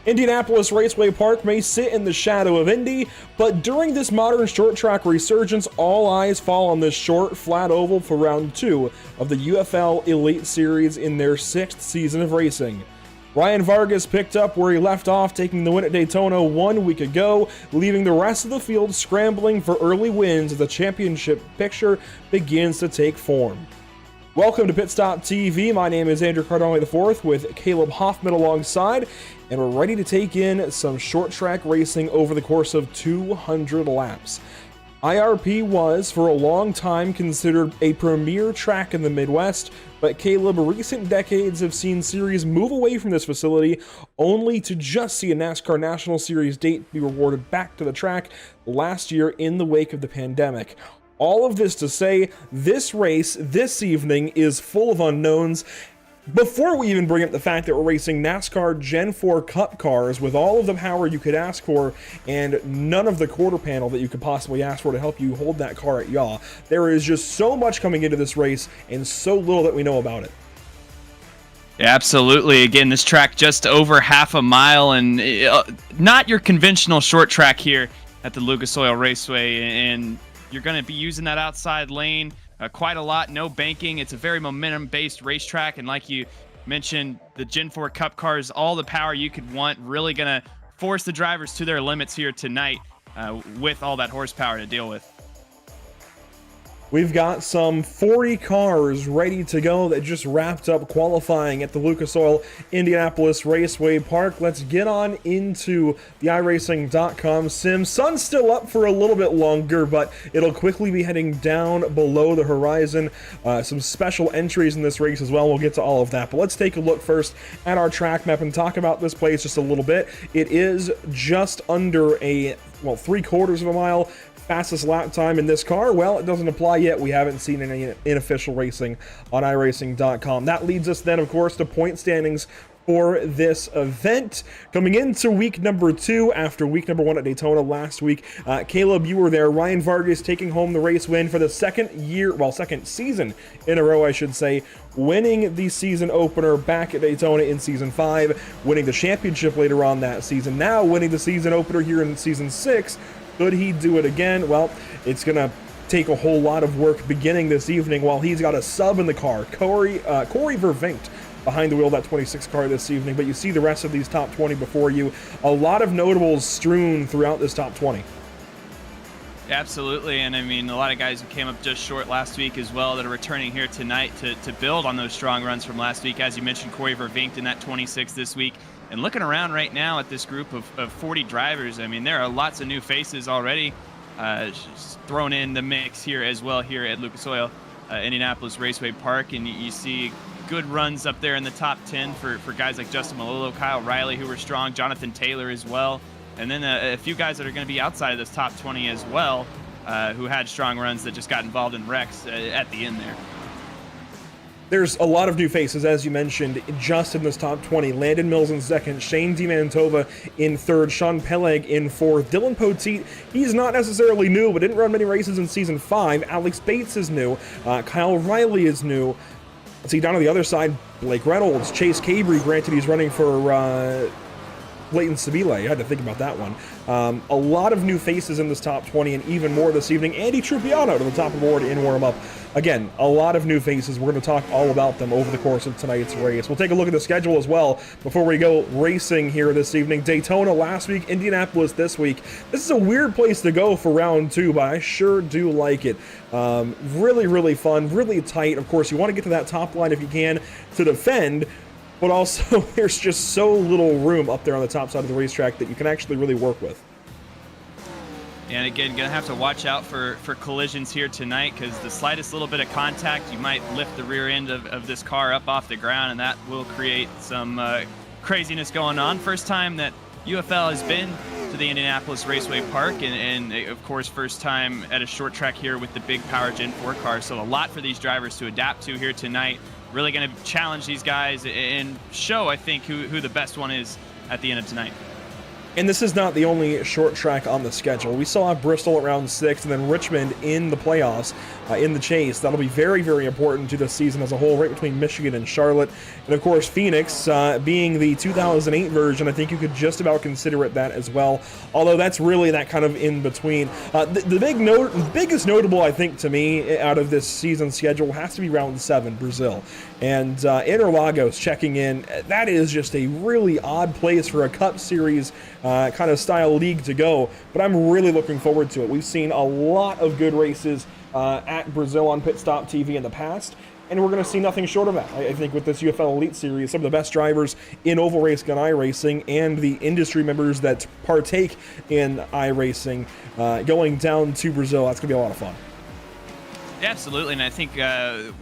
Indianapolis Raceway Park may sit in the shadow of Indy, but during this modern short track resurgence, all eyes fall on this short, flat oval for round 2 of the UFL Elite Series in their 6th season of racing. Ryan Vargas picked up where he left off, taking the win at Daytona 1 week ago, leaving the rest of the field scrambling for early wins as the championship picture begins to take form. Welcome to Pit Stop TV. My name is Andrew Cardone IV with Caleb Hoffman alongside, and we're ready to take in some short track racing over the course of 200 laps. IRP was, for a long time, considered a premier track in the Midwest, but Caleb, recent decades have seen series move away from this facility, only to just see a NASCAR National Series date be rewarded back to the track last year in the wake of the pandemic. All of this to say, this race this evening is full of unknowns. Before we even bring up the fact that we're racing NASCAR Gen 4 Cup cars with all of the power you could ask for and none of the quarter panel that you could possibly ask for to help you hold that car at yaw, there is just so much coming into this race and so little that we know about it. Yeah, absolutely. Again, this track just over half a mile and not your conventional short track here at the Lucas Oil Raceway, and you're going to be using that outside lane quite a lot. No banking. It's a very momentum-based racetrack, and like you mentioned, the Gen 4 Cup cars, all the power you could want, really going to force the drivers to their limits here tonight with all that horsepower to deal with. We've got some 40 cars ready to go that just wrapped up qualifying at the Lucas Oil Indianapolis Raceway Park. Let's get on into the iRacing.com sim. Sun's still up for a little bit longer, but it'll quickly be heading down below the horizon. Some special entries in this race as well. We'll get to all of that, but let's take a look first at our track map and talk about this place just a little bit. It is just under a, 3/4 of a mile. Fastest lap time in this car? Well, it doesn't apply yet. We haven't seen any unofficial racing on iRacing.com. That leads us then, of course, to point standings for this event. Coming into week number 2 after week number 1 at Daytona last week. Caleb, you were there. Ryan Vargas taking home the race win for the second season in a row, I should say, winning the season opener back at Daytona in season 5, winning the championship later on that season, now winning the season opener here in season 6. Could he do it again? Well, it's going to take a whole lot of work beginning this evening while he's got a sub in the car. Corey Vervinkt behind the wheel of that 26 car this evening, but you see the rest of these top 20 before you. A lot of notables strewn throughout this top 20. Absolutely, and I mean, a lot of guys who came up just short last week as well that are returning here tonight to build on those strong runs from last week. As you mentioned, Corey Vervinkt in that 26 this week. And looking around right now at this group of 40 drivers, I mean, there are lots of new faces already thrown in the mix here as well here at Lucas Oil Indianapolis Raceway Park. And you see good runs up there in the top 10 for guys like Justin Malillo, Kyle Riley, who were strong, Jonathan Taylor as well. And then a few guys that are going to be outside of this top 20 as well, who had strong runs that just got involved in wrecks at the end there. There's a lot of new faces, as you mentioned, just in this top 20. Landon Mills in second, Shane DiMantova in third, Sean Peleg in fourth. Dylan Poteet, he's not necessarily new, but didn't run many races in season 5. Alex Bates is new. Kyle Riley is new. Let's see, down on the other side, Blake Reynolds, Chase Cabry, granted he's running for Leighton Sabile. I had to think about that one. A lot of new faces in this top 20 and even more this evening. Andy Trupiano to the top of the board in warm-up. Again, a lot of new faces. We're going to talk all about them over the course of tonight's race. We'll take a look at the schedule as well before we go racing here this evening. Daytona last week, Indianapolis this week. This is a weird place to go for round 2, but I sure do like it. Really, really fun, really tight. Of course, you want to get to that top line if you can to defend, but also there's just so little room up there on the top side of the racetrack that you can actually really work with. And again, going to have to watch out for collisions here tonight, because the slightest little bit of contact, you might lift the rear end of this car up off the ground, and that will create some craziness going on. First time that UFL has been to the Indianapolis Raceway Park, and of course, first time at a short track here with the big power Gen 4 car. So a lot for these drivers to adapt to here tonight. Really going to challenge these guys and show, I think, who the best one is at the end of tonight. And this is not the only short track on the schedule. We still have Bristol at round 6 and then Richmond in the playoffs in the chase. That'll be very, very important to the season as a whole, right between Michigan and Charlotte. And of course, Phoenix being the 2008 version, I think you could just about consider it that as well. Although that's really that kind of in between. The biggest notable, I think, to me out of this season schedule has to be round 7, Brazil. And Interlagos checking in. That is just a really odd place for a Cup Series kind of style league to go, but I'm really looking forward to it. We've seen a lot of good races at Brazil on Pit Stop TV in the past, and we're going to see nothing short of that. I think with this UFL Elite Series, some of the best drivers in oval race gun iRacing and the industry members that partake in iRacing going down to Brazil, that's going to be a lot of fun. Yeah, absolutely, and I think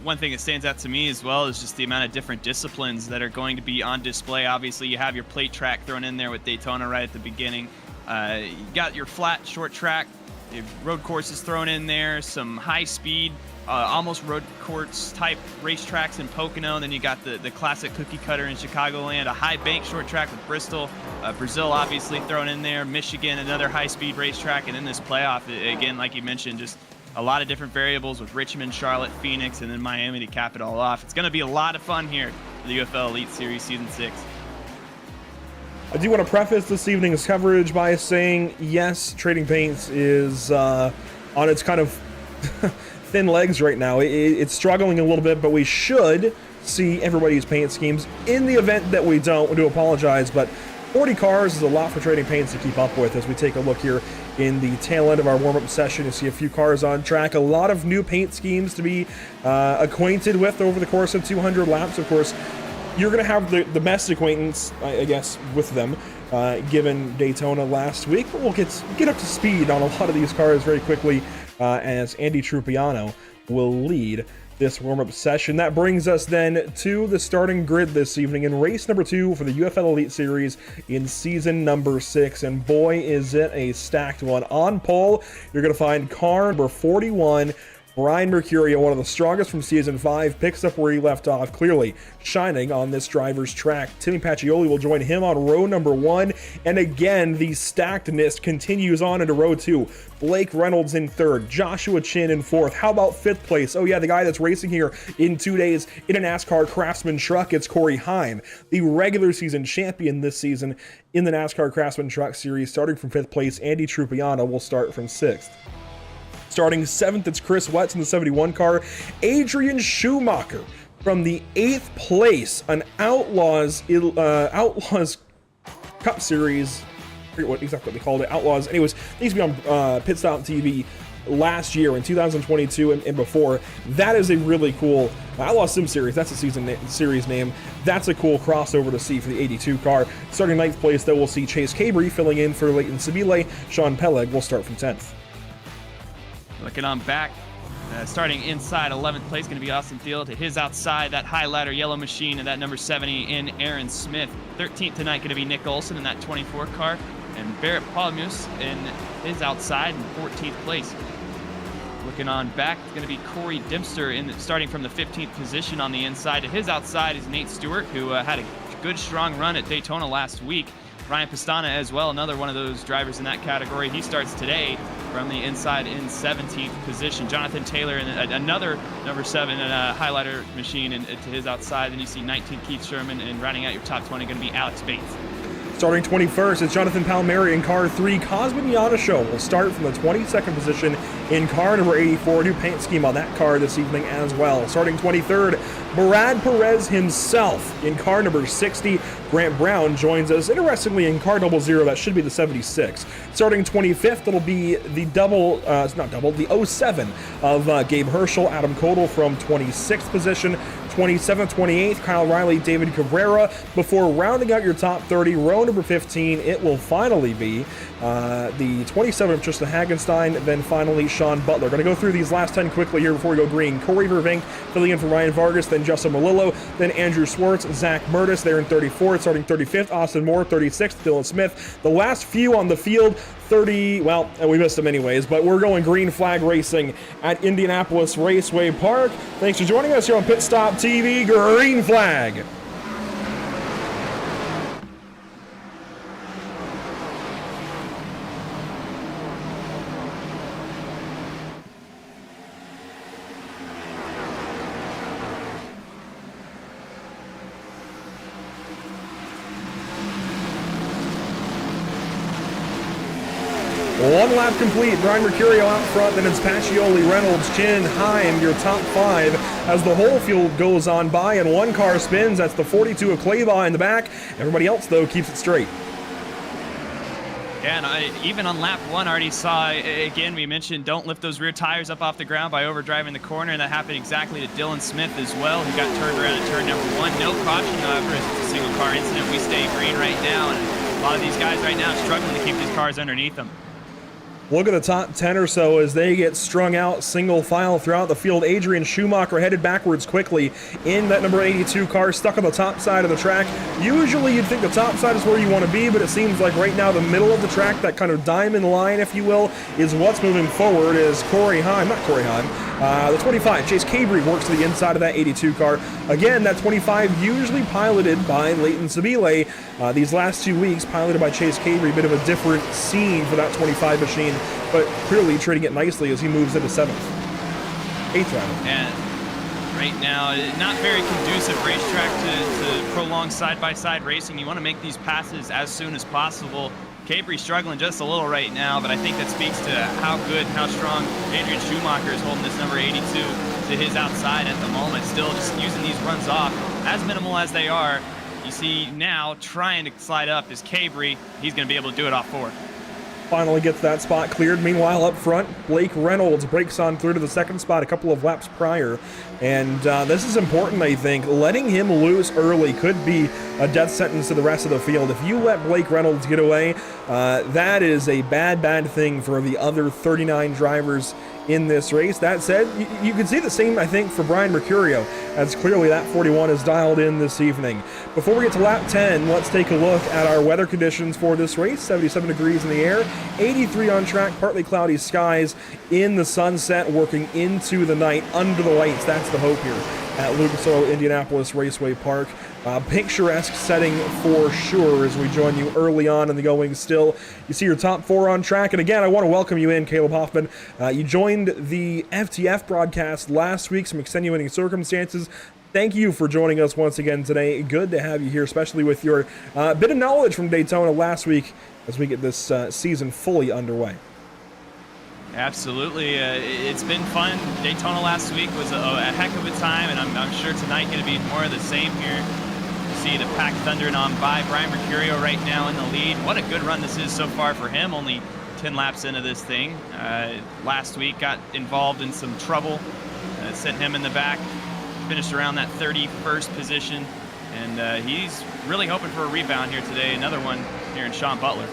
one thing that stands out to me as well is just the amount of different disciplines that are going to be on display. Obviously, you have your plate track thrown in there with Daytona right at the beginning. You got your flat, short track, your road courses thrown in there, some high-speed, almost road course type racetracks in Pocono. And then you got the classic cookie cutter in Chicagoland, a high bank short track with Bristol, Brazil obviously thrown in there, Michigan, another high-speed racetrack, and then this playoff, again, like you mentioned, just a lot of different variables with Richmond, Charlotte, Phoenix, and then Miami to cap it all off. It's going to be a lot of fun here for the UFL Elite Series Season 6. I do want to preface this evening's coverage by saying, yes, Trading Paints is on its kind of thin legs right now. It's struggling a little bit, but we should see everybody's paint schemes. In the event that we don't, we do apologize, but 40 cars is a lot for Trading Paints to keep up with as we take a look here in the tail end of our warm-up session. You see a few cars on track, a lot of new paint schemes to be acquainted with over the course of 200 laps. Of course, you're going to have the best acquaintance, I guess, with them, given Daytona last week. But we'll get up to speed on a lot of these cars very quickly as Andy Trupiano will lead this warm-up session. That brings us then to the starting grid this evening in race number 2 for the UFL Elite Series in season number 6. And boy, is it a stacked one. On pole, you're going to find car number 41, Brian Mercurio, one of the strongest from Season 5, picks up where he left off, clearly shining on this driver's track. Timmy Pacioli will join him on row number 1, and again, the stackedness continues on into row 2. Blake Reynolds in 3rd, Joshua Chin in 4th. How about 5th place? Oh yeah, the guy that's racing here in 2 days in a NASCAR Craftsman truck, it's Corey Heim, the regular season champion this season in the NASCAR Craftsman Truck Series. Starting from 5th place, Andy Trupiano will start from 6th. Starting 7th, it's Chris Wetz in the 71 car. Adrian Schumacher from the 8th place, an Outlaws Cup Series. I forget what exactly they called it. Outlaws. Anyways, it used to be on Pit Stop TV last year in 2022 and before. That is a really cool Outlaw Sim Series. That's a series name. That's a cool crossover to see for the 82 car. Starting 9th place, though, we'll see Chase Cabry filling in for Leighton Sabile. Sean Peleg will start from 10th. Looking on back, starting inside 11th place, going to be Austin Thiel. To his outside, that high ladder yellow machine and that number 70 in Aaron Smith. 13th tonight going to be Nick Olson in that 24 car. And Barrett Paulmus in his outside in 14th place. Looking on back, it's going to be Corey Dempster starting from the 15th position on the inside. To his outside is Nate Stewart, who had a good, strong run at Daytona last week. Ryan Pastana as well, another one of those drivers in that category. He starts today from the inside in 17th position. Jonathan Taylor and another number 7 and a highlighter machine to his outside. Then you see 19 Keith Sherman, and rounding out your top 20 going to be Alex Bates. Starting 21st, it's Jonathan Palmieri in car 3. Cosmin Yanisho will start from the 22nd position in car number 84. New paint scheme on that car this evening as well. Starting 23rd, Brad Perez himself in car number 60. Grant Brown joins us, interestingly, in car 00. That should be the 76. Starting 25th, it'll be the 07 of Gabe Herschel. Adam Kodal from 26th position. 27th, 28th, Kyle Riley, David Cabrera. Before rounding out your top 30, row number 15, it will finally be the 27th, Tristan Hagenstein, then finally Sean Butler. Going to go through these last 10 quickly here before we go green. Corey Vervink filling in for Ryan Vargas, then Justin Malillo, then Andrew Swartz, Zach Murtis there in 34th, starting 35th, Austin Moore, 36th, Dylan Smith. The last few on the field, 30, well, we missed them anyways, but we're going green flag racing at Indianapolis Raceway Park. Thanks for joining us here on Pit Stop TV. Green flag. One lap complete. Brian Mercurio out front, then it's Pacioli, Reynolds, Chin, Heim, your top 5 as the whole field goes on by and one car spins. That's the 42 of Clava in the back. Everybody else, though, keeps it straight. Yeah, and even on lap 1, I already saw, again, we mentioned don't lift those rear tires up off the ground by overdriving the corner, and that happened exactly to Dylan Smith as well, who got turned around at turn number 1. No caution, however, as it's a single car incident. We stay green right now, and a lot of these guys right now are struggling to keep these cars underneath them. Look at the top 10 or so as they get strung out single file throughout the field. Adrian Schumacher headed backwards quickly in that number 82 car, stuck on the top side of the track. Usually you'd think the top side is where you want to be, but it seems like right now the middle of the track, that kind of diamond line, if you will, is what's moving forward as the 25, Chase Cabry, works to the inside of that 82 car. Again, that 25 usually piloted by Leighton Sabile. These last 2 weeks, piloted by Chase Cabry, a bit of a different scene for that 25 machine, but clearly treating it nicely as he moves into 7th. 8th rather. And right now, not very conducive racetrack to prolong side-by-side racing. You want to make these passes as soon as possible. Cabry's struggling just a little right now, but I think that speaks to how good and how strong Adrian Schumacher is holding this number 82 to his outside at the moment. Still just using these runs off, as minimal as they are. You see now trying to slide up is Cabry. He's going to be able to do it off 4. Finally gets that spot cleared. Meanwhile, up front, Blake Reynolds breaks on through to the 2nd spot a couple of laps prior. And this is important, I think. Letting him loose early could be a death sentence to the rest of the field. If you let Blake Reynolds get away, that is a bad thing for the other 39 drivers in this race. That said, you can see the same, I think, for Brian Mercurio, as clearly that 41 is dialed in this evening. Before we get to lap 10, let's take a look at our weather conditions for this race. 77 degrees in the air, 83 on track, partly cloudy skies in the sunset, working into the night under the lights. That's the hope here at Lucas Oil Indianapolis Raceway Park. Picturesque setting for sure as we join you early on in the going still. You see your top 4 on track. And again, I want to welcome you in, Caleb Hoffman. You joined the FTF broadcast last week, some extenuating circumstances. Thank you for joining us once again today. Good to have you here, especially with your bit of knowledge from Daytona last week as we get this season fully underway. Absolutely. It's been fun. Daytona last week was a heck of a time, and I'm sure tonight going to be more of the same here. You see the pack thundering on by. Brian Mercurio right now in the lead. What a good run this is so far for him. Only 10 laps into this thing. Last week got involved in some trouble. Sent him in the back. Finished around that 31st position. And he's really hoping for a rebound here today. Another one here in Sean Butler.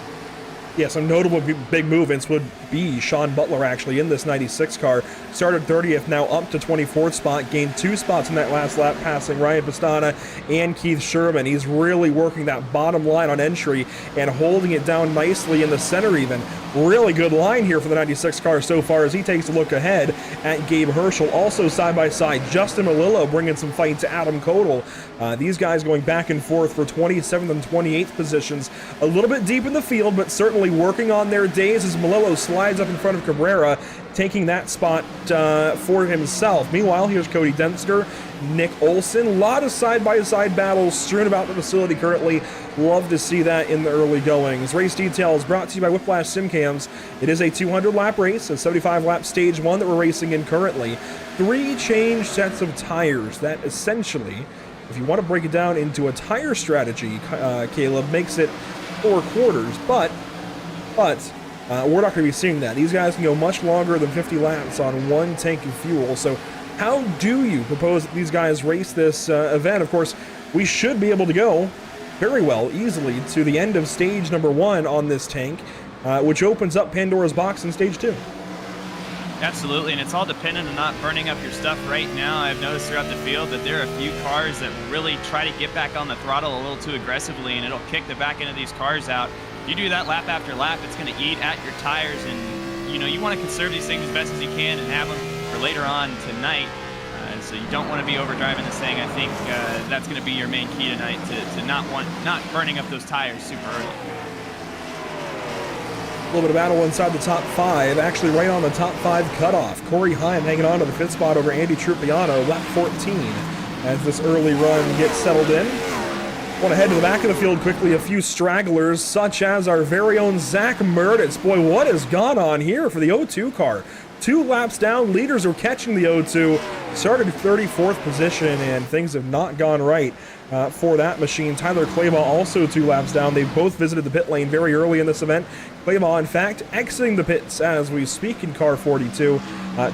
Yeah, some notable big movements would be Sean Butler actually in this 96 car. Started 30th, now up to 24th spot. Gained 2 spots in that last lap, passing Ryan Pastana and Keith Sherman. He's really working that bottom line on entry and holding it down nicely in the center even. Really good line here for the 96 car so far as he takes a look ahead at Gabe Herschel. Also side by side, Justin Malillo bringing some fight to Adam Kodal. These guys going back and forth for 27th and 28th positions. A little bit deep in the field, but certainly working on their days as Malillo slides up in front of Cabrera, taking that spot for himself. Meanwhile, here's Cody Dempster, Nick Olson. A lot of side-by-side battles strewn about the facility currently. Love to see that in the early goings. Race details brought to you by Whiplash Simcams. It is a 200-lap race, a 75-lap stage 1 that we're racing in currently. 3 change sets of tires that essentially, if you want to break it down into a tire strategy, Caleb, makes it 4 quarters, but we're not going to be seeing that. These guys can go much longer than 50 laps on 1 tank of fuel. So how do you propose that these guys race this event? Of course, we should be able to go very well, easily, to the end of stage number 1 on this tank, which opens up Pandora's box in stage 2. Absolutely, and it's all dependent on not burning up your stuff right now. I've noticed throughout the field that there are a few cars that really try to get back on the throttle a little too aggressively, and it'll kick the back end of these cars out. If you do that lap after lap, it's going to eat at your tires, and you want to conserve these things as best as you can and have them for later on tonight. So you don't want to be overdriving this thing. I think that's going to be your main key tonight, to not burning up those tires super early. A little bit of battle inside the top 5, actually right on the top 5 cutoff. Corey Heim hanging on to the 5th spot over Andy Trupiano, lap 14, as this early run gets settled in. Want to head to the back of the field quickly. A few stragglers, such as our very own Zach Murditz. Boy, what has gone on here for the O2 car? 2 laps down, leaders are catching the O2. Started 34th position, and things have not gone right for that machine. Tyler Claybaugh also 2 laps down. They both visited the pit lane very early in this event. Claybaugh, in fact, exiting the pits as we speak in car 42.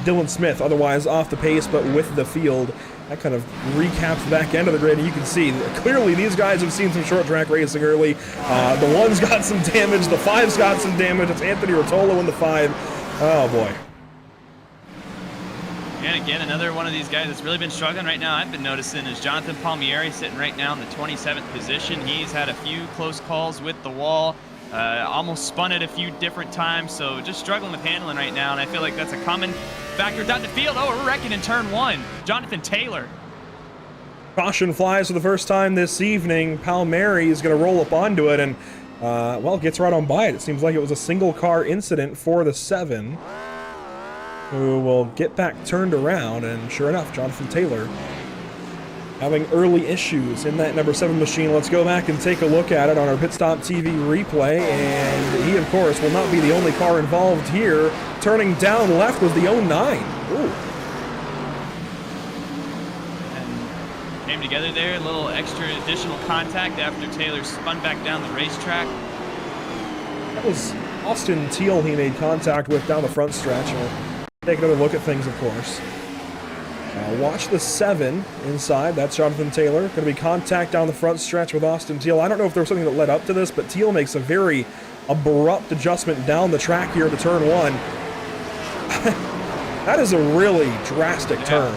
Dylan Smith, otherwise off the pace, but with the field. That kind of recaps the back end of the grid, and you can see clearly these guys have seen some short track racing early. The 1's got some damage, the 5's got some damage. It's Anthony Rotolo in the 5. Oh boy. And again, another one of these guys that's really been struggling right now, I've been noticing, is Jonathan Palmieri, sitting right now in the 27th position. He's had a few close calls with the wall, almost spun it a few different times, so just struggling with handling right now, and I feel like that's a common factor down the field. Oh, we're wrecking in turn 1. Jonathan Taylor. Caution flies for the first time this evening. Palmieri is going to roll up onto it and, well, gets right on by it. It seems like it was a single car incident for the 7, who will get back turned around, and sure enough, Jonathan Taylor having early issues in that number 7 machine. Let's go back and take a look at it on our Pit Stop TV replay, and he, of course, will not be the only car involved here. Turning down left was the 09. Ooh. And came together there, a little extra additional contact after Taylor spun back down the racetrack. That was Austin Teal he made contact with down the front stretch. We'll take another look at things, of course. Watch the 7 inside. That's Jonathan Taylor. Going to be contact down the front stretch with Austin Teal. I don't know if there was something that led up to this, but Teal makes a very abrupt adjustment down the track here to turn 1. That is a really drastic turn.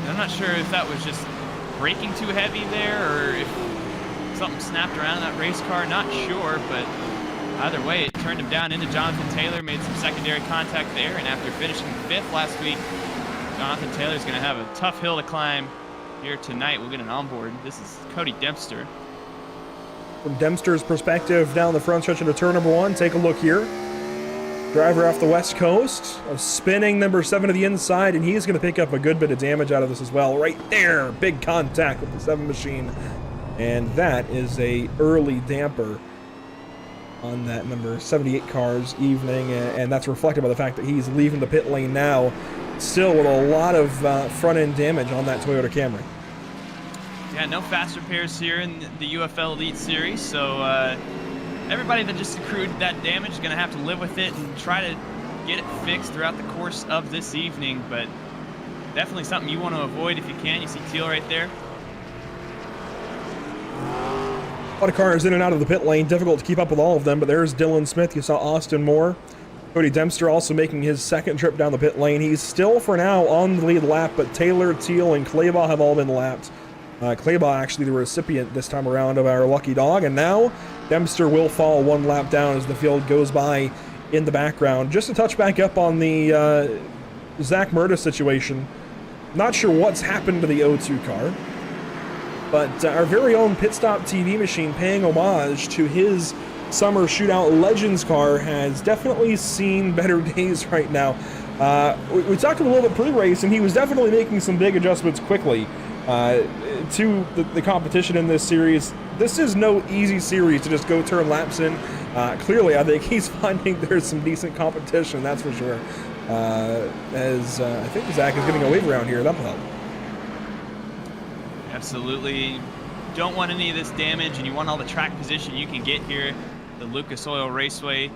I'm not sure if that was just braking too heavy there or if something snapped around that race car. Not sure, but either way, it turned him down into Jonathan Taylor, made some secondary contact there, and after finishing 5th last week, Jonathan Taylor's going to have a tough hill to climb here tonight. We'll get an onboard. This is Cody Dempster. From Dempster's perspective, down the front stretch into turn number 1, take a look here. Driver off the west coast, a spinning number 7 to the inside, and he's going to pick up a good bit of damage out of this as well. Right there, big contact with the 7 machine. And that is a early damper on that number 78 car's evening, and that's reflected by the fact that he's leaving the pit lane now, still with a lot of front-end damage on that Toyota Camry. Yeah, no fast repairs here in the UFL Elite Series, so everybody that just accrued that damage is going to have to live with it and try to get it fixed throughout the course of this evening, but definitely something you want to avoid if you can. You see Teal right there. A lot of cars in and out of the pit lane, difficult to keep up with all of them, but there's Dylan Smith. You saw Austin Moore. Cody Dempster also making his 2nd trip down the pit lane. He's still, for now, on the lead lap, but Taylor, Teal, and Claybaugh have all been lapped. Claybaugh actually the recipient this time around of our lucky dog, and now Dempster will fall 1 lap down as the field goes by in the background. Just to touch back up on the Zach Murda situation, not sure what's happened to the O2 car, but our very own Pit Stop TV machine, paying homage to his Summer Shootout Legends car, has definitely seen better days right now. We talked to him a little bit pre-race, and he was definitely making some big adjustments quickly to the competition in this series. This is no easy series to just go turn laps in. Clearly, I think he's finding there's some decent competition, that's for sure. As I think Zach is getting a wave around here, that'll help. Absolutely. Don't want any of this damage, and you want all the track position you can get here. The Lucas Oil Raceway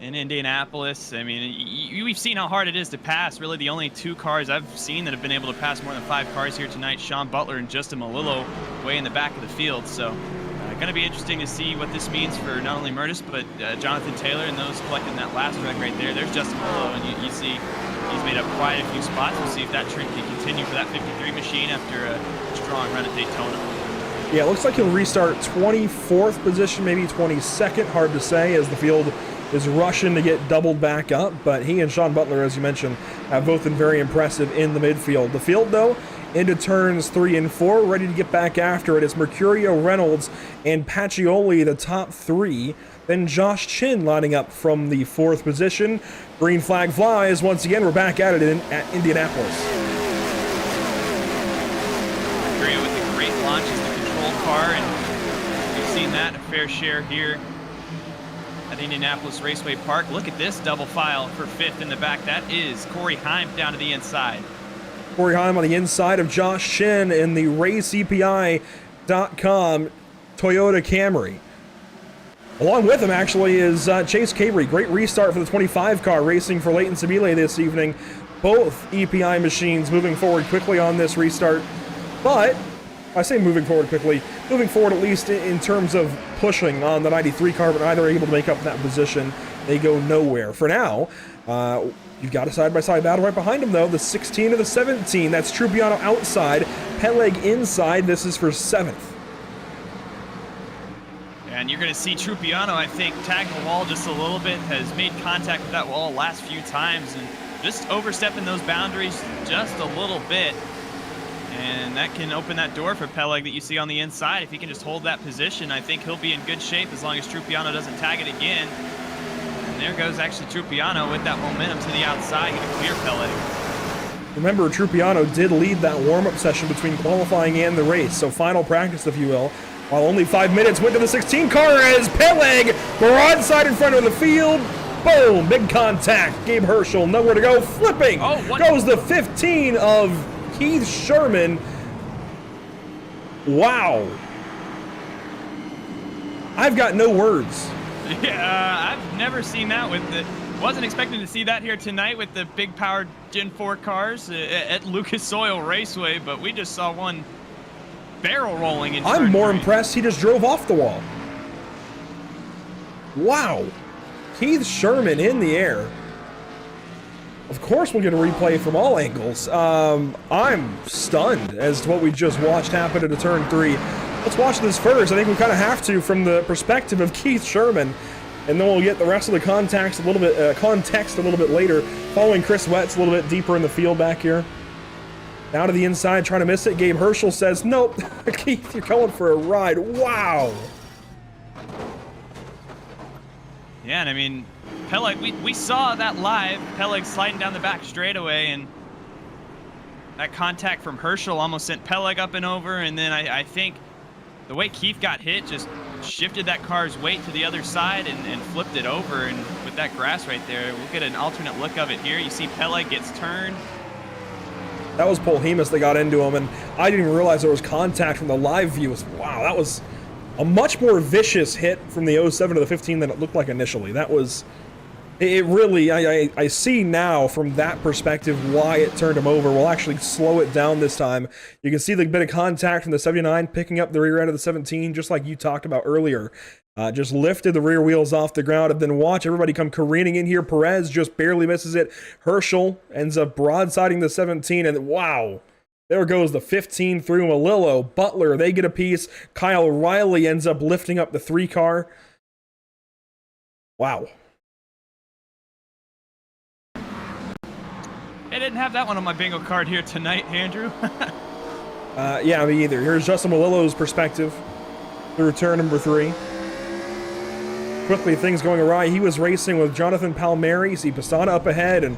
in Indianapolis. I mean, we've seen how hard it is to pass. Really, the only 2 cars I've seen that have been able to pass more than 5 cars here tonight, Sean Butler and Justin Malillo, way in the back of the field. So, going to be interesting to see what this means for not only Murtis, but Jonathan Taylor and those collecting that last wreck right there. There's Justin Malillo, and you see he's made up quite a few spots. We'll see if that trend can continue for that 53 machine after a strong run at Daytona. Yeah, it looks like he'll restart 24th position, maybe 22nd, hard to say, as the field is rushing to get doubled back up, but he and Sean Butler, as you mentioned, have both been very impressive in the midfield. The field, though, into turns 3 and 4, ready to get back after it. It's Mercurio, Reynolds, and Pacioli, the top 3. Then Josh Chin lining up from the 4th position. Green flag flies. Once again, we're back at it at Indianapolis. Mercurio with a great launch as the control car seen that a fair share here at Indianapolis Raceway Park. Look at this double file for 5th in the back. That is Corey Heim down to the inside. Corey Heim on the inside of Josh Chin in the RaceEPI.com Toyota Camry. Along with him, actually, is Chase Cabry. Great restart for the 25 car, racing for Leighton Sabile this evening. Both EPI machines moving forward quickly on this restart. But, I say moving forward quickly, moving forward at least in terms of pushing on the 93 car, but neither are able to make up that position. They go nowhere. For now, you've got a side-by-side battle right behind him, though. The 16 to the 17. That's Trupiano outside, Peleg inside. This is for 7th. And you're going to see Trupiano, I think, tag the wall just a little bit, has made contact with that wall last few times, and just overstepping those boundaries just a little bit. And that can open that door for Peleg that you see on the inside. If he can just hold that position, I think he'll be in good shape as long as Trupiano doesn't tag it again. And there goes actually Trupiano with that momentum to the outside, going to clear Peleg. Remember, Trupiano did lead that warm-up session between qualifying and the race, so final practice, if you will. While only 5 minutes went to the 16 car as Peleg broadside in front of the field. Boom, big contact. Gabe Herschel, nowhere to go. Flipping goes the 15 of Keith Sherman. Wow. I've got no words. Yeah, I've never seen that with the... Wasn't expecting to see that here tonight with the big powered Gen 4 cars at Lucas Oil Raceway, but we just saw one barrel rolling in. I'm more impressed he just drove off the wall. Wow. Keith Sherman in the air. Of course we'll get a replay from all angles. I'm stunned as to what we just watched happen at a turn 3. Let's watch this first. I think we kind of have to from the perspective of Keith Sherman, and then we'll get the rest of the context a little bit later, following Chris Wetz a little bit deeper in the field back here. Down to the inside, trying to miss it. Gabe Herschel says, nope. Keith, you're going for a ride. Wow. Yeah, and I mean, Peleg, we saw that live. Peleg sliding down the back straightaway, and that contact from Herschel almost sent Peleg up and over, and then I think the way Keith got hit just shifted that car's weight to the other side and flipped it over, and with that grass right there, we'll get an alternate look of it here. You see Peleg gets turned. That was Paul Hemus that got into him, and I didn't even realize there was contact from the live view. Wow, that was a much more vicious hit from the 07 to the 15 than it looked like initially. That was... It really... I see now from that perspective why it turned him over. We'll actually slow it down this time. You can see the bit of contact from the 79 picking up the rear end of the 17, just like you talked about earlier. Just lifted the rear wheels off the ground, and then watch everybody come careening in here. Perez just barely misses it. Herschel ends up broadsiding the 17, and wow, there goes the 15 through Malillo. Butler, they get a piece. Kyle Riley ends up lifting up the 3 car. Wow. I didn't have that one on my bingo card here tonight, Andrew. Yeah, me either. Here's Justin Malillo's perspective through turn number 3. Quickly, things going awry. He was racing with Jonathan Palmieri. See Pastana up ahead, and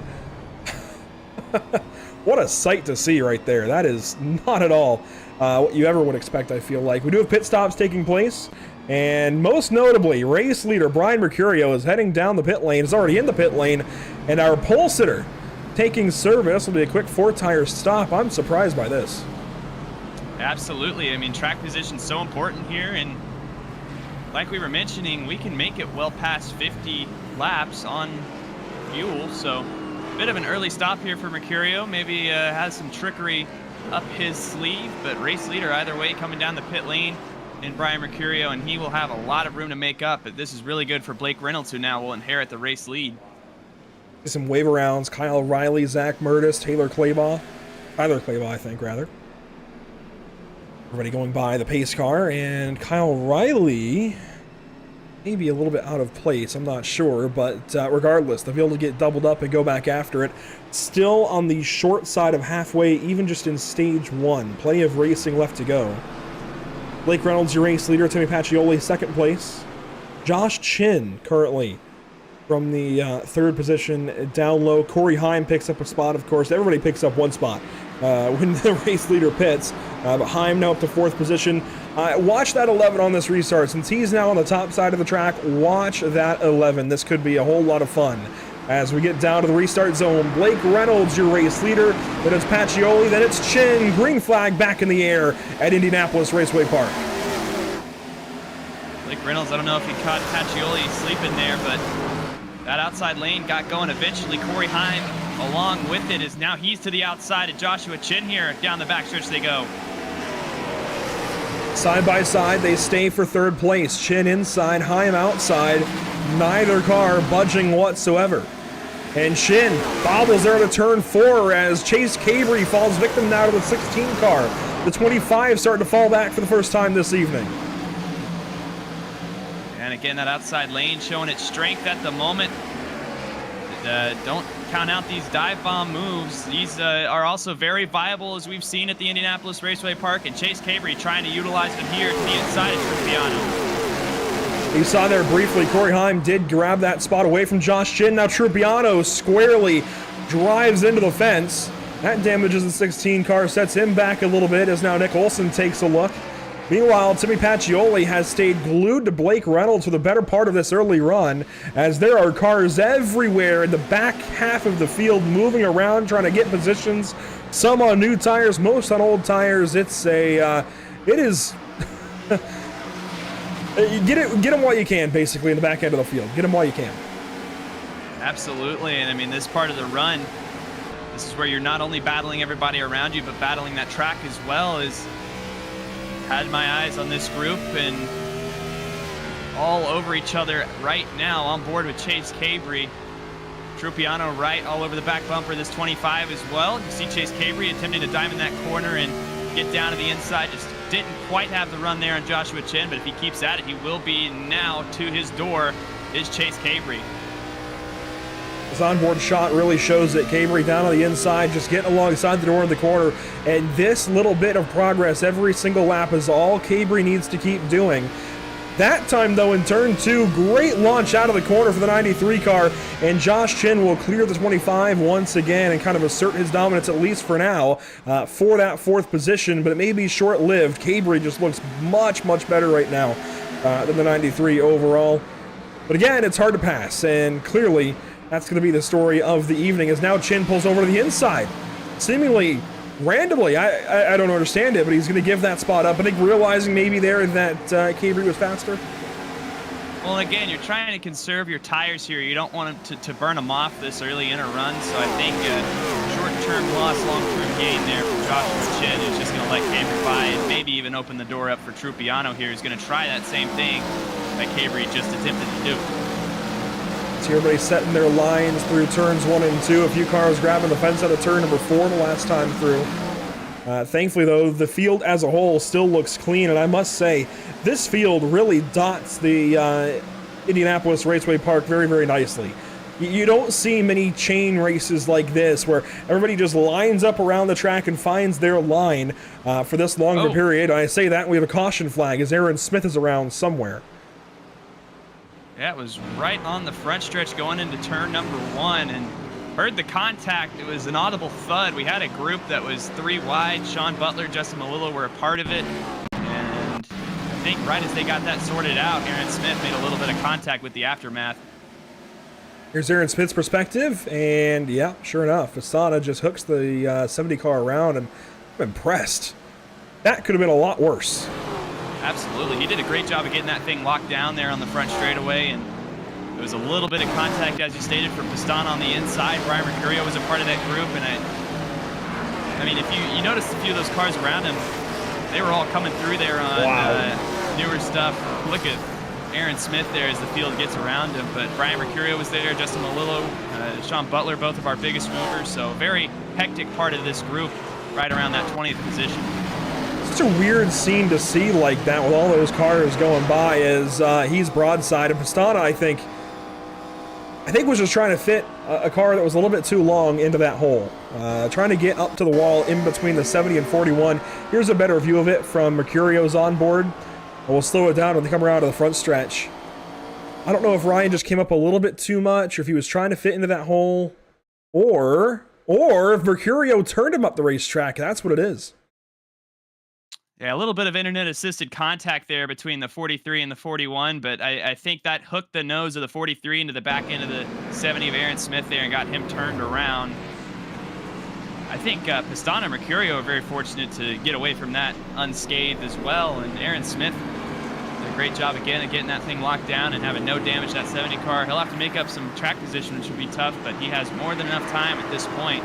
what a sight to see right there. That is not at all what you ever would expect, I feel like. We do have pit stops taking place, and most notably, race leader Brian Mercurio is heading down the pit lane. Is already in the pit lane, and our pole sitter taking service. Will be a quick 4-tire stop. I'm surprised by this. Absolutely. I mean, track position's so important here, and like we were mentioning, we can make it well past 50 laps on fuel, so a bit of an early stop here for Mercurio. Maybe has some trickery up his sleeve, but race leader either way coming down the pit lane in Brian Mercurio, and he will have a lot of room to make up, but this is really good for Blake Reynolds, who now will inherit the race lead. Some wave arounds. Kyle Riley, Zach Murtis, Tyler Claybaugh, I think, rather. Everybody going by the pace car, and Kyle Riley maybe a little bit out of place, I'm not sure, but regardless, they'll be able to get doubled up and go back after it. Still on the short side of halfway, even just in stage 1. Plenty of racing left to go. Blake Reynolds, your race leader. Timmy Pacioli, second place. Josh Chin, currently from the 3rd position down low. Corey Heim picks up a spot, of course. Everybody picks up one spot when the race leader pits. But Heim now up to 4th position. Watch that 11 on this restart. Since he's now on the top side of the track, watch that 11. This could be a whole lot of fun. As we get down to the restart zone, Blake Reynolds, your race leader. Then it's Pacioli, then it's Chin. Green flag back in the air at Indianapolis Raceway Park. Blake Reynolds, I don't know if he caught Pacioli sleeping there, but that outside lane got going eventually. Corey Heim along with it is now he's to the outside of Joshua Chin here. Down the backstretch they go. Side by side, they stay for 3rd place. Chin inside, Heim outside. Neither car budging whatsoever. And Chin bobbles there to turn 4 as Chase Cabry falls victim now to the 16 car. The 25 starting to fall back for the first time this evening. And again, that outside lane showing its strength at the moment. Don't count out these dive bomb moves. These are also very viable, as we've seen at the Indianapolis Raceway Park, and Chase Cabry trying to utilize them here to the inside of Trupiano. You saw there briefly, Corey Heim did grab that spot away from Josh Chin. Now Trupiano squarely drives into the fence. That damages the 16 car, sets him back a little bit as now Nick Olson takes a look. Meanwhile, Timmy Pacioli has stayed glued to Blake Reynolds for the better part of this early run, as there are cars everywhere in the back half of the field moving around, trying to get positions. Some on new tires, most on old tires. It is... Get them while you can, basically, in the back end of the field. Get them while you can. Absolutely, and I mean, this part of the run, this is where you're not only battling everybody around you, but battling that track as well. As had my eyes on this group and all over each other right now, on board with Chase Cabry. Trupiano right all over the back bumper, this 25 as well. You see Chase Cabry attempting to dive in that corner and get down to the inside. Just didn't quite have the run there on Joshua Chin, but if he keeps at it, he will be now to his door is Chase Cabry. This onboard shot really shows that Cabry down on the inside, just getting alongside the door in the corner. And this little bit of progress every single lap is all Cabry needs to keep doing. That time, though, in turn 2, great launch out of the corner for the 93 car, and Josh Chin will clear the 25 once again and kind of assert his dominance, at least for now, for that 4th position, but it may be short-lived. Cabry just looks much, much better right now than the 93 overall. But again, it's hard to pass, and clearly that's going to be the story of the evening, as now Chin pulls over to the inside, seemingly randomly. I don't understand it, but he's going to give that spot up. I think realizing maybe there that Cabry was faster. Well, again, you're trying to conserve your tires here. You don't want them to burn them off this early in a run, so I think short-term loss, long-term gain there from Joshua Chin is just going to let Cabry by and maybe even open the door up for Trupiano here, who's going to try that same thing that Cabry just attempted to do. See everybody setting their lines through turns 1 and 2. A few cars grabbing the fence out of turn number 4 the last time through. Thankfully, though, the field as a whole still looks clean, and I must say, this field really dots the Indianapolis Raceway Park very, very nicely. You don't see many chain races like this where everybody just lines up around the track and finds their line for this longer period. And I say that, and we have a caution flag as Aaron Smith is around somewhere. Yeah, it was right on the front stretch going into turn number 1, and heard the contact. It was an audible thud. We had a group that was 3 wide. Sean Butler, Justin Malillo were a part of it, and I think right as they got that sorted out, Aaron Smith made a little bit of contact with the aftermath. Here's Aaron Smith's perspective, and yeah, sure enough, Asada just hooks the 70 car around, and I'm impressed. That could have been a lot worse. Absolutely. He did a great job of getting that thing locked down there on the front straightaway, and there was a little bit of contact, as you stated, for Piston on the inside. Brian Mercurio was a part of that group, and I mean, if you noticed a few of those cars around him, they were all coming through there on newer stuff. Look at Aaron Smith there as the field gets around him, but Brian Mercurio was there, Justin Malillo, Sean Butler, both of our biggest movers, so very hectic part of this group right around that 20th position. Such a weird scene to see like that with all those cars going by as he's broadside, and Pastana, I think was just trying to fit a car that was a little bit too long into that hole. Trying to get up to the wall in between the 70 and 41. Here's a better view of it from Mercurio's onboard. We'll slow it down when they come around to the front stretch. I don't know if Ryan just came up a little bit too much, or if he was trying to fit into that hole, or or if Mercurio turned him up the racetrack. That's what it is. Yeah, a little bit of internet-assisted contact there between the 43 and the 41, but I think that hooked the nose of the 43 into the back end of the 70 of Aaron Smith there and got him turned around. I think Pistana and Mercurio are very fortunate to get away from that unscathed as well, and Aaron Smith did a great job again of getting that thing locked down and having no damage to that 70 car. He'll have to make up some track position, which will be tough, but he has more than enough time at this point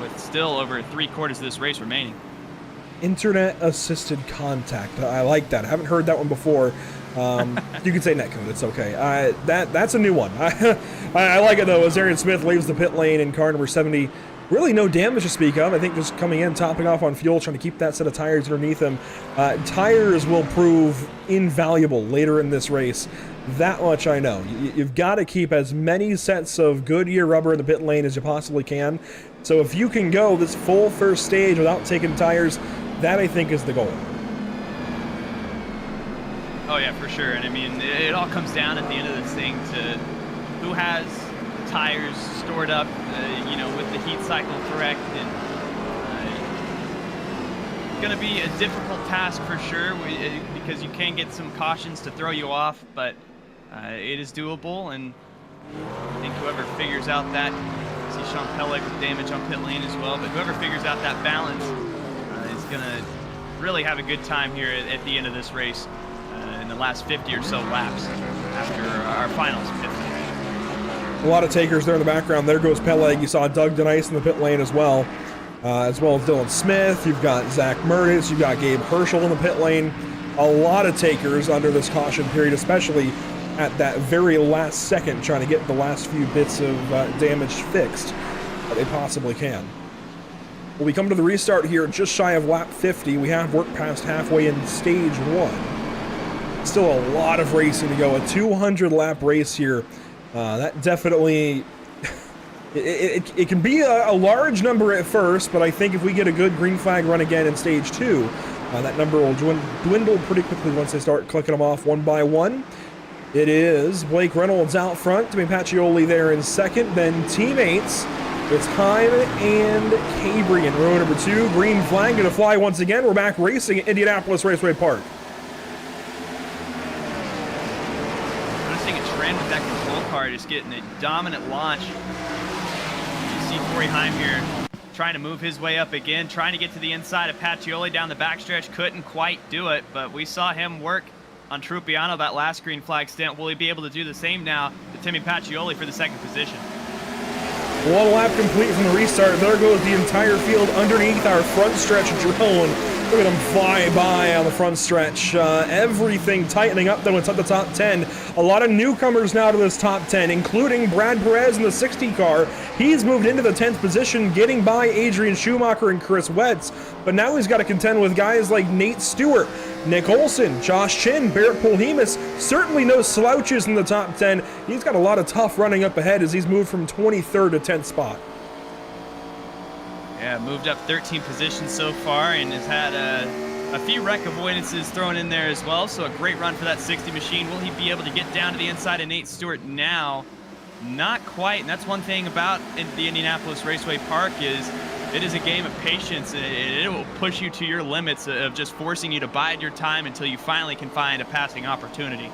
with still over 3/4 of this race remaining. Internet assisted contact. I like that. I haven't heard that one before. You can say netcode. It's okay. That's a new one. I like it though. As Aaron Smith leaves the pit lane in car number 70, really no damage to speak of. I think just coming in, topping off on fuel, trying to keep that set of tires underneath him. Tires will prove invaluable later in this race. That much I know. You've got to keep as many sets of Goodyear rubber in the pit lane as you possibly can. So if you can go this full first stage without taking tires, that I think is the goal. Oh yeah, for sure. And I mean, it all comes down at the end of this thing to who has tires stored up, with the heat cycle correct. And it's going to be a difficult task for sure because you can get some cautions to throw you off, but it is doable. And I think whoever figures out that, I see Sean Pelleg with damage on pit lane as well, but whoever figures out that balance is going to really have a good time here at the end of this race in the last 50 or so laps after our finals. A lot of takers there in the background. There goes Peleg. You saw Doug DeNice in the pit lane as well as Dylan Smith. You've got Zach Murdis. You've got Gabe Herschel in the pit lane. A lot of takers under this caution period, especially at that very last second, trying to get the last few bits of damage fixed that they possibly can. Well, we come to the restart here just shy of lap 50. We have worked past halfway in stage 1. Still a lot of racing to go. A 200-lap race here. That definitely... It can be a large number at first, but I think if we get a good green flag run again in stage 2, that number will dwindle pretty quickly once they start clicking them off one by one. It is Blake Reynolds out front, Timmy Pacioli there in second, then teammates. It's Heim and Cabry in row number 2. Green flag going to fly once again. We're back racing at Indianapolis Raceway Park. Noticing a trend with that control car, just getting a dominant launch. You see Corey Heim here trying to move his way up again, trying to get to the inside of Pacioli down the backstretch. Couldn't quite do it, but we saw him work on Trupiano that last green flag stint. Will he be able to do the same now to Timmy Pacioli for the second position? One lap complete from the restart. There goes the entire field underneath our front stretch drone. Look at him fly by on the front stretch. Everything tightening up though inside the top 10. A lot of newcomers now to this top 10, including Brad Perez in the 60 car. He's moved into the 10th position, getting by Adrian Schumacher and Chris Wetz. But now he's got to contend with guys like Nate Stewart, Nick Olson, Josh Chin, Barrett Polhemus. Certainly no slouches in the top 10. He's got a lot of tough running up ahead as he's moved from 23rd to 10th spot. Yeah, moved up 13 positions so far and has had a few wreck avoidances thrown in there as well. So a great run for that 60 machine. Will he be able to get down to the inside of Nate Stewart now? Not quite, and that's one thing about the Indianapolis Raceway Park is it is a game of patience. It will push you to your limits of just forcing you to bide your time until you finally can find a passing opportunity.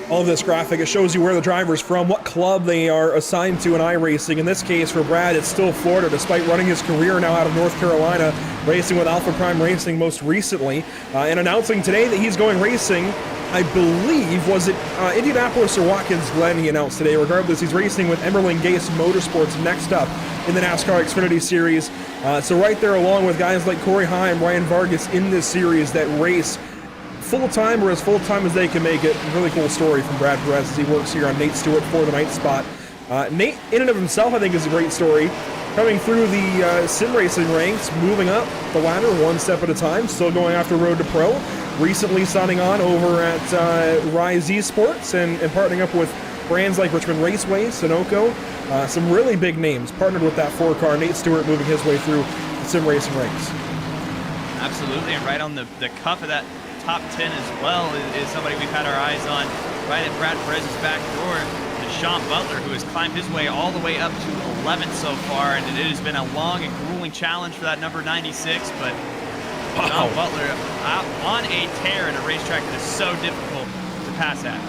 All of this graphic, it shows you where the driver's from, what club they are assigned to in iRacing. In this case, for Brad, it's still Florida, despite running his career now out of North Carolina, racing with Alpha Prime Racing most recently, and announcing today that he's going racing, I believe, was it Indianapolis or Watkins Glen he announced today. Regardless, he's racing with Emerling Gase Motorsports next up in the NASCAR Xfinity Series. So right there along with guys like Corey Heim, Ryan Vargas in this series that race full-time or as full-time as they can make it. Really cool story from Brad Perez as he works here on Nate Stewart for the 9th spot. Nate, in and of himself, I think is a great story. Coming through the sim racing ranks, moving up the ladder one step at a time, still going after Road to Pro. Recently signing on over at Rise Esports and partnering up with brands like Richmond Raceway, Sunoco. Some really big names partnered with that 4-car. Nate Stewart moving his way through the sim racing ranks. Absolutely, and right on the cuff of that top 10 as well is somebody we've had our eyes on right at Brad Perez's back door to Sean Butler, who has climbed his way all the way up to 11th so far, and it has been a long and grueling challenge for that number 96, but Sean Butler out on a tear in a racetrack that is so difficult to pass at.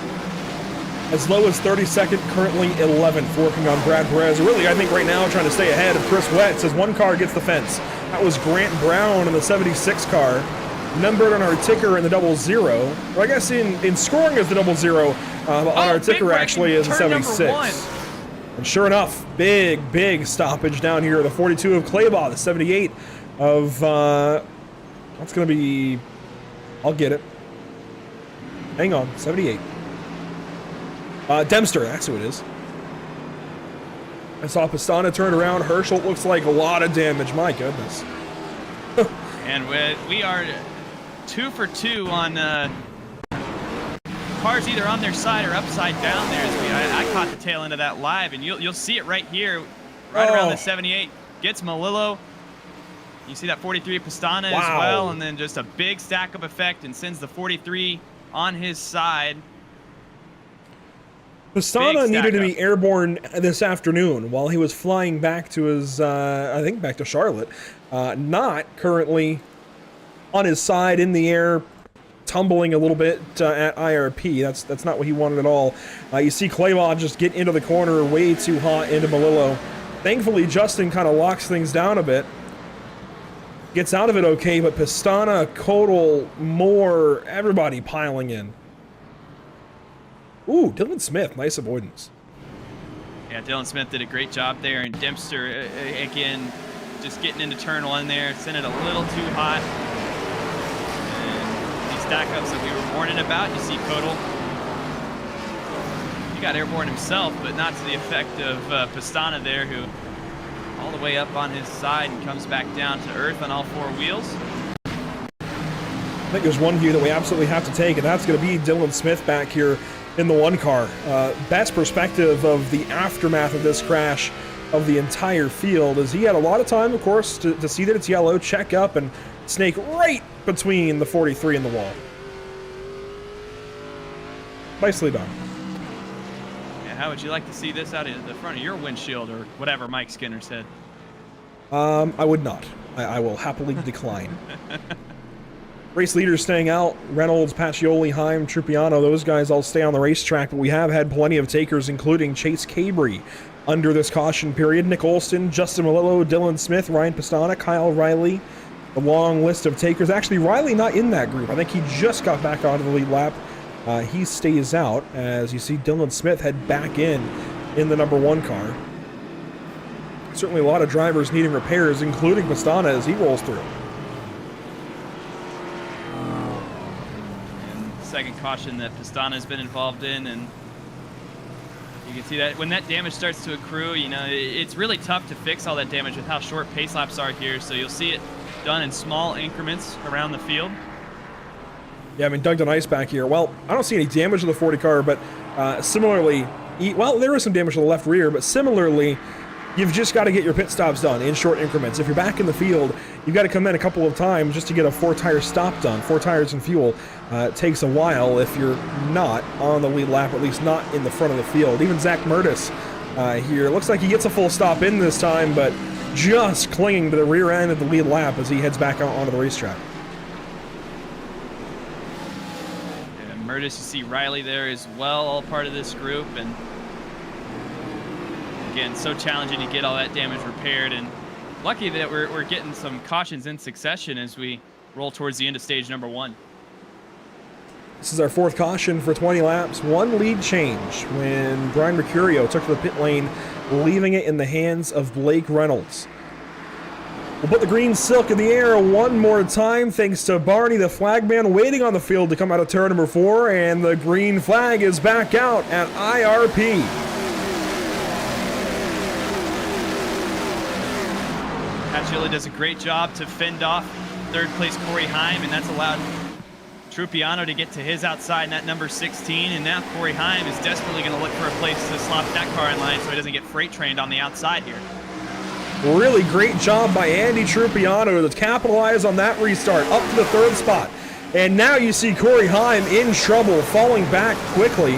As low as 32nd, currently 11th, working on Brad Perez. Really, I think right now trying to stay ahead of Chris Wetz as one car gets the fence. That was Grant Brown in the 76 car, numbered on our ticker in the 00. Or I guess in scoring as the 00, on our ticker actually is the 76. And sure enough, big stoppage down here. The 42 of Claybaugh, the 78 of, that's going to be, I'll get it. Hang on, 78. Dempster, that's who it is. I saw Pastana turn around. Herschel looks like a lot of damage. My goodness. And we are 2 for 2 on cars either on their side or upside down there. I caught the tail end of that live, and you'll see it right here, right around the 78. Gets Malillo. You see that 43 Pastana as well, and then just a big stack-up effect and sends the 43 on his side. Pastana needed to be airborne this afternoon while he was flying back to his, I think back to Charlotte. Not currently on his side in the air, tumbling a little bit at IRP. That's not what he wanted at all. You see Claybaugh just get into the corner way too hot into Malillo. Thankfully, Justin kind of locks things down a bit. Gets out of it okay, but Pastana, Kodal, Moore, everybody piling in. Ooh, Dylan Smith, nice avoidance. Yeah, Dylan Smith did a great job there, and Dempster, again, just getting into turn 1 there, sent it a little too hot. And these stack-ups that we were warning about, you see Kodal. He got airborne himself, but not to the effect of Pastana there, who all the way up on his side and comes back down to earth on all 4 wheels. I think there's one view that we absolutely have to take, and that's going to be Dylan Smith back here in the 1 car. Best perspective of the aftermath of this crash of the entire field, as he had a lot of time, of course, to see that it's yellow, check up, and snake right between the 43 and the wall. Nicely done. Yeah, how would you like to see this out of the front of your windshield, or whatever Mike Skinner said? I would not. I will happily decline. Race leaders staying out. Reynolds, Pacioli, Heim, Trupiano, those guys all stay on the racetrack, but we have had plenty of takers, including Chase Cabry under this caution period. Nick Olson, Justin Malillo, Dylan Smith, Ryan Pastana, Kyle Riley. A long list of takers. Actually, Riley not in that group. I think he just got back onto the lead lap. He stays out, as you see Dylan Smith head back in the number 1 car. Certainly a lot of drivers needing repairs, including Pastana as he rolls through. Second caution that Pastana has been involved in, and you can see that when that damage starts to accrue, you know, it's really tough to fix all that damage with how short pace laps are here, so you'll see it done in small increments around the field. Yeah, I mean, Doug Denice back here. Well, I don't see any damage to the 40 car, but similarly, well, there is some damage to the left rear, but similarly, you've just got to get your pit stops done in short increments. If you're back in the field, you've got to come in a couple of times just to get a 4-tire stop done. 4 tires and fuel takes a while if you're not on the lead lap, or at least not in the front of the field. Even Zach Murtis here. Looks like he gets a full stop in this time, but just clinging to the rear end of the lead lap as he heads back out onto the racetrack. Yeah, Murtis, you see Riley there as well, all part of this group, and again, so challenging to get all that damage repaired, and lucky that we're getting some cautions in succession as we roll towards the end of stage number 1. This is our 4th caution for 20 laps. 1 lead change when Brian Mercurio took to the pit lane, leaving it in the hands of Blake Reynolds. We'll put the green silk in the air one more time, thanks to Barney, the flagman, waiting on the field to come out of turn number 4, and the green flag is back out at IRP. Pacioli does a great job to fend off 3rd place Corey Heim, and that's allowed Trupiano to get to his outside in that number 16, and now Corey Heim is desperately going to look for a place to slot that car in line so he doesn't get freight trained on the outside here. Really great job by Andy Trupiano to capitalize on that restart, up to the 3rd spot. And now you see Corey Heim in trouble, falling back quickly.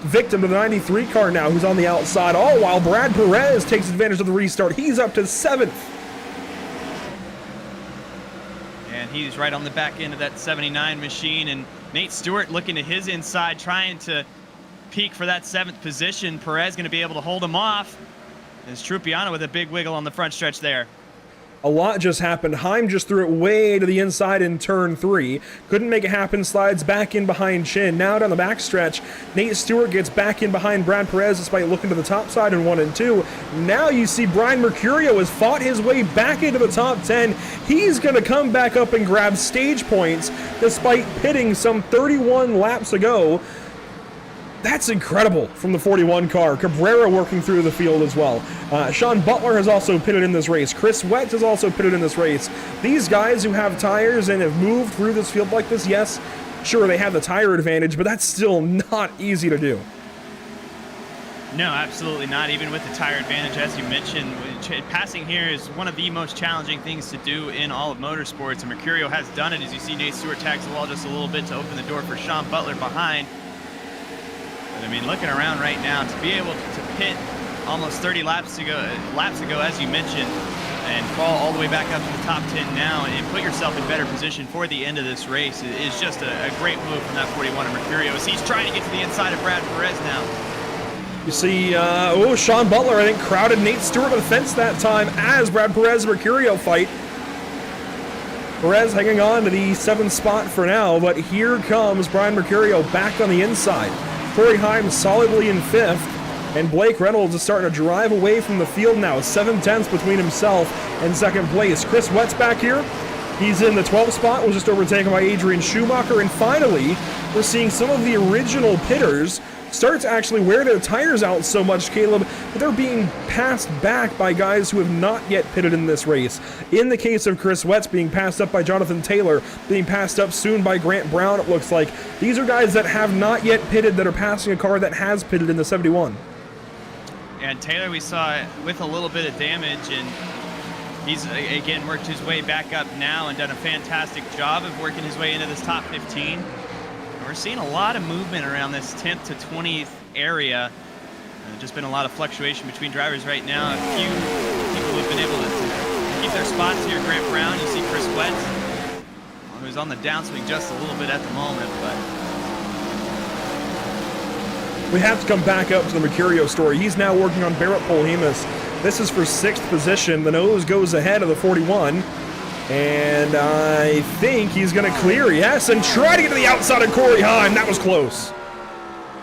Victim to the 93 car now, who's on the outside, all while Brad Perez takes advantage of the restart. He's up to 7th. And he's right on the back end of that 79 machine, and Nate Stewart looking to his inside, trying to peak for that 7th position. Perez going to be able to hold him off. As Trupiano with a big wiggle on the front stretch there. A lot just happened. Heim just threw it way to the inside in turn 3. Couldn't make it happen, slides back in behind Chin. Now down the backstretch, Nate Stewart gets back in behind Brad Perez despite looking to the top side in 1 and 2. Now you see Brian Mercurio has fought his way back into the top 10. He's going to come back up and grab stage points despite pitting some 31 laps ago. That's incredible from the 41 car. Cabrera working through the field as well. Sean Butler has also pitted in this race. Chris Wetz has also pitted in this race. These guys who have tires and have moved through this field like this, yes, sure, they have the tire advantage, but that's still not easy to do. No, absolutely not. Even with the tire advantage, as you mentioned, passing here is one of the most challenging things to do in all of motorsports, and Mercurio has done it. As you see, Nate Stewart tags the wall just a little bit to open the door for Sean Butler behind. I mean, looking around right now, to be able to pit almost 30 laps ago, as you mentioned, and fall all the way back up to the top 10 now and put yourself in better position for the end of this race is just a great move from that 41 of Mercurio as he's trying to get to the inside of Brad Perez now. You see, Sean Butler, I think, crowded Nate Stewart to the fence that time as Brad Perez and Mercurio fight. Perez hanging on to the 7th spot for now, but here comes Brian Mercurio back on the inside. Corey Heim solidly in 5th, and Blake Reynolds is starting to drive away from the field now. 7/10 between himself and 2nd place. Chris Wetz back here. He's in the 12th spot, was just overtaken by Adrian Schumacher, and finally, we're seeing some of the original pitters start to actually wear their tires out so much, Caleb, that they're being passed back by guys who have not yet pitted in this race. In the case of Chris Wetz being passed up by Jonathan Taylor, being passed up soon by Grant Brown, it looks like. These are guys that have not yet pitted that are passing a car that has pitted in the 71. And Taylor, we saw with a little bit of damage, and he's again worked his way back up now and done a fantastic job of working his way into this top 15. We're seeing a lot of movement around this 10th to 20th area. Just been a lot of fluctuation between drivers right now. A few people who've been able to keep their spots here. Grant Brown, you see Chris Wetz, who's on the downswing just a little bit at the moment, but we have to come back up to the Mercurio story. He's now working on Barrett Polhemus. This is for 6th position. The nose goes ahead of the 41. And I think he's going to clear, yes, and try to get to the outside of Corey Heim. That was close.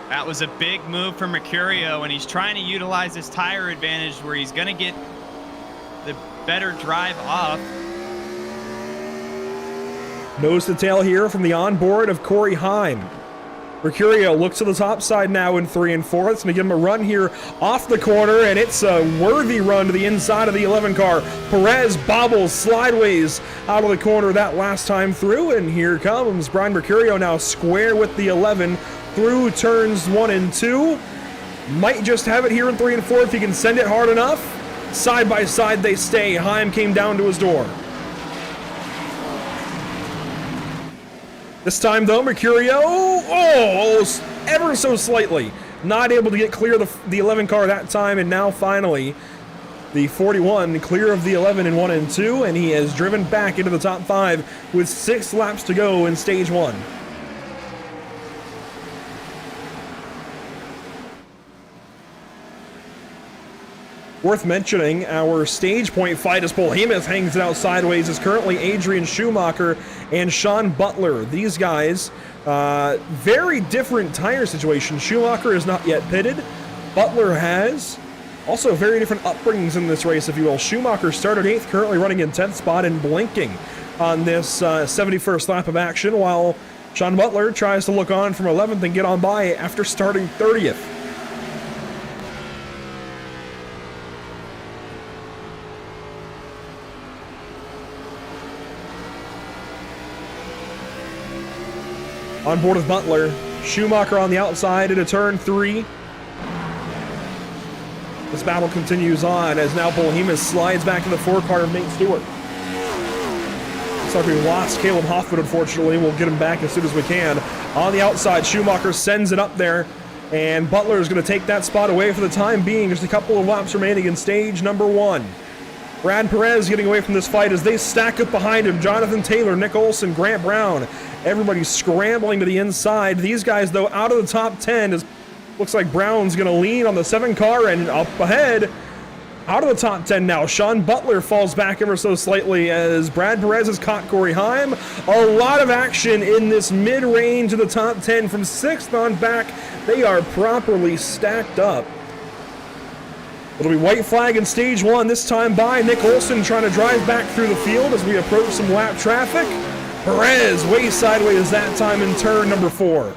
That was a big move from Mercurio, and he's trying to utilize his tire advantage where he's going to get the better drive off. Nose to tail here from the onboard of Corey Heim. Mercurio looks to the top side now in 3 and 4. It's going to give him a run here off the corner, and it's a worthy run to the inside of the 11 car. Perez bobbles slideways out of the corner that last time through, and here comes Brian Mercurio now square with the 11 through turns 1 and 2. Might just have it here in 3 and 4 if he can send it hard enough. Side by side they stay. Heim came down to his door. This time, though, Mercurio, ever so slightly, not able to get clear of the 11 car that time, and now finally, the 41 clear of the 11 in 1 and 2, and he has driven back into the top 5 with 6 laps to go in stage 1. Worth mentioning, our stage point fight as Polhemus hangs it out sideways is currently Adrian Schumacher and Sean Butler. These guys, very different tire situation. Schumacher is not yet pitted. Butler has. Also very different upbringings in this race, if you will. Schumacher started 8th, currently running in 10th spot and blinking on this 71st lap of action, while Sean Butler tries to look on from 11th and get on by after starting 30th. On board with Butler, Schumacher on the outside into turn 3. This battle continues on as now Polhemus slides back to the 4 car of Nate Stewart. Looks like we lost Caleb Hoffman, unfortunately. We'll get him back as soon as we can. On the outside, Schumacher sends it up there And Butler is going to take that spot away for the time being. Just a couple of laps remaining in stage number 1. Brad Perez getting away from this fight as they stack up behind him. Jonathan Taylor, Nick Olson, Grant Brown. Everybody scrambling to the inside. These guys, though, out of the top 10. Looks like Brown's going to lean on the 7 car and up ahead. Out of the top 10 now. Sean Butler falls back ever so slightly as Brad Perez has caught Corey Heim. A lot of action in this mid-range of the top 10 from 6th on back. They are properly stacked up. It'll be white flag in stage 1 this time by Nick Olson trying to drive back through the field as we approach some lap traffic. Perez way sideways that time in turn number 4.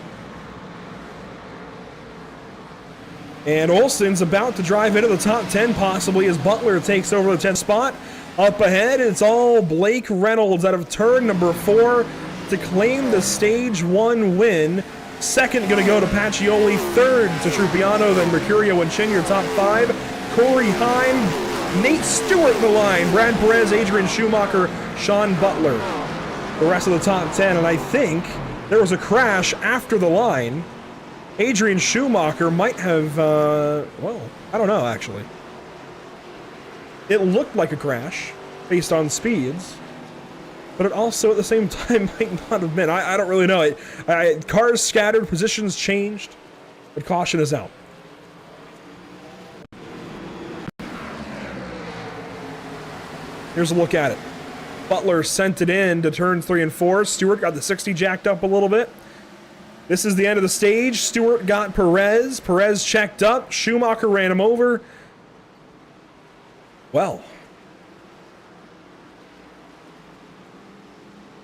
And Olson's about to drive into the top 10 possibly as Butler takes over the 10th spot. Up ahead, it's all Blake Reynolds out of turn number 4 to claim the stage 1 win. Second going to go to Pacioli, third to Trupiano, then Mercurio and Chin, your top 5. Corey Heim, Nate Stewart in the line, Brad Perez, Adrian Schumacher, Sean Butler. The rest of the top 10, and I think there was a crash after the line. Adrian Schumacher might have, well, I don't know actually. It looked like a crash based on speeds, but it also at the same time might not have been. I don't really know. Cars scattered, positions changed, but caution is out. Here's a look at it. Butler sent it in to turns 3 and 4. Stewart got the 60 jacked up a little bit. This is the end of the stage. Stewart got Perez. Perez checked up. Schumacher ran him over. Well,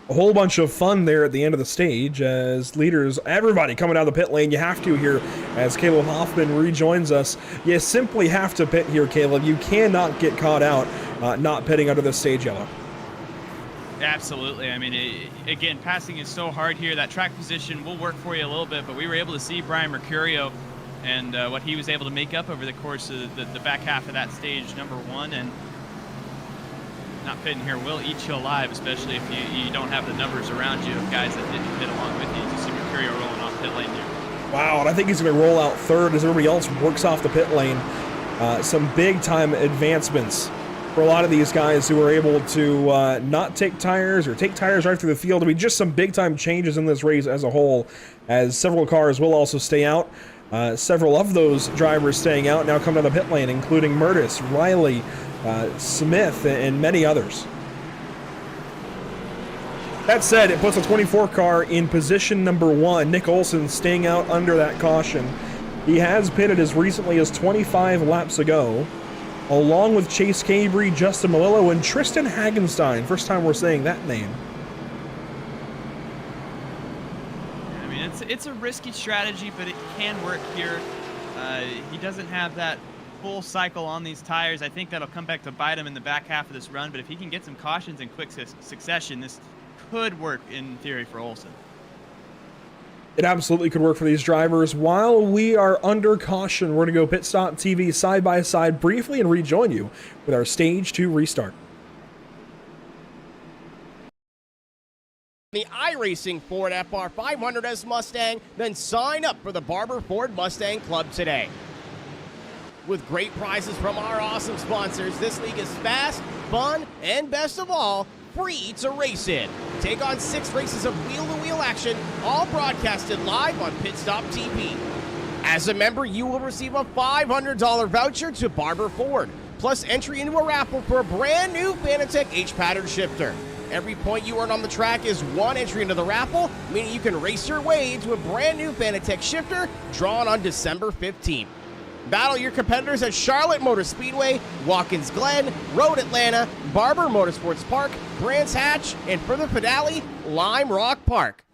a whole bunch of fun there at the end of the stage as leaders, everybody coming out of the pit lane. You have to here as Caleb Hoffman rejoins us. You simply have to pit here, Caleb. You cannot get caught out not pitting under this stage yellow. Absolutely. I mean, again, passing is so hard here. That track position will work for you a little bit, but we were able to see Brian Mercurio and what he was able to make up over the course of the back half of that stage number 1. And not pitting here will eat you alive, especially if you don't have the numbers around you of guys that didn't pit along with you. You see Mercurio rolling off pit lane there. Wow, and I think he's going to roll out third as everybody else works off the pit lane. Some big-time advancements for a lot of these guys who were able to not take tires or take tires right through the field. I mean, just some big-time changes in this race as a whole, as several cars will also stay out. Several of those drivers staying out now come down the pit lane, including Murtis, Riley, Smith, and many others. That said, it puts a 24 car in position number 1. Nick Olson staying out under that caution. He has pitted as recently as 25 laps ago, along with Chase Cambry, Justin Malillo, and Tristan Hagenstein. First time we're saying that name. I mean, it's a risky strategy, but it can work here. He doesn't have that full cycle on these tires. I think that'll come back to bite him in the back half of this run, but if he can get some cautions in quick succession, this could work in theory for Olson. It absolutely could work for these drivers. While we are under caution, we're going to go Pit Stop TV side by side briefly and rejoin you with our Stage 2 restart. The iRacing Ford FR500S Mustang, then sign up for the Barber Ford Mustang Club today. With great prizes from our awesome sponsors, this league is fast, fun, and best of all, free to race in. Take on 6 races of wheel-to-wheel action, all broadcasted live on Pit Stop TV. As a member, you will receive a $500 voucher to Barber Ford, plus entry into a raffle for a brand new Fanatec H-Pattern shifter. Every point you earn on the track is 1 entry into the raffle, meaning you can race your way into a brand new Fanatec shifter drawn on December 15th. Battle your competitors at Charlotte Motor Speedway, Watkins Glen, Road Atlanta, Barber Motorsports Park, Brands Hatch, and for the finale, Lime Rock Park.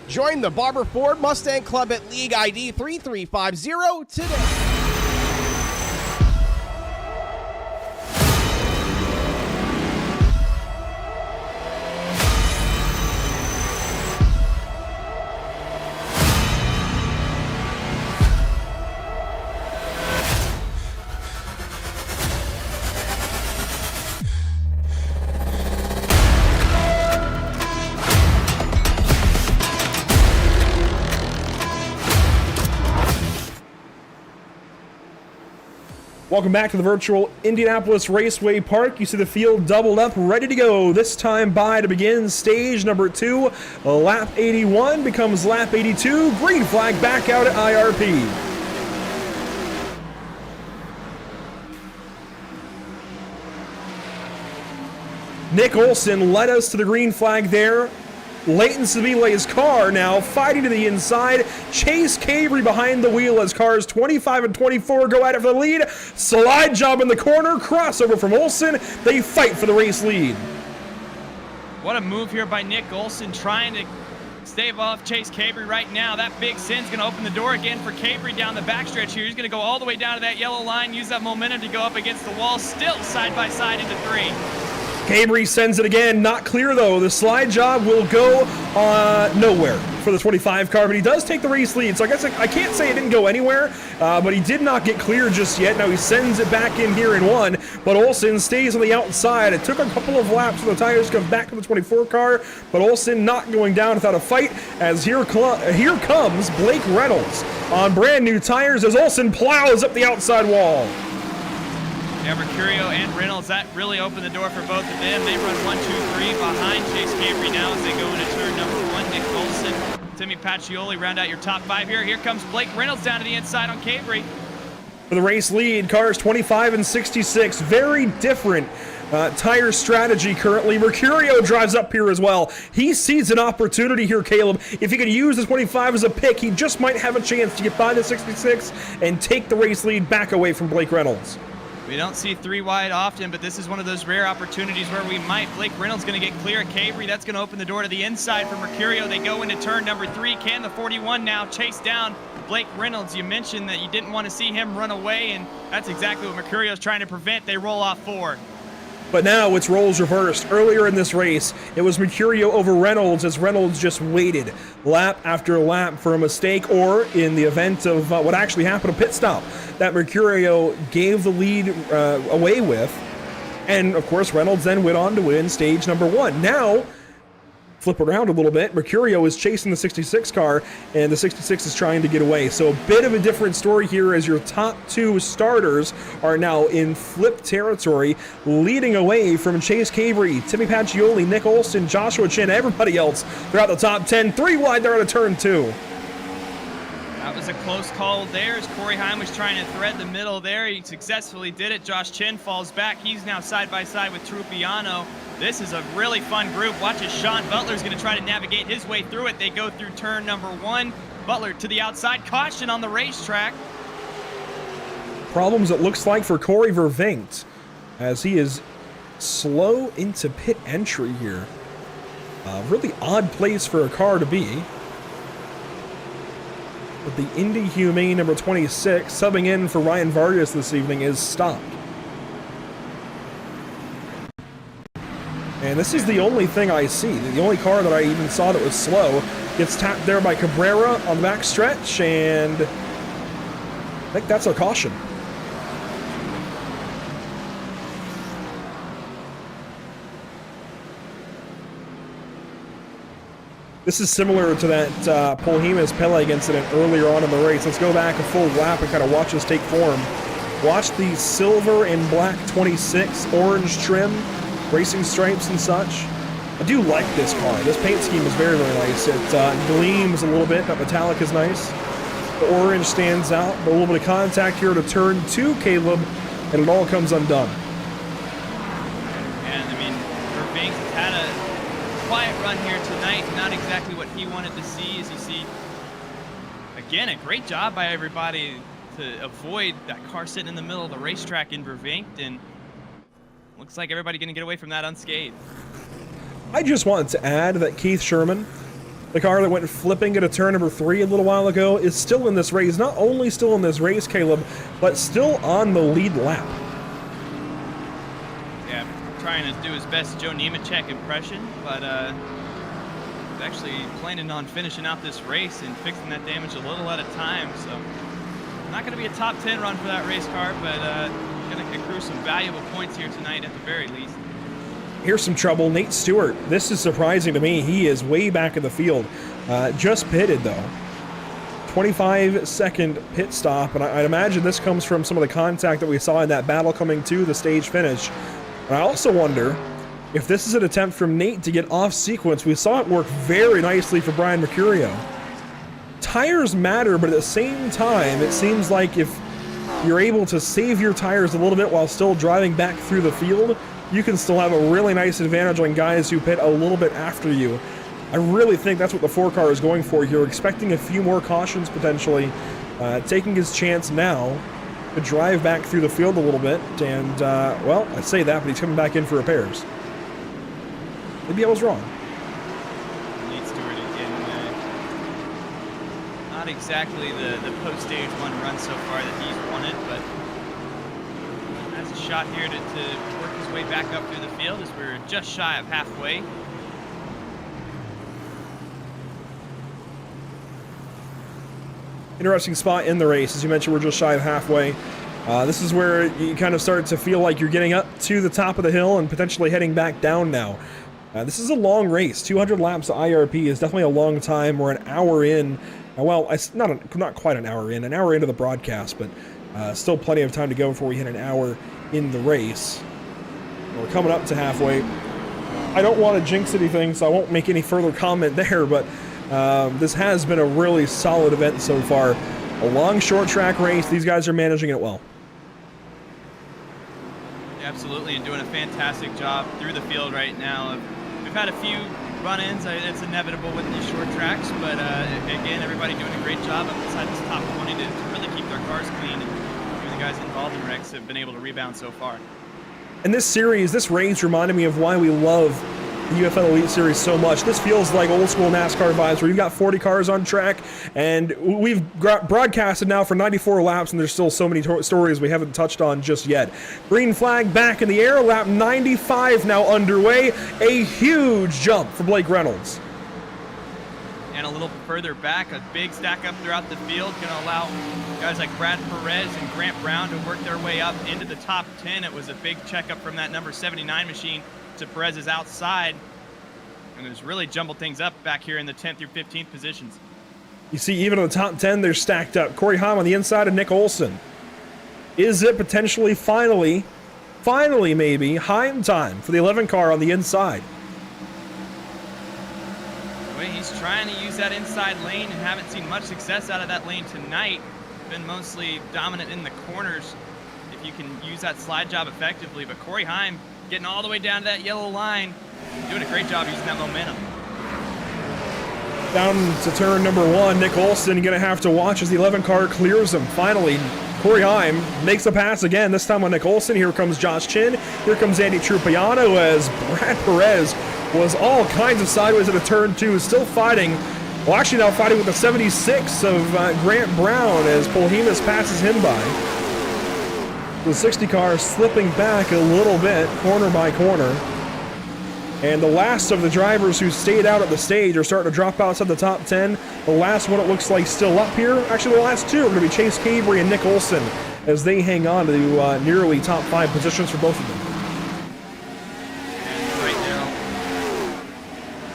Join the Barber Ford Mustang Club at League ID 3350 today. Welcome back to the virtual Indianapolis Raceway Park. You see the field doubled up, ready to go. This time by to begin stage number 2. Lap 81 becomes lap 82. Green flag back out at IRP. Nick Olson led us to the green flag there. Leighton Sabile's car now fighting to the inside. Chase Cavery behind the wheel as cars 25 and 24 go at it for the lead. Slide job in the corner, crossover from Olson. They fight for the race lead. What a move here by Nick Olson, trying to stave off Chase Cavery right now. That big sin's going to open the door again for Cavery down the backstretch here. He's going to go all the way down to that yellow line, use that momentum to go up against the wall, still side by side into 3. Cavery sends it again, not clear though. The slide job will go nowhere for the 25 car, but he does take the race lead. So I guess I can't say it didn't go anywhere, but he did not get clear just yet. Now he sends it back in here in 1, but Olson stays on the outside. It took a couple of laps for the tires to come back to the 24 car, but Olson not going down without a fight, as here comes Blake Reynolds on brand new tires as Olson plows up the outside wall. Yeah, Mercurio and Reynolds, that really opened the door for both of them. They run 1, 2, 3 behind Chase Cavery now as they go into turn number 1. Nick Olson, Timmy Pacioli round out your top 5 here. Here comes Blake Reynolds down to the inside on Cavery. For the race lead, cars 25 and 66, very different tire strategy currently. Mercurio drives up here as well. He sees an opportunity here, Caleb. If he could use the 25 as a pick, he just might have a chance to get by the 66 and take the race lead back away from Blake Reynolds. We don't see 3 wide often, but this is one of those rare opportunities where we might. Blake Reynolds going to get clear at Cavery. That's going to open the door to the inside for Mercurio. They go into turn number 3. Can the 41 now chase down Blake Reynolds? You mentioned that you didn't want to see him run away, and that's exactly what Mercurio is trying to prevent. They roll off 4. But now it's roles reversed. Earlier in this race, it was Mercurio over Reynolds as Reynolds just waited lap after lap for a mistake, or in the event of what actually happened, a pit stop that Mercurio gave the lead away with. And of course, Reynolds then went on to win stage number 1. Now, flip around a little bit, Mercurio is chasing the 66 car, and the 66 is trying to get away. So a bit of a different story here as your top 2 starters are now in flip territory, leading away from Chase Cavery, Timmy Pacioli, Nick Olson, Joshua Chin, everybody else throughout the top 10. 3 wide there out of turn 2. That was a close call there as Corey Heim was trying to thread the middle there. He successfully did it. Josh Chin falls back. He's now side by side with Trupiano. This is a really fun group. Watch as Sean Butler's going to try to navigate his way through it. They go through turn number 1. Butler to the outside. Caution on the racetrack. Problems, it looks like, for Corey Vervinkt as he is slow into pit entry here. Really odd place for a car to be. But the Indy Humane number 26 subbing in for Ryan Vargas this evening is stopped. And this is the only thing I see. The only car that I even saw that was slow gets tapped there by Cabrera on the back stretch, and I think that's a caution. This is similar to that Paul Pele incident earlier on in the race. Let's go back a full lap and kind of watch this take form. Watch the silver and black 26, orange trim, racing stripes and such. I do like this car. This paint scheme is very, very nice. It gleams a little bit. That metallic is nice. The orange stands out, but a little bit of contact here to turn 2, Caleb, and it all comes undone. And I mean, Vervinkt had a quiet run here tonight. Not exactly what he wanted to see. As you see, again, a great job by everybody to avoid that car sitting in the middle of the racetrack in Vervinkt, and looks like everybody going to get away from that unscathed. I just wanted to add that Keith Sherman, the car that went flipping at a turn number 3 a little while ago, is still in this race. Not only still in this race, Caleb, but still on the lead lap. Yeah, trying to do his best Joe Nemechek impression, but actually planning on finishing out this race and fixing that damage a little at a time. So not going to be a top 10 run for that race car, but going to accrue some valuable points here tonight at the very least. Here's some trouble. Nate Stewart. This is surprising to me. He is way back in the field. Just pitted, though. 25-second pit stop, and I'd imagine this comes from some of the contact that we saw in that battle coming to the stage finish. And I also wonder if this is an attempt from Nate to get off sequence. We saw it work very nicely for Brian Mercurio. Tires matter, but at the same time, it seems like if you're able to save your tires a little bit while still driving back through the field, you can still have a really nice advantage on guys who pit a little bit after you. I really think that's what the 4 car is going for here, expecting a few more cautions potentially, taking his chance now to drive back through the field a little bit, and, well, I say that, but he's coming back in for repairs. Maybe I was wrong. Nate Stewart again, not exactly the post-stage 1 run so far that he's wanted, but has a shot here to work his way back up through the field as we're just shy of halfway. Interesting spot in the race. As you mentioned, we're just shy of halfway. This is where you kind of start to feel like you're getting up to the top of the hill and potentially heading back down now. This is a long race. 200 laps of IRP is definitely a long time. We're an hour in. Well, it's not quite an hour into the broadcast, but still plenty of time to go before we hit an hour in the race. We're coming up to halfway. I don't want to jinx anything, so I won't make any further comment there, but this has been a really solid event so far. A long short track race. These guys are managing it well. Absolutely, and doing a fantastic job through the field right now. We've had a few run-ins. It's inevitable with these short tracks, but again, everybody doing a great job inside this top 20 to really keep their cars clean, and the guys involved in wrecks have been able to rebound so far. And this race reminded me of why we love the UFL Elite Series so much. This feels like old school NASCAR vibes where you've got 40 cars on track, and we've broadcasted now for 94 laps, and there's still so many stories we haven't touched on just yet. Green flag back in the air, lap 95 now underway. A huge jump for Blake Reynolds. And a little further back, a big stack up throughout the field, going to allow guys like Brad Perez and Grant Brown to work their way up into the top 10. It was a big checkup from that number 79 machine to Perez's outside, and it's really jumbled things up back here in the 10th through 15th positions. You see, even in the top 10, they're stacked up. Corey Haim on the inside of Nick Olson. Is it potentially finally maybe Haim time for the 11 car on the inside? He's trying to use that inside lane and haven't seen much success out of that lane tonight. Been mostly dominant in the corners if you can use that slide job effectively, but Corey Haim getting all the way down to that yellow line, doing a great job using that momentum. Down to turn number 1, Nick Olson going to have to watch as the 11 car clears him. Finally, Corey Haim makes a pass again, this time on Nick Olson. Here comes Josh Chin. Here comes Andy Trupiano as Brad Perez was all kinds of sideways at a turn 2, still fighting. Well, actually now fighting with the 76 of Grant Brown as Polhemus passes him by. The 60 car slipping back a little bit, corner by corner. And the last of the drivers who stayed out at the stage are starting to drop outside the top 10. The last one, it looks like, still up here. Actually, the last 2 are going to be Chase Cavery and Nick Olson as they hang on to nearly top 5 positions for both of them. And right now,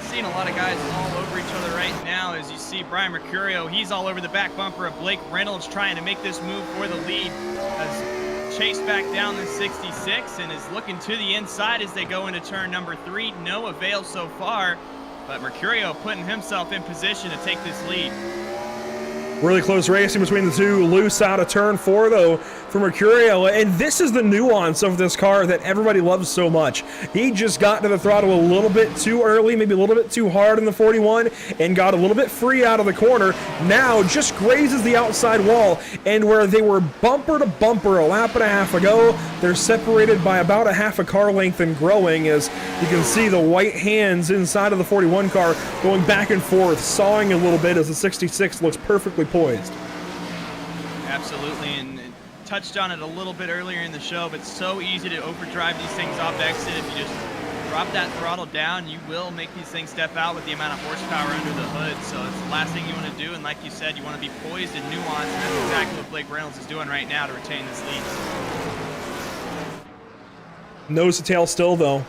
seeing a lot of guys all over each other right now. As you see Brian Mercurio, he's all over the back bumper of Blake Reynolds trying to make this move for the lead. As chased back down the 66 and is looking to the inside as they go into turn number 3. No avail so far, but Mercurio putting himself in position to take this lead. Really close racing between the two. Loose out of turn 4, though, for Mercurio. And this is the nuance of this car that everybody loves so much. He just got to the throttle a little bit too early, maybe a little bit too hard in the 41, and got a little bit free out of the corner. Now just grazes the outside wall, and where they were bumper to bumper a lap and a half ago, they're separated by about a half a car length and growing, as you can see the white hands inside of the 41 car going back and forth, sawing a little bit as the 66 looks perfectly poised. Absolutely, and touched on it a little bit earlier in the show, but so easy to overdrive these things off exit. If you just drop that throttle down, you will make these things step out with the amount of horsepower under the hood. So it's the last thing you want to do, and like you said, you want to be poised and nuanced, and that's exactly what Blake Reynolds is doing right now to retain this lead. Nose to tail still, though.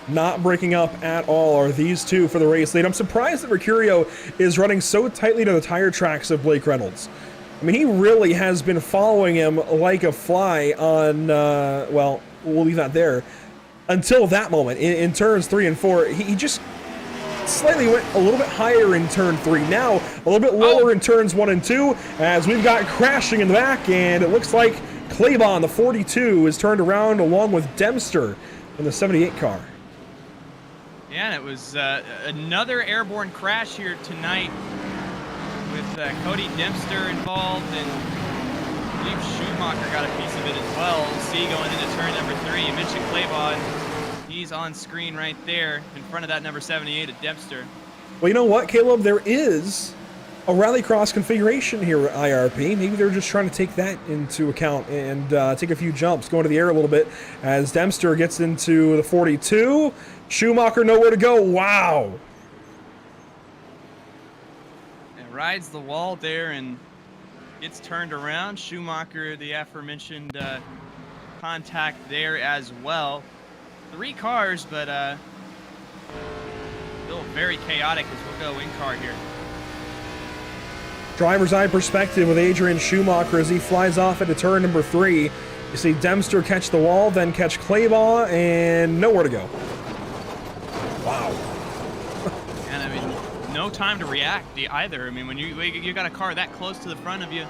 not breaking up at all are these two for the race lead. I'm surprised that Mercurio is running so tightly to the tire tracks of Blake Reynolds. I mean, he really has been following him like a fly on, well, we'll leave that there. Until that moment, in turns 3 and 4, he just slightly went a little bit higher in turn 3. Now, a little bit lower in turns 1 and 2, as we've got crashing in the back, and it looks like Claybon, the 42, is turned around along with Dempster in the 78 car. Yeah, and it was another airborne crash here tonight with Cody Dempster involved, and I believe Schumacher got a piece of it as well. We'll see going into turn number 3. You mentioned Claybon. He's on screen right there in front of that number 78 at Dempster. Well, you know what, Caleb? There is a rallycross configuration here at IRP. Maybe they're just trying to take that into account and take a few jumps, go into the air a little bit as Dempster gets into the 42. Schumacher nowhere to go. Wow. And rides the wall there and gets turned around. Schumacher, the aforementioned contact there as well. 3 cars, but still very chaotic as we'll go in car here. Driver's eye perspective with Adrian Schumacher as he flies off into turn number 3. You see Dempster catch the wall, then catch Claybon, and nowhere to go. Wow. And I mean, no time to react either. I mean, when you got a car that close to the front of you,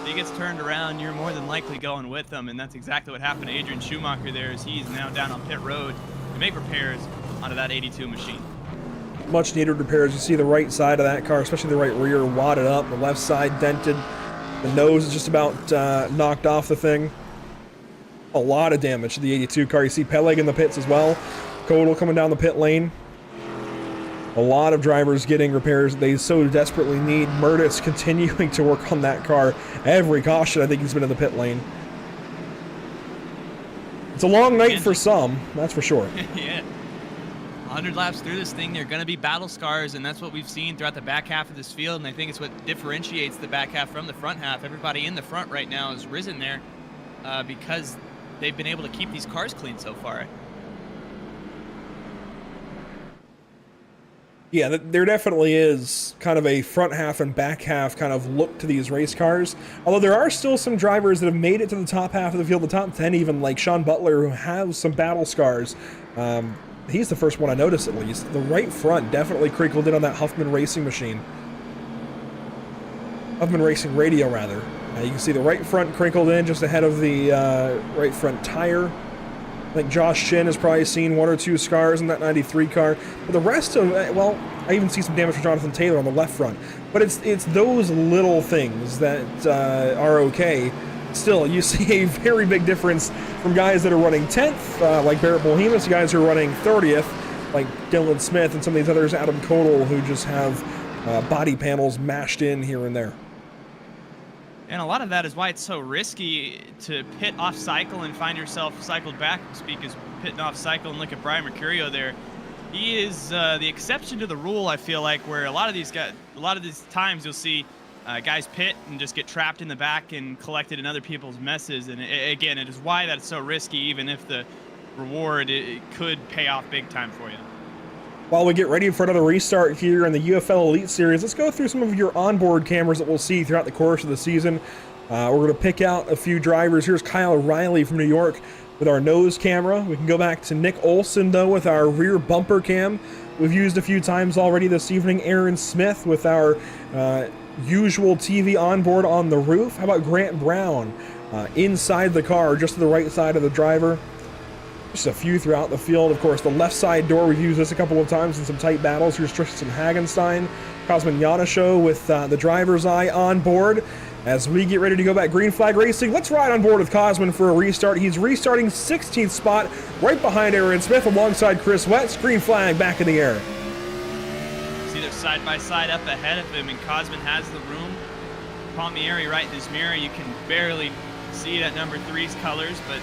he gets turned around, you're more than likely going with him, and that's exactly what happened to Adrian Schumacher there, as he's now down on pit road to make repairs onto that 82 machine. Much needed repairs. You see the right side of that car, especially the right rear, wadded up, the left side dented, the nose is just about knocked off the thing. A lot of damage to the 82 car. You see Peleg in the pits as well. Kodal coming down the pit lane. A lot of drivers getting repairs they so desperately need. Murtis continuing to work on that car. Every caution, I think he's been in the pit lane. It's a long night for some, that's for sure. Yeah. 100 laps through this thing, there are going to be battle scars, and that's what we've seen throughout the back half of this field, and I think it's what differentiates the back half from the front half. Everybody in the front right now has risen there because they've been able to keep these cars clean so far. Yeah, there definitely is kind of a front half and back half kind of look to these race cars. Although there are still some drivers that have made it to the top half of the field, the top 10 even, like Sean Butler, who have some battle scars. He's the first one I noticed, at least. The right front definitely crinkled in on that Huffman Racing machine. Huffman Racing radio, rather. You can see the right front crinkled in just ahead of the right front tire. I think Josh Shin has probably seen 1 or 2 scars in that 93 car. But the rest of, well, I even see some damage from Jonathan Taylor on the left front. But it's those little things that are okay. Still, you see a very big difference from guys that are running 10th, like Barrett Bohemus, to guys who are running 30th, like Dylan Smith and some of these others, Adam Kodal, who just have body panels mashed in here and there. And a lot of that is why it's so risky to pit off cycle and find yourself cycled back. Speak as pitting off cycle, and look at Brian Mercurio there. He is the exception to the rule, I feel like, where a lot of these times you'll see guys pit and just get trapped in the back and collected in other people's messes. And again, it is why that's so risky, even if the reward it could pay off big time for you. While we get ready for another restart here in the UFL Elite Series, let's go through some of your onboard cameras that we'll see throughout the course of the season. We're going to pick out a few drivers. Here's Kyle Riley from New York with our nose camera. We can go back to Nick Olson, though, with our rear bumper cam. We've used a few times already this evening. Aaron Smith with our usual TV onboard on the roof. How about Grant Brown inside the car, just to the right side of the driver? Just a few throughout the field. Of course, the left side door, we've used this a couple of times in some tight battles. Here's Tristan Hagenstein, Cosmin Yanisho with the driver's eye on board. As we get ready to go back green flag racing, let's ride on board with Cosmin for a restart. He's restarting 16th spot, right behind Aaron Smith alongside Chris Wetz. Green flag back in the air. See, they're side by side up ahead of him, and Cosmin has the room. Palmieri right in his mirror. You can barely see that number 3's colors, but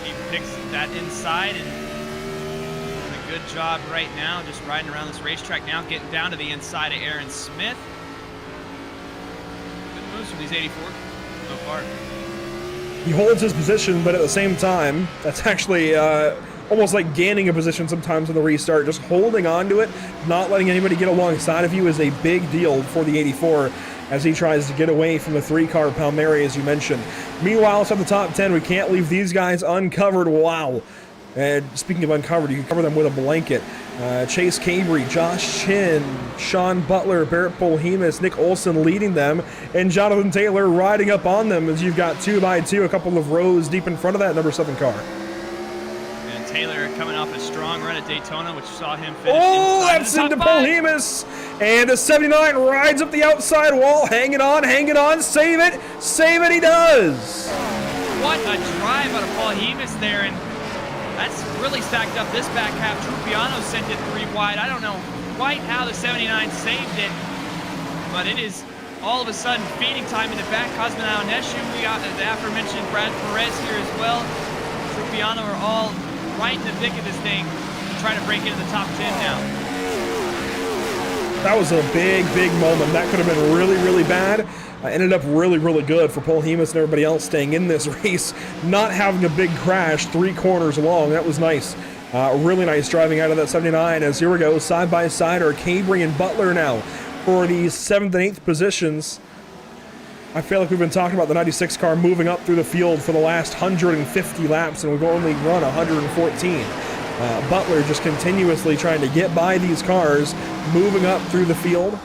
he picks that inside and doing a good job right now, just riding around this racetrack now, getting down to the inside of Aaron Smith. Good moves from these 84 so far. He holds his position, but at the same time, that's actually almost like gaining a position sometimes in the restart. Just holding on to it, not letting anybody get alongside of you is a big deal for the 84 as he tries to get away from the 3-car Palmieri, as you mentioned. Meanwhile, it's at the top 10. We can't leave these guys uncovered. Wow. And speaking of uncovered, you can cover them with a blanket. Chase Cambry, Josh Chin, Sean Butler, Barrett Polhemus, Nick Olson leading them, and Jonathan Taylor riding up on them as you've got 2x2, a couple of rows deep in front of that number 7 car. And Taylor coming off a strong run at Daytona, which saw him finish that's into Polhemus, and the 79 rides up the outside wall, hanging on, save it, he does! What a drive out of Polhemus there, and that's really stacked up this back half. Trupiano sent it 3 wide. I don't know quite how the 79 saved it, but it is all of a sudden feeding time in the back. Cosmonau Neshu, we got the aforementioned Brad Perez here as well. Trupiano are all right in the thick of this thing, trying to break into the top 10 now. That was a big moment. That could have been really, really bad. Ended up really, really good for Polhemus and everybody else staying in this race, not having a big crash 3 corners long. That was nice. Really nice driving out of that 79 as here we go, side by side are Cambry and Butler now for the 7th and 8th positions. I feel like we've been talking about the 96 car moving up through the field for the last 150 laps, and we've only run 114. Butler just continuously trying to get by these cars, moving up through the field.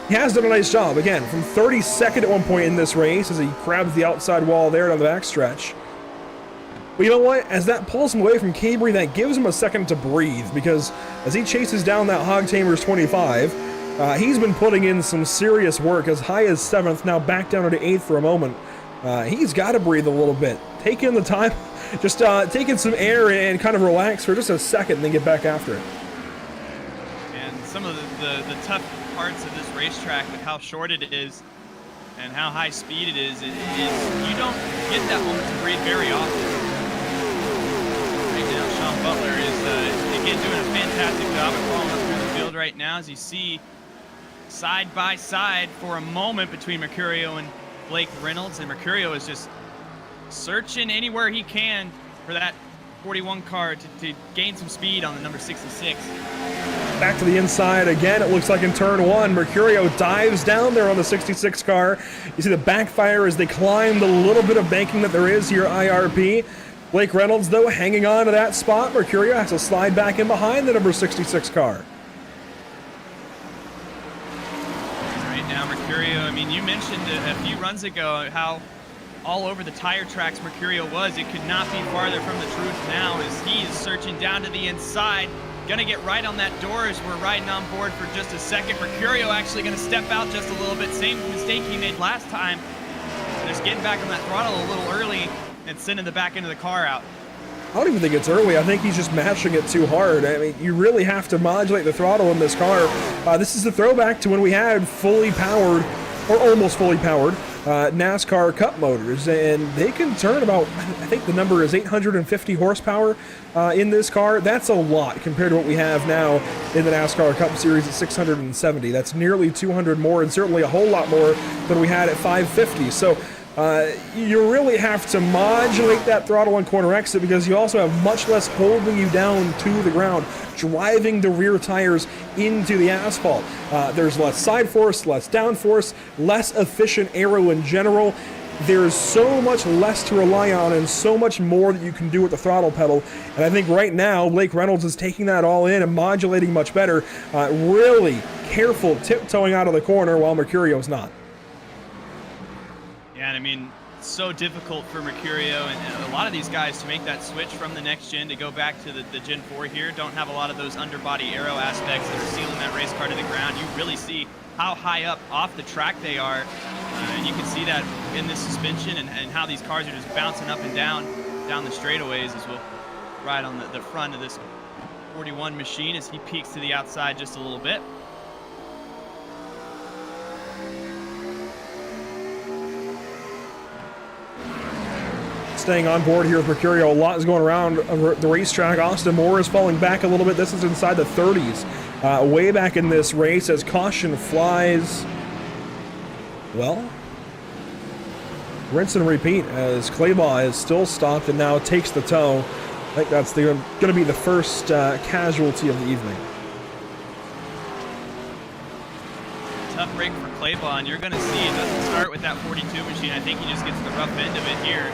He has done a nice job, again, from 32nd at one point in this race as he grabs the outside wall there down the backstretch. But you know what? As that pulls him away from Cambry, that gives him a second to breathe, because as he chases down that Hog Tamers 25, he's been putting in some serious work, as high as 7th, now back down to 8th for a moment. He's got to breathe a little bit. Take in the time, just taking some air and kind of relax for just a second and then get back after it. And some of the tough parts of this racetrack with how short it is and how high speed it is you don't get that moment to breathe very often. Right now, Sean Butler is again doing a fantastic job of crawling up through the field right now, as you see side by side for a moment between Mercurio and Blake Reynolds, and Mercurio is just searching anywhere he can for that 41 car to gain some speed on the number 66. Back to the inside again, it looks like in turn 1, Mercurio dives down there on the 66 car. You see the backfire as they climb the little bit of banking that there is here at IRP. Blake Reynolds, though, hanging on to that spot. Mercurio has to slide back in behind the number 66 car. Right now, Mercurio, I mean, you mentioned a few runs ago how all over the tire tracks Mercurio was. It could not be farther from the truth now as he is searching down to the inside. Gonna get right on that door as we're riding on board for just a second. Mercurio actually gonna step out just a little bit. Same mistake he made last time. Just getting back on that throttle a little early and sending the back end of the car out. I don't even think it's early. I think he's just mashing it too hard. I mean, you really have to modulate the throttle in this car. This is a throwback to when we had fully powered, or almost fully powered, NASCAR Cup motors, and they can turn about, I think the number is 850 horsepower in this car. That's a lot compared to what we have now in the NASCAR Cup Series at 670. That's nearly 200 more, and certainly a whole lot more than we had at 550. So you really have to modulate that throttle on corner exit, because you also have much less holding you down to the ground, driving the rear tires into the asphalt. There's less side force, less down force, less efficient aero in general. There's so much less to rely on and so much more that you can do with the throttle pedal. And I think right now, Blake Reynolds is taking that all in and modulating much better. Really careful tiptoeing out of the corner while Mercurio's not. Yeah, and I mean, it's so difficult for Mercurio and a lot of these guys to make that switch from the next gen to go back to the Gen 4 here. Don't have a lot of those underbody aero aspects that are sealing that race car to the ground. You really see how high up off the track they are. And you can see that in the suspension and how these cars are just bouncing up and down the straightaways as we'll ride on the front of this 41 machine as he peeks to the outside just a little bit. Staying on board here with Mercurio, a lot is going around the racetrack. Austin Moore is falling back a little bit. This is inside the 30s. Way back in this race as caution flies. Well, rinse and repeat as Claybaugh is still stopped and now takes the tow. I think that's going to be the first casualty of the evening. Tough break for Claybon. You're going to see it doesn't start with that 42 machine. I think he just gets the rough end of it here.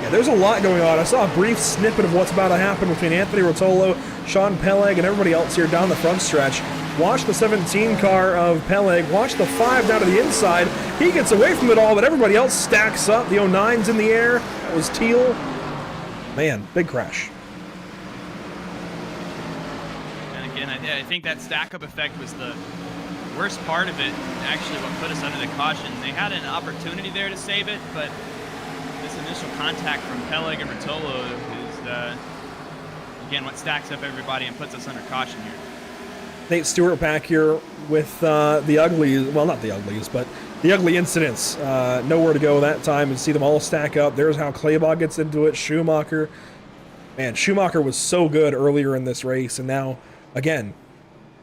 Yeah, there's a lot going on. I saw a brief snippet of what's about to happen between Anthony Rotolo, Sean Peleg, and everybody else here down the front stretch. Watch the 17 car of Peleg. Watch the 5 down to the inside. He gets away from it all, but everybody else stacks up. The 09's in the air. That was Teal. Man, big crash. And again, I think that stack-up effect was the worst part of it, actually what put us under the caution. They had an opportunity there to save it, but this initial contact from Peleg and Rotolo is, again, what stacks up everybody and puts us under caution here. Nate Stewart back here with the uglies, well, not the uglies, but the ugly incidents. Nowhere to go that time and see them all stack up. There's how Claybon gets into it. Schumacher. Man, Schumacher was so good earlier in this race, and now, again,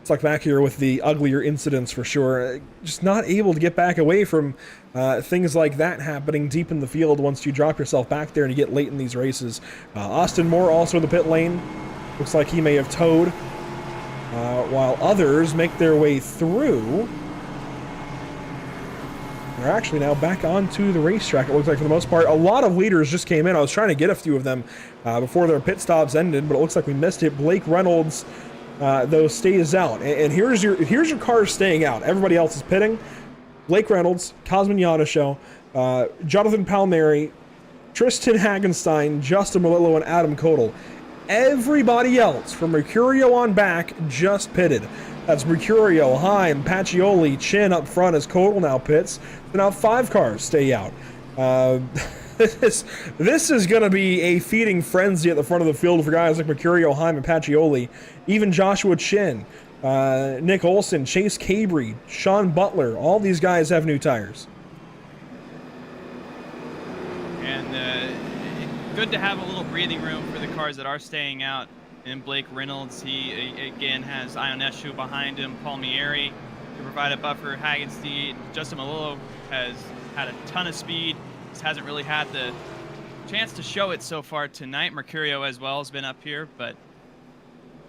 it's like back here with the uglier incidents for sure. Just not able to get back away from things like that happening deep in the field once you drop yourself back there and you get late in these races. Austin Moore also in the pit lane. Looks like he may have towed. While others make their way through. They're actually now back onto the racetrack, it looks like, for the most part. A lot of leaders just came in. I was trying to get a few of them before their pit stops ended, but it looks like we missed it. Blake Reynolds, though, stays out. And here's your car staying out. Everybody else is pitting. Blake Reynolds, Cosmin Yanisho, Jonathan Palmieri, Tristan Hagenstein, Justin Melillo, and Adam Kodal. Everybody else from Mercurio on back just pitted. That's Mercurio, Heim, Pacioli, Chin up front as Kodal now pits. So now 5 cars stay out. This is going to be a feeding frenzy at the front of the field for guys like Mercurio, Heim, and Pacioli. Even Joshua Chin, Nick Olson, Chase Cabry, Sean Butler. All these guys have new tires. And good to have a little breathing room for the cars that are staying out. And Blake Reynolds, he again has Ionescu behind him, Palmieri to provide a buffer. Hagenstein, Justin Melillo has had a ton of speed. Just hasn't really had the chance to show it so far tonight. Mercurio as well has been up here, but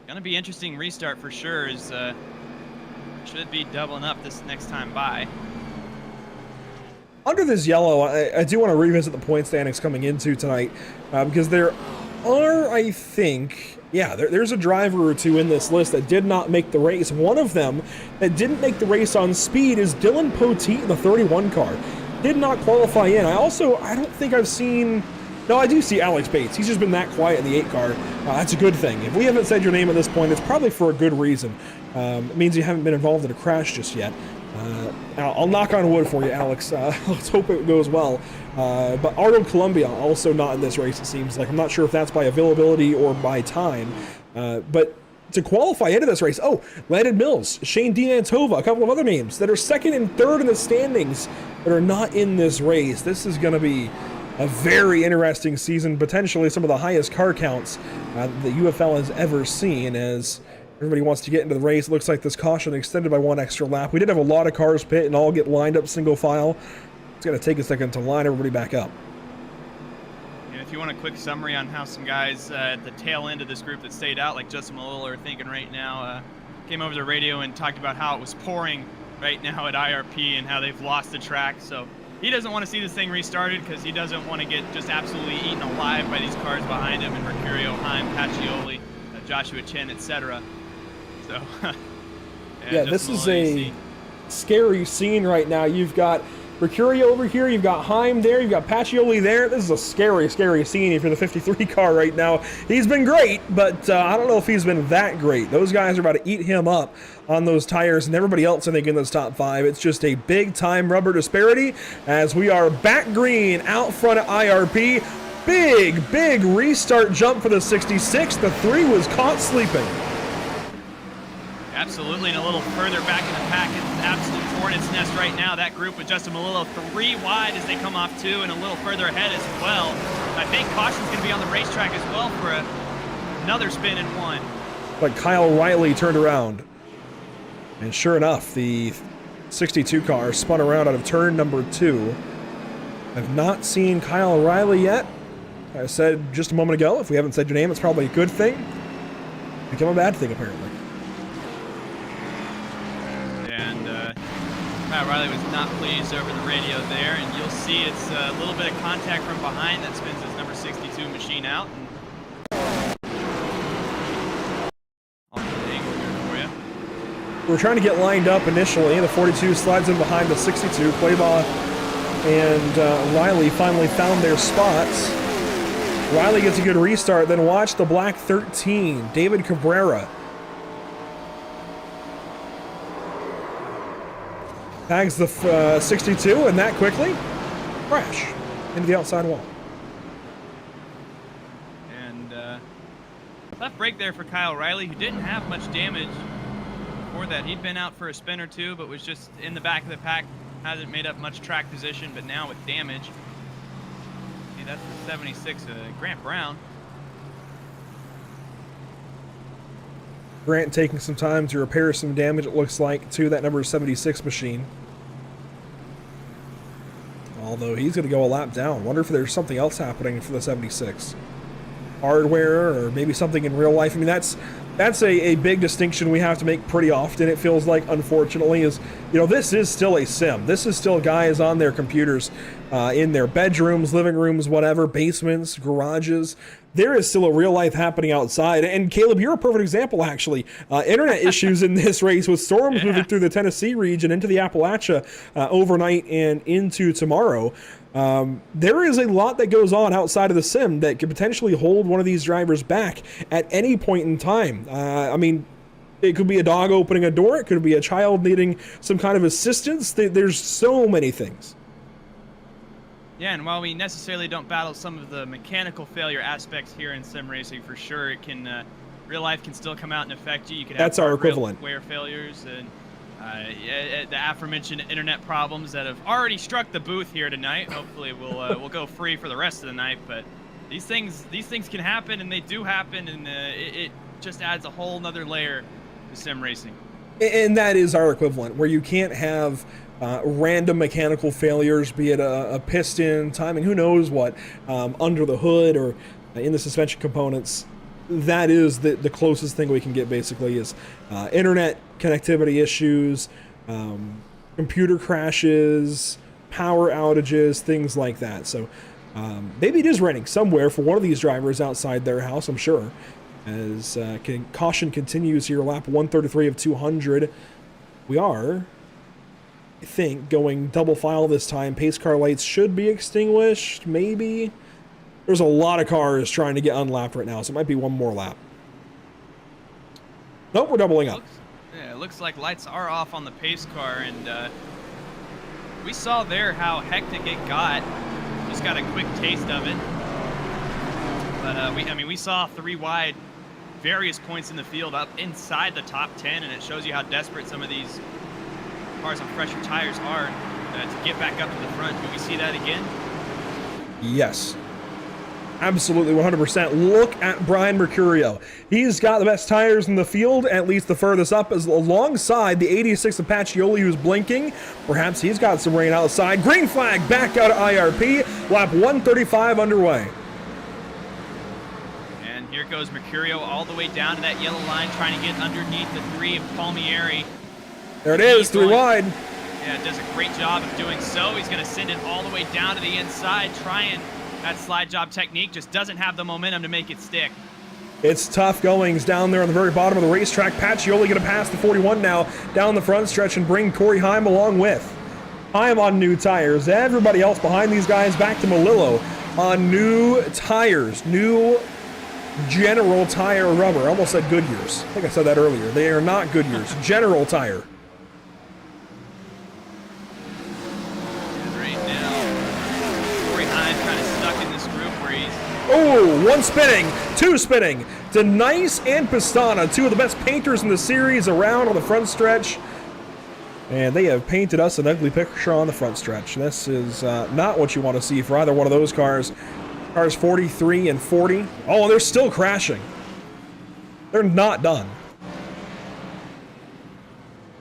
gonna be interesting restart for sure. Is should be doubling up this next time by. Under this yellow, I do want to revisit the point standings coming into tonight because there are, I think, yeah, there's a driver or two in this list that did not make the race. One of them that didn't make the race on speed is Dylan Poteet in the 31 car. Did not qualify in. I don't think I've seen... No, I do see Alex Bates. He's just been that quiet in the 8 car. That's a good thing. If we haven't said your name at this point, it's probably for a good reason. It means you haven't been involved in a crash just yet. I'll knock on wood for you, Alex. Let's hope it goes well. But Arnold Columbia also not in this race, it seems like. I'm not sure if that's by availability or by time. But to qualify into this race, Landon Mills, Shane DiNantova, a couple of other names that are 2nd and 3rd in the standings that are not in this race. This is going to be a very interesting season, potentially some of the highest car counts that UFL has ever seen, as everybody wants to get into the race. It looks like this caution extended by 1 extra lap. We did have a lot of cars pit and all get lined up single file. It's going to take a second to line everybody back up. And if you want a quick summary on how some guys at the tail end of this group that stayed out, like Justin Melillo, are thinking right now, came over the radio and talked about how it was pouring right now at IRP and how they've lost the track. So he doesn't want to see this thing restarted because he doesn't want to get just absolutely eaten alive by these cars behind him, and Mercurio, Heim, Pacioli, Joshua Chin, etc. So, yeah, this is a scary scene right now. You've got Mercurio over here, you've got Heim there, you've got Pacioli there. This is a scary, scary scene if you're the 53 car right now. He's been great, but I don't know if he's been that great. Those guys are about to eat him up on those tires, and everybody else, I think, in this top 5. It's just a big-time rubber disparity as we are back green out front at IRP. Big restart jump for the 66. The 3 was caught sleeping. Absolutely, and a little further back in the pack, it's an absolute hornet's nest right now. That group with Justin Melillo 3 wide as they come off 2, and a little further ahead as well. I think caution's going to be on the racetrack as well for another spin in 1. But Kyle Riley turned around, and sure enough, the 62 car spun around out of turn number 2. I've not seen Kyle Riley yet. I said just a moment ago, if we haven't said your name, it's probably a good thing. Become a bad thing, apparently. And Matt Riley was not pleased over the radio there, and you'll see it's a little bit of contact from behind that spins his number 62 machine out. And I'll put the angle here for you. We're trying to get lined up initially. The 42 slides in behind the 62. Quaybaugh and Riley finally found their spots. Riley gets a good restart, then watch the black 13, David Cabrera. Tags the 62, and that quickly, crash into the outside wall. And left brake there for Kyle Riley, who didn't have much damage before that. He'd been out for a spin or two, but was just in the back of the pack. Hasn't made up much track position, but now with damage. See, that's the 76, Grant Brown. Grant taking some time to repair some damage, it looks like, to that number 76 machine. Although he's going to go a lap down. Wonder if there's something else happening for the 76. Hardware, or maybe something in real life. I mean, that's a big distinction we have to make pretty often, it feels like, unfortunately, is, you know, this is still a sim. This is still guys on their computers, in their bedrooms, living rooms, whatever, basements, garages. There is still a real life happening outside. And Caleb, you're a perfect example, actually. Internet issues in this race with storms moving through the Tennessee region into the Appalachia overnight and into tomorrow. There is a lot that goes on outside of the sim that could potentially hold one of these drivers back at any point in time. I mean, it could be a dog opening a door. It could be a child needing some kind of assistance. There's so many things. Yeah, and while we necessarily don't battle some of the mechanical failure aspects here in sim racing, for sure, it can real life can still come out and affect you. You could have That's our equivalent. Wear failures and the aforementioned internet problems that have already struck the booth here tonight. Hopefully, we'll go free for the rest of the night. But these things can happen, and they do happen, and it just adds a whole nother layer to sim racing. And that is our equivalent, where you can't have random mechanical failures, be it a piston, timing, who knows what, under the hood or in the suspension components. That is the closest thing we can get, basically, is internet connectivity issues, computer crashes, power outages, things like that. So maybe it is raining somewhere for one of these drivers outside their house, I'm sure, as caution continues here, lap 133 of 200. We are, I think, going double file this time. Pace car lights should be extinguished, maybe. There's a lot of cars trying to get unlapped right now, so it might be one more lap. Nope, we're doubling up. It looks like lights are off on the pace car, and we saw there how hectic it got. Just got a quick taste of it. But we saw 3 wide, various points in the field up inside the top 10, and it shows you how desperate some of these cars on fresher tires are to get back up to the front. Do we see that again? Yes. Absolutely, 100%. Look at Brian Mercurio. He's got the best tires in the field, at least the furthest up, is alongside the 86 Apacheoli, who's blinking. Perhaps he's got some rain outside. Green flag back out of IRP. Lap 135 underway. And here goes Mercurio all the way down to that yellow line, trying to get underneath the 3 of Palmieri. There it is, 3 wide. Yeah, does a great job of doing so. He's going to send it all the way down to the inside, trying that slide job technique, just doesn't have the momentum to make it stick. It's tough goings down there on the very bottom of the racetrack. Pacioli going to pass the 41 now down the front stretch and bring Corey Heim along with. Heim on new tires. Everybody else behind these guys back to Melillo on new tires, new General Tire rubber. I almost said Goodyears. I think I said that earlier. They are not Goodyears. General Tire. Oh, 1 spinning, 2 spinning. Denice and Pistana, 2 of the best painters in the series, around on the front stretch. And they have painted us an ugly picture on the front stretch. This is not what you want to see for either one of those cars. Cars 43 and 40. Oh, they're still crashing. They're not done.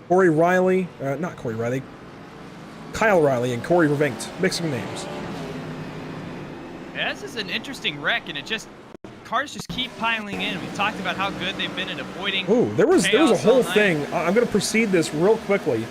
Corey Riley, not Corey Riley, Kyle Riley and Corey Vervinkt, mixing names. Yeah, this is an interesting wreck, and cars just keep piling in. We talked about how good they've been at avoiding. Ooh, there was a whole thing. I'm going to proceed this real quickly.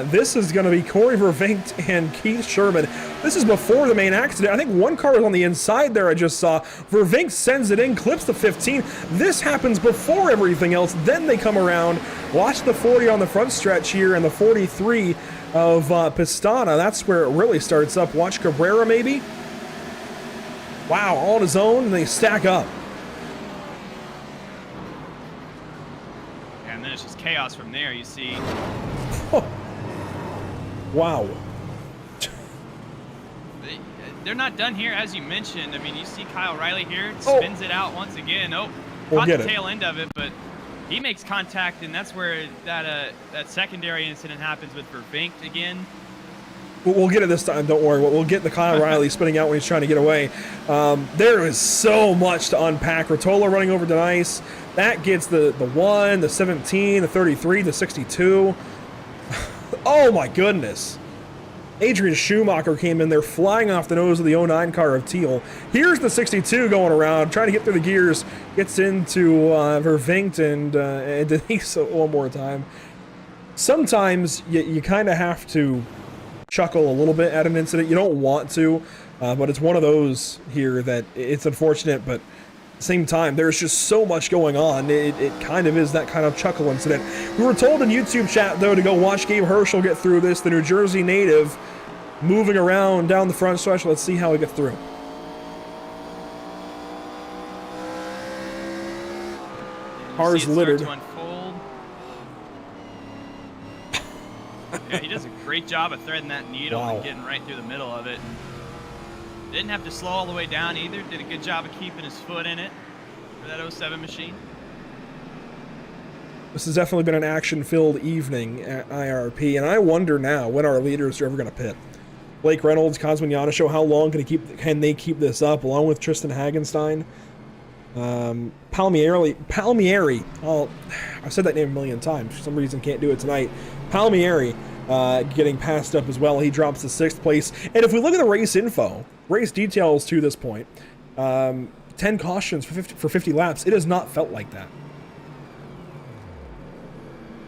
This is going to be Corey Vervinkt and Keith Sherman. This is before the main accident. I think one car was on the inside there I just saw. Vervinkt sends it in, clips the 15. This happens before everything else. Then they come around. Watch the 40 on the front stretch here and the 43 of Pistana. That's where it really starts up. Watch Cabrera maybe. Wow, all on his own, and they stack up. Yeah, and then it's just chaos from there. You see. Oh. Wow. They're not done here, as you mentioned. I mean, you see Kyle Riley here, spins it out once again. Oh, caught the tail end of it, but he makes contact, and that's where that secondary incident happens with Vervinkt again. We'll get it this time, don't worry. We'll get the Kyle Riley spinning out when he's trying to get away. There is so much to unpack. Rotolo running over Denice. That gets the 1, the 17, the 33, the 62. Oh my goodness. Adrian Schumacher came in there flying off the nose of the 09 car of Teal. Here's the 62 going around, trying to get through the gears. Gets into Vervinkt and Denise one more time. Sometimes you kind of have to chuckle a little bit at an incident. You don't want to, but it's one of those here that it's unfortunate, but at the same time, there's just so much going on. It kind of is that kind of chuckle incident. We were told in YouTube chat, though, to go watch Gabe Herschel get through this, the New Jersey native, moving around down the front stretch. Let's see how he gets through. Cars littered. Yeah, he does a great job of threading that needle and getting right through the middle of it. Didn't have to slow all the way down either. Did a good job of keeping his foot in it for that 07 machine. This has definitely been an action-filled evening at IRP, and I wonder now when our leaders are ever going to pit. Blake Reynolds, Cosmin Yanisho, how long can they keep this up, along with Tristan Hagenstein? Palmieri. I've said that name a million times. For some reason, can't do it tonight. Palmieri getting passed up as well. He drops to 6th place. And if we look at the race info, race details to this point, 10 cautions for 50 laps. It has not felt like that.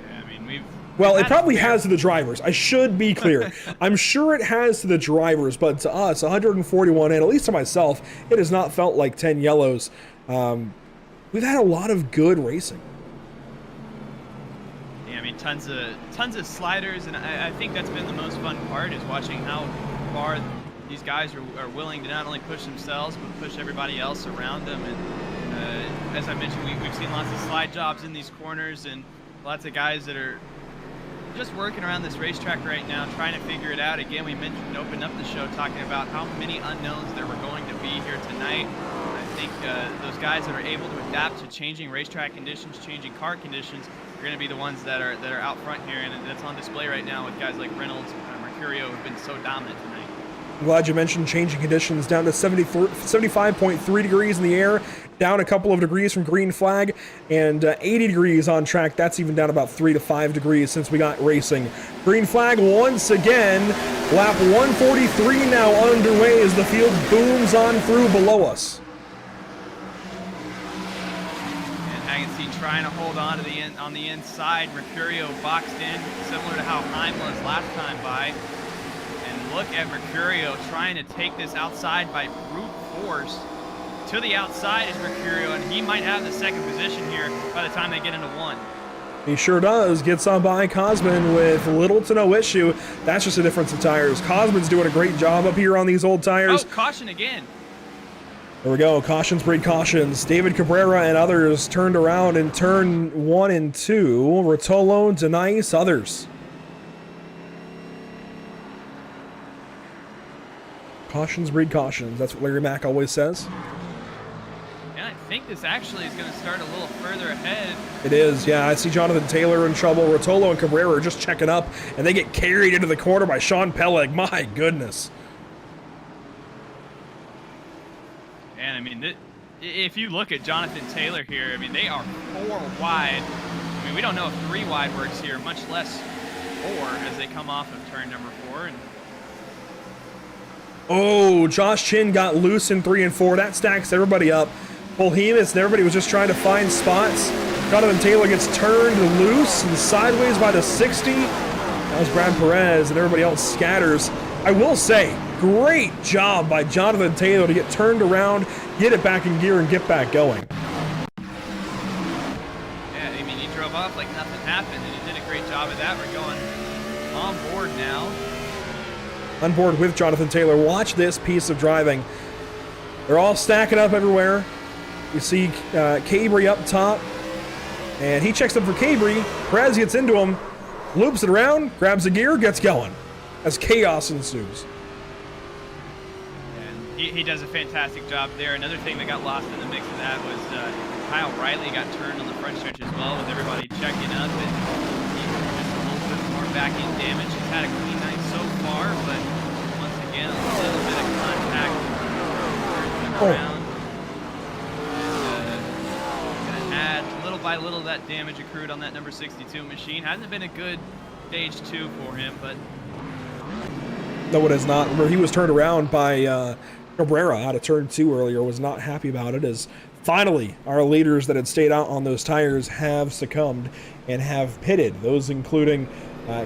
Yeah, I mean, well, it probably has to the drivers. I should be clear. I'm sure it has to the drivers, but to us, 141 and at least to myself, it has not felt like 10 yellows. We've had a lot of good racing. Yeah, I mean, tons of sliders, and I think that's been the most fun part, is watching how far these guys are willing to not only push themselves, but push everybody else around them. And as I mentioned, we've seen lots of slide jobs in these corners, and lots of guys that are just working around this racetrack right now, trying to figure it out. Again, we mentioned, opened up the show talking about how many unknowns there were going to be here tonight. I think those guys that are able to adapt to changing racetrack conditions, changing car conditions, are going to be the ones that are out front here, and that's on display right now with guys like Reynolds, Mercurio, who've been so dominant tonight. I'm glad you mentioned changing conditions. Down to 75.3 degrees in the air, down a couple of degrees from green flag, and 80 degrees on track. That's even down about 3 to 5 degrees since we got racing. Green flag once again. Lap 143 now underway as the field booms on through below us. And Agassi trying to hold on to on the inside. Mercurio boxed in, similar to how Heim was last time by. And look at Mercurio trying to take this outside by brute force. To the outside is Mercurio, and he might have the second position here by the time they get into 1. He sure does. Gets on by Cosmin with little to no issue. That's just a difference of tires. Cosmin's doing a great job up here on these old tires. Oh, caution again. There we go. Cautions breed cautions. David Cabrera and others turned around in turn 1 and 2. Rotolo, Denice, others. Cautions breed cautions. That's what Larry Mack always says. And I think this actually is going to start a little further ahead. It is, yeah. I see Jonathan Taylor in trouble. Rotolo and Cabrera are just checking up, and they get carried into the corner by Sean Peleg. My goodness. And I mean, if you look at Jonathan Taylor here, I mean, they are 4 wide. I mean, we don't know if 3 wide works here, much less 4 as they come off of turn number 4. And Oh, Josh Chin got loose in 3 and 4. That stacks everybody up. Behemoths and everybody was just trying to find spots. Jonathan Taylor gets turned loose and sideways by the 60. That was Brad Perez, and everybody else scatters. I will say, great job by Jonathan Taylor to get turned around, get it back in gear, and get back going. Yeah, I mean, he drove off like nothing happened, and he did a great job of that. We're going on board now. On board with Jonathan Taylor. Watch this piece of driving. They're all stacking up everywhere. You see Cabry up top, and he checks up for Cabry. Perez gets into him, loops it around, grabs the gear, gets going as chaos ensues. And he does a fantastic job there. Another thing that got lost in the mix of that was Kyle Riley got turned on the front stretch as well, with everybody checking up, and he just a little bit more back end damage. He's had a clean night so far, but once again, a little bit of contact around. Little by little, that damage accrued on that number 62 machine. Hasn't been a good stage 2 for him, but no, it has not. Remember, he was turned around by Cabrera out of turn 2 earlier. Was not happy about it, as finally our leaders that had stayed out on those tires have succumbed and have pitted. Those including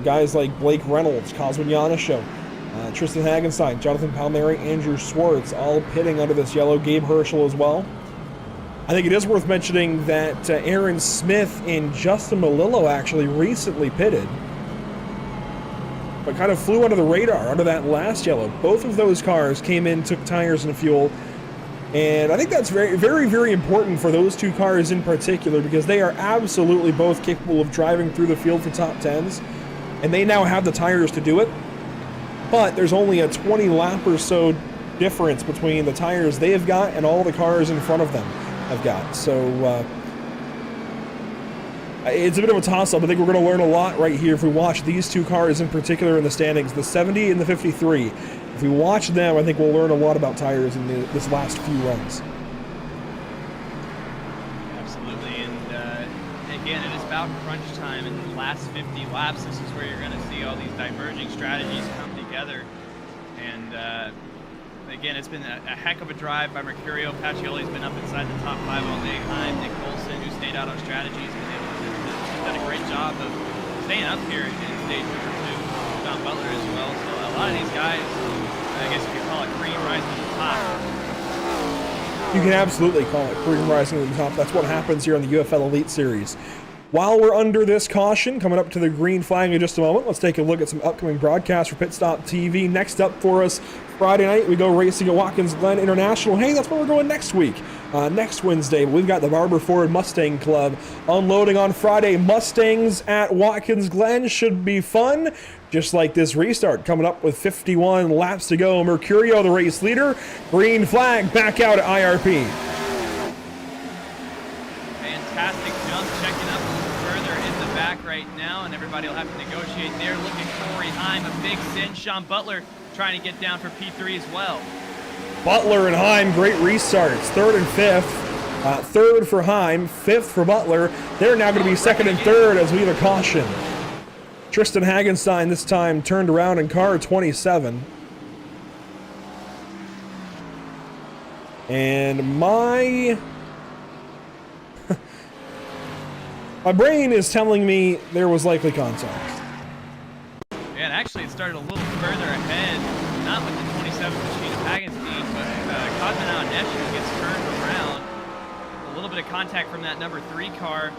guys like Blake Reynolds, Cosmin Yanisho, Tristan Hagenstein, Jonathan Palmieri, Andrew Schwartz, all pitting under this yellow. Gabe Herschel as well. I think it is worth mentioning that Aaron Smith and Justin Malillo actually recently pitted, but kind of flew under the radar under that last yellow. Both of those cars came in, took tires and fuel, and I think that's very, very, very important for those two cars in particular, because they are absolutely both capable of driving through the field for top 10s, and they now have the tires to do it. But there's only a 20 lap or so difference between the tires they have got and all the cars in front of them have got. So it's a bit of a toss-up. I think we're going to learn a lot right here if we watch these two cars in particular in the standings, the 70 and the 53. If we watch them, I think we'll learn a lot about tires in this last few runs. Absolutely, and again, it is about crunch time in the last 50 laps. This is where you're going to see all these diverging strategies come together. And again, it's been a heck of a drive by Mercurio. Pacioli's been up inside the top 5 all day. Heim, Nick Olson, who stayed out on strategies, been able to done a great job of staying up here in stage number 2. John Butler as well. So a lot of these guys, I guess you could call it cream rising to the top. You can absolutely call it cream rising to the top. That's what happens here on the UFL Elite Series. While we're under this caution, coming up to the green flag in just a moment, let's take a look at some upcoming broadcasts for Pit Stop TV. Next up for us, Friday night, we go racing at Watkins Glen International. Hey, that's where we're going next week. Next Wednesday, we've got the Barber Ford Mustang Club unloading on Friday. Mustangs at Watkins Glen should be fun, just like this restart coming up with 51 laps to go. Mercurio, the race leader. Green flag back out at IRP. Fantastic jump, checking up a little further in the back right now, and everybody will have to negotiate there. Look at Corey Heim, a big cinch. Sean Butler trying to get down for P3 as well. Butler and Heim, great restarts. 3rd and 5th. 3rd for Heim, 5th for Butler. They're now going to be 2nd and 3rd as we have a caution. Tristan Hagenstein this time turned around in car 27. And my brain is telling me there was likely contact. Yeah, and actually it started a little further ahead, not with the 27 machine of Hagenstein, but Cosmin Yanisho gets turned around. A little bit of contact from that number 3 car.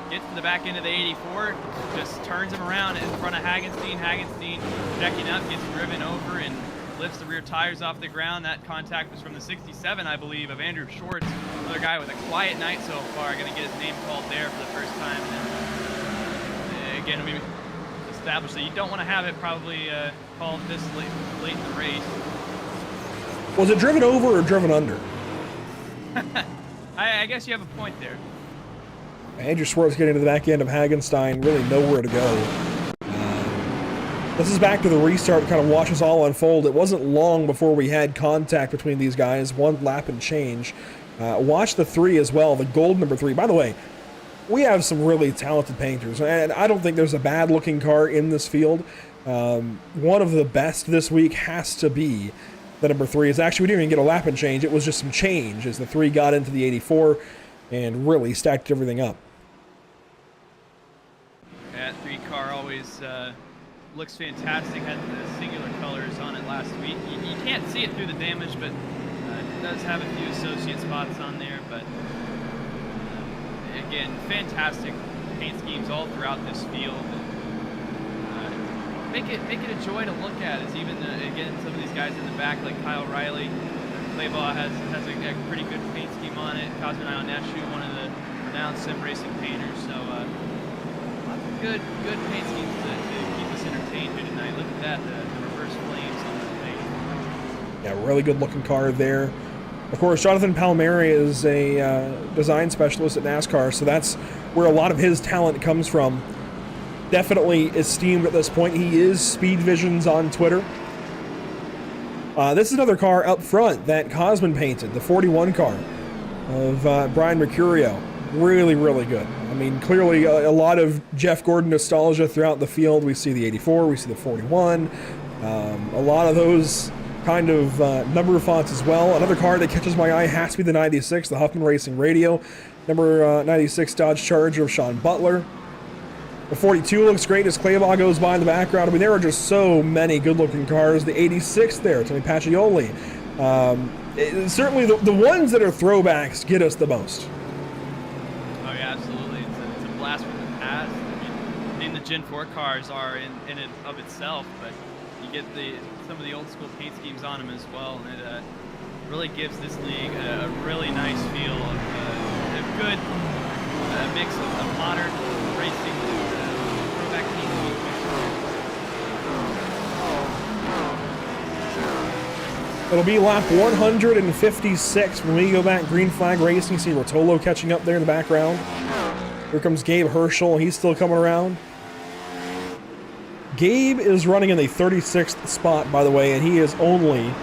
Gets to the back end of the 84, just turns him around in front of Hagenstein. Hagenstein checking up, gets driven over and lifts the rear tires off the ground. That contact was from the 67, I believe, of Andrew Schwartz. Another guy with a quiet night so far. Going to get his name called there for the first time. And again, we established that you don't want to have it probably called this late in the race. Was it driven over or driven under? I guess you have a point there. Andrew Schwartz getting to the back end of Hagenstein, really nowhere to go. This is back to the restart to kind of watch us all unfold. It wasn't long before we had contact between these guys, 1 lap and change. Watch the 3 as well, the gold number 3. By the way, we have some really talented painters, and I don't think there's a bad looking car in this field. One of the best this week has to be the number 3 is actually, we didn't even get a lap and change. It was just some change as the 3 got into the 84 and really stacked everything up. That 3 car always looks fantastic. Had the singular colors on it last week. You can't see it through the damage, but it does have a few associate spots on there. But again, fantastic paint schemes all throughout this field. Make it a joy to look at. As even again, some of these guys in the back, like Kyle Riley, Claybaugh has a pretty good paint scheme on it. Cosmin Ionescu, one of the renowned sim racing painters. So lots of good paint schemes to keep us entertained here tonight. Look at that, the reverse flames on the paint. Yeah, really good looking car there. Of course, Jonathan Palmieri is a design specialist at NASCAR, so that's where a lot of his talent comes from. Definitely esteemed at this point. He is Speed Visions on Twitter. This is another car up front that Cosman painted, the 41 car of Brian Mercurio. Really, really good. I mean, clearly a lot of Jeff Gordon nostalgia throughout the field. We see the 84, we see the 41, a lot of those kind of number fonts as well. Another car that catches my eye has to be the 96, the Huffman Racing Radio. Number 96 Dodge Charger of Sean Butler. The 42 looks great as Claybaugh goes by in the background. I mean, there are just so many good-looking cars. The 86 there, Tony Pacioli. Certainly the ones that are throwbacks get us the most. Oh yeah, absolutely. It's a blast from the past. I mean, the Gen 4 cars are in and of itself, but you get some of the old school paint schemes on them as well, and it really gives this league a really nice feel of a good mix of modern racing and throwback paint schemes. It'll be lap 156 when we go back green flag racing. See Rotolo catching up there in the background. Here comes Gabe Herschel. He's still coming around. Gabe is running in the 36th spot, by the way, and he is only,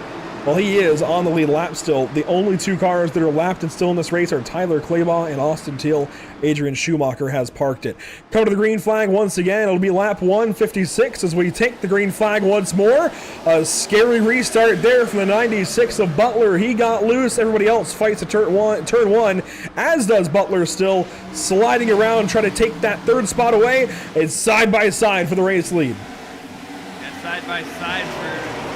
well, he is on the lead lap still. The only 2 cars that are lapped and still in this race are Tyler Claybaugh and Austin Teal. Adrian Schumacher has parked it. Come to the green flag once again. It'll be lap 156 as we take the green flag once more. A scary restart there from the 96 of Butler. He got loose. Everybody else fights to turn one, as does Butler, still sliding around, trying to take that 3rd spot away. It's side by side for the race lead. And side by side for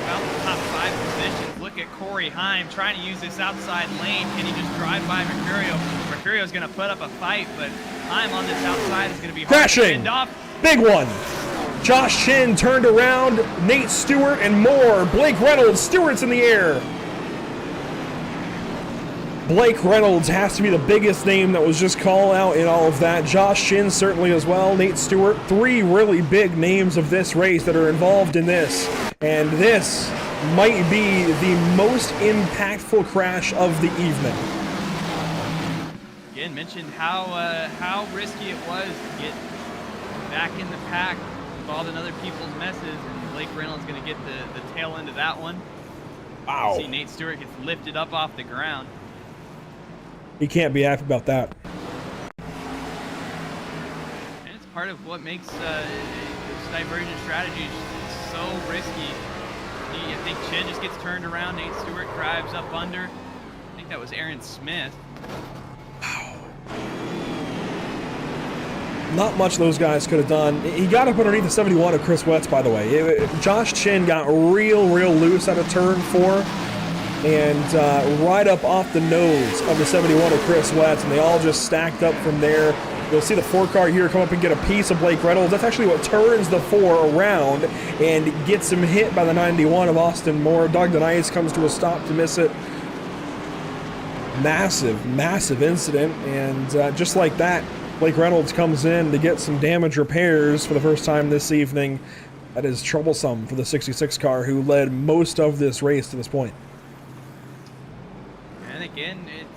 about the top 5 positions. Look at Corey Heim trying to use this outside lane. Can he just drive by Mercurio? Mercurio's going to put up a fight, but Heim on this outside is going to be hard crashing. to fend off. Big one. Josh Chin turned around. Nate Stewart and more. Blake Reynolds. Stewart's in the air. Blake Reynolds has to be the biggest name that was just called out in all of that. Josh Chin certainly as well. Nate Stewart. 3 really big names of this race that are involved in this. And this might be the most impactful crash of the evening. Again, mentioned how risky it was to get back in the pack, involved in other people's messes, and Blake Reynolds going to get the tail end of that one. Wow. See Nate Stewart gets lifted up off the ground. He can't be happy about that. And it's part of what makes this divergent strategy so risky. I think Chin just gets turned around. Nate Stewart drives up under. I think that was Aaron Smith. Not much those guys could have done. He got up underneath the 71 of Chris Wetz, by the way. Josh Chin got real loose out of turn 4 and right up off the nose of the 71 of Chris Wetz, and they all just stacked up from there. You'll see the 4 car here come up and get a piece of Blake Reynolds. That's actually what turns the 4 around and gets him hit by the 91 of Austin Moore. Doug DeNice comes to a stop to miss it. Massive incident, and just like that, Blake Reynolds comes in to get some damage repairs for the first time this evening. That is troublesome for the 66 car who led most of this race to this point. And again, it's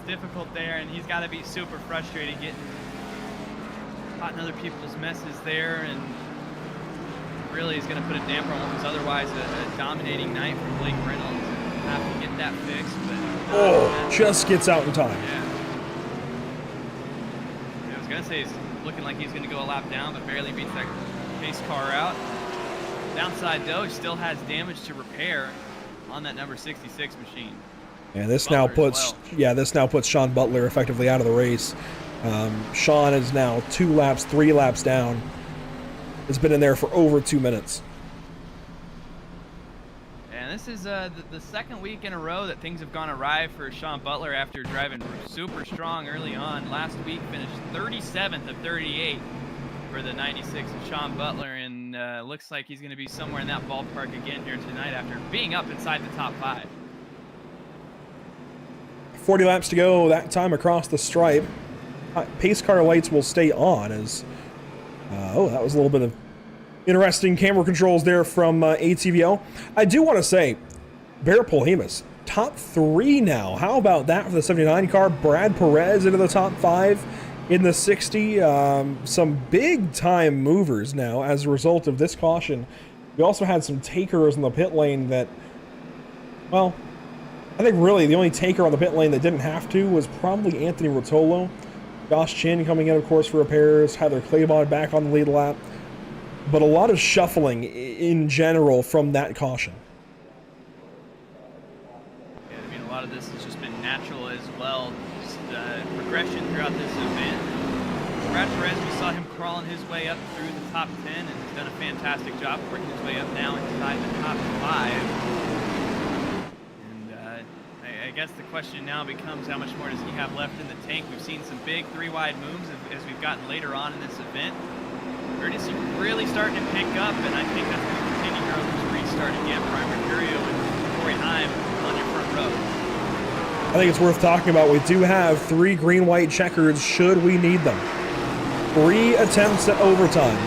difficult there, and he's got to be super frustrated getting caught in other people's messes there, and really is going to put a damper on what was otherwise a dominating night for Blake Reynolds. Have to get that fixed, but just gets out in time. Yeah. I was going to say he's looking like he's going to go a lap down, but barely beats that pace car out. Downside though, he still has damage to repair. on that number 66 machine. And this Butler now puts, this now puts Sean Butler effectively out of the race. Sean is now 3 laps down. Has been in there for over 2 minutes. And this is the second week in a row that things have gone awry for Sean Butler after driving super strong early on. Last week finished 37th of 38 for the 96 of Sean Butler, and looks like he's going to be somewhere in that ballpark again here tonight after being up inside the top 5. 40 laps to go that time across the stripe. Pace car lights will stay on as... that was a little bit of interesting camera controls there from ATVL. I do want to say, Barrett Polhemus, top 3 now. How about that for the 79 car? Brad Perez into the top 5 in the 60. Some big time movers now as a result of this caution. We also had some takers in the pit lane that, well, I think really the only taker on the pit lane that didn't have to was probably Anthony Rotolo. Josh Chin coming in, of course, for repairs. Heather Claybon back on the lead lap. But a lot of shuffling in general from that caution. Yeah, I mean, a lot of this has just been natural as well. Just progression throughout this event. Brad Perez, we saw him crawling his way up through the top 10 and has done a fantastic job working his way up now inside the top 5. I guess the question now becomes how much more does he have left in the tank? We've seen some big 3-wide moves as we've gotten later on in this event. We're just really starting to pick up, and I think that's going to continue here as we restart again. Brian Mercurio and Corey Heim on your front row. I think it's worth talking about. We do have 3 green-white checkers should we need them. 3 attempts at overtime,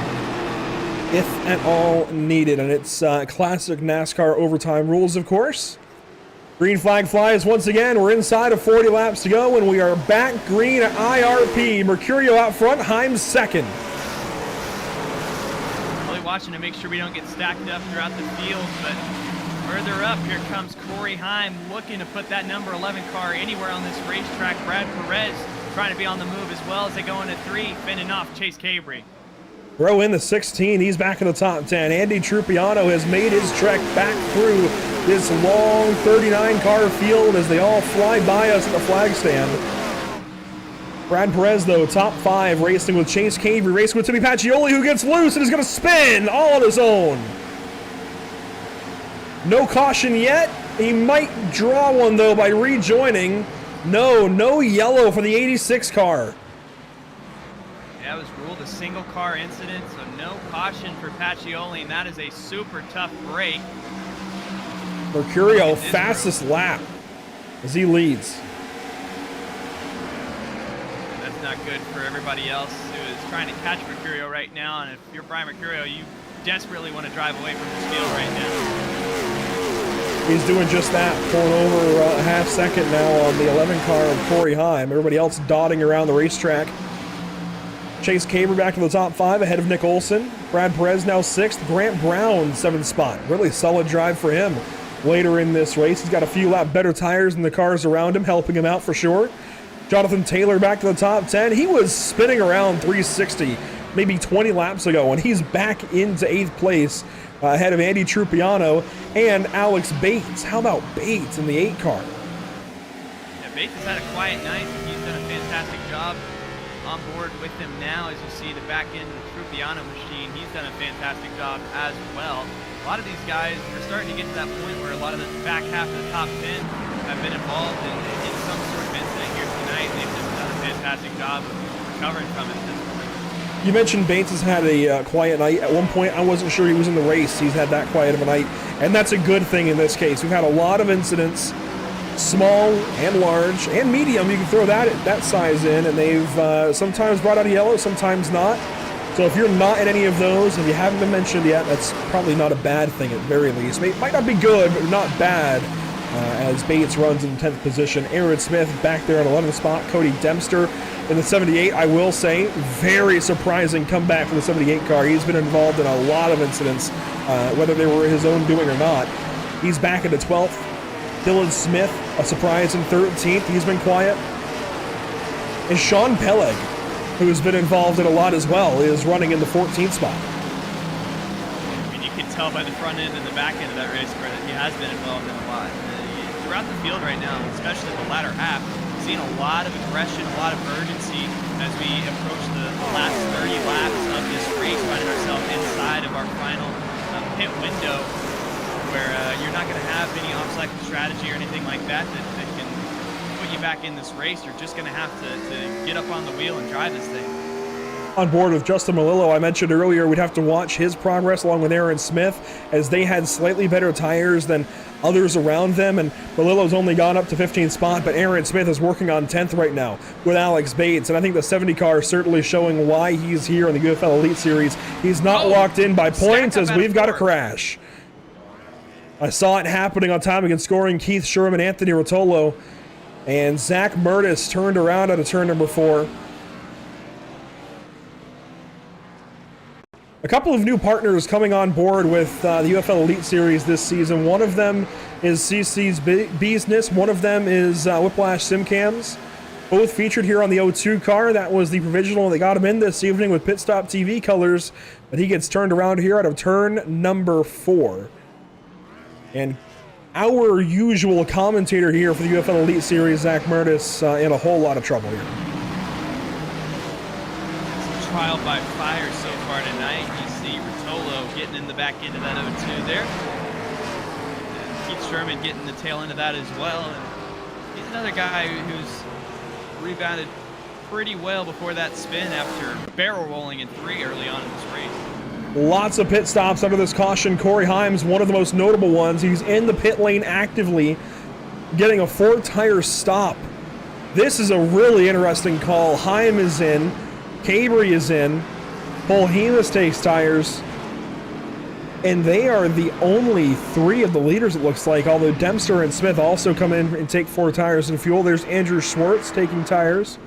if at all needed, and it's classic NASCAR overtime rules, of course. Green flag flies once again. We're inside of 40 laps to go, and we are back green at IRP. Mercurio out front, Heim second. Really watching to make sure we don't get stacked up throughout the field, but further up, here comes Corey Heim looking to put that number 11 car anywhere on this racetrack. Brad Perez trying to be on the move as well as they go into 3, fending off Chase Cabry. Throw in the 16, he's back in the top 10. Andy Trupiano has made his trek back through this long 39-car field as they all fly by us at the flag stand. Brad Perez, though, top 5, racing with Chase Cabry, racing with Timmy Pacioli, who gets loose and is going to spin all on his own. No caution yet. He might draw one, though, by rejoining. No yellow for the 86 car. That was ruled a single car incident, so no caution for Pacioli, and that is a super tough break. Mercurio fastest lap as he leads. That's not good for everybody else who is trying to catch Mercurio right now, and if you're Brian Mercurio, you desperately want to drive away from this field right now. He's doing just that, pulling over a half second now on the 11 car of Corey Heim. Everybody else dotting around the racetrack. Chase Cabry back to the top 5 ahead of Nick Olson. Brad Perez now 6th. Grant Brown 7th spot. Really solid drive for him later in this race. He's got a few lap better tires than the cars around him, helping him out for sure. Jonathan Taylor back to the top 10. He was spinning around 360 maybe 20 laps ago, and he's back into 8th place ahead of Andy Trupiano and Alex Bates. How about Bates in the 8 car? Yeah, Bates has had a quiet night. He's done a fantastic job on board with him now. As you see the back end of the Trupiano machine, he's done a fantastic job as well. A lot of these guys are starting to get to that point where a lot of the back half of the top 10 have been involved in some sort of incident here tonight. They've just done a fantastic job of recovering from it at this point. You mentioned Bates has had a quiet night. At one point, I wasn't sure he was in the race. He's had that quiet of a night, and that's a good thing in this case. We've had a lot of incidents, small and large and medium. You can throw that size in, and they've sometimes brought out a yellow, sometimes not. So if you're not in any of those, and you haven't been mentioned yet, that's probably not a bad thing at very least. Might not be good, but not bad. As Bates runs in 10th position. Aaron Smith back there on 11th spot. Cody Dempster in the 78. I will say, very surprising comeback for the 78 car. He's been involved in a lot of incidents, whether they were his own doing or not. He's back into 12th. Dylan Smith, a surprise in 13th. He's been quiet. And Sean Peleg, who's been involved in a lot as well, is running in the 14th spot. I mean, you can tell by the front end and the back end of that race car that he has been involved in a lot. Throughout the field right now, especially the latter half, we've seen a lot of aggression, a lot of urgency as we approach the last 30 laps of this race, finding ourselves inside of our final pit window, where you're not going to have any off-cycle strategy or anything like that that can put you back in this race. You're just going to have to get up on the wheel and drive this thing. On board with Justin Melillo, I mentioned earlier we'd have to watch his progress along with Aaron Smith, as they had slightly better tires than others around them, and Melillo's only gone up to 15th spot, but Aaron Smith is working on 10th right now with Alex Bates, and I think the 70 car is certainly showing why he's here in the UFL Elite Series. He's not locked in by points, as we've got a crash. I saw it happening on time against scoring Keith Sherman, Anthony Rotolo, and Zach Murtis turned around out of turn number 4. A couple of new partners coming on board with the UFL Elite Series this season. One of them is CC's Business. One of them is Whiplash Simcams. Both featured here on the O2 car. That was the provisional that got him in this evening with Pit Stop TV colors. But he gets turned around here out of turn number 4. And our usual commentator here for the UFL Elite Series, Zach Murtis, in a whole lot of trouble here. Trial by fire so far tonight. You see Rotolo getting in the back end of that 0-2 there. And Keith Sherman getting the tail end of that as well. And he's another guy who's rebounded pretty well before that spin after barrel rolling in 3 early on in this race. Lots of pit stops under this caution. Corey Himes, one of the most notable ones. He's in the pit lane actively, getting a 4-tire stop. This is a really interesting call. Himes is in. Cabry is in. Polhemus takes tires. And they are the only 3 of the leaders, it looks like, although Dempster and Smith also come in and take 4 tires and fuel. There's Andrew Schwartz taking tires.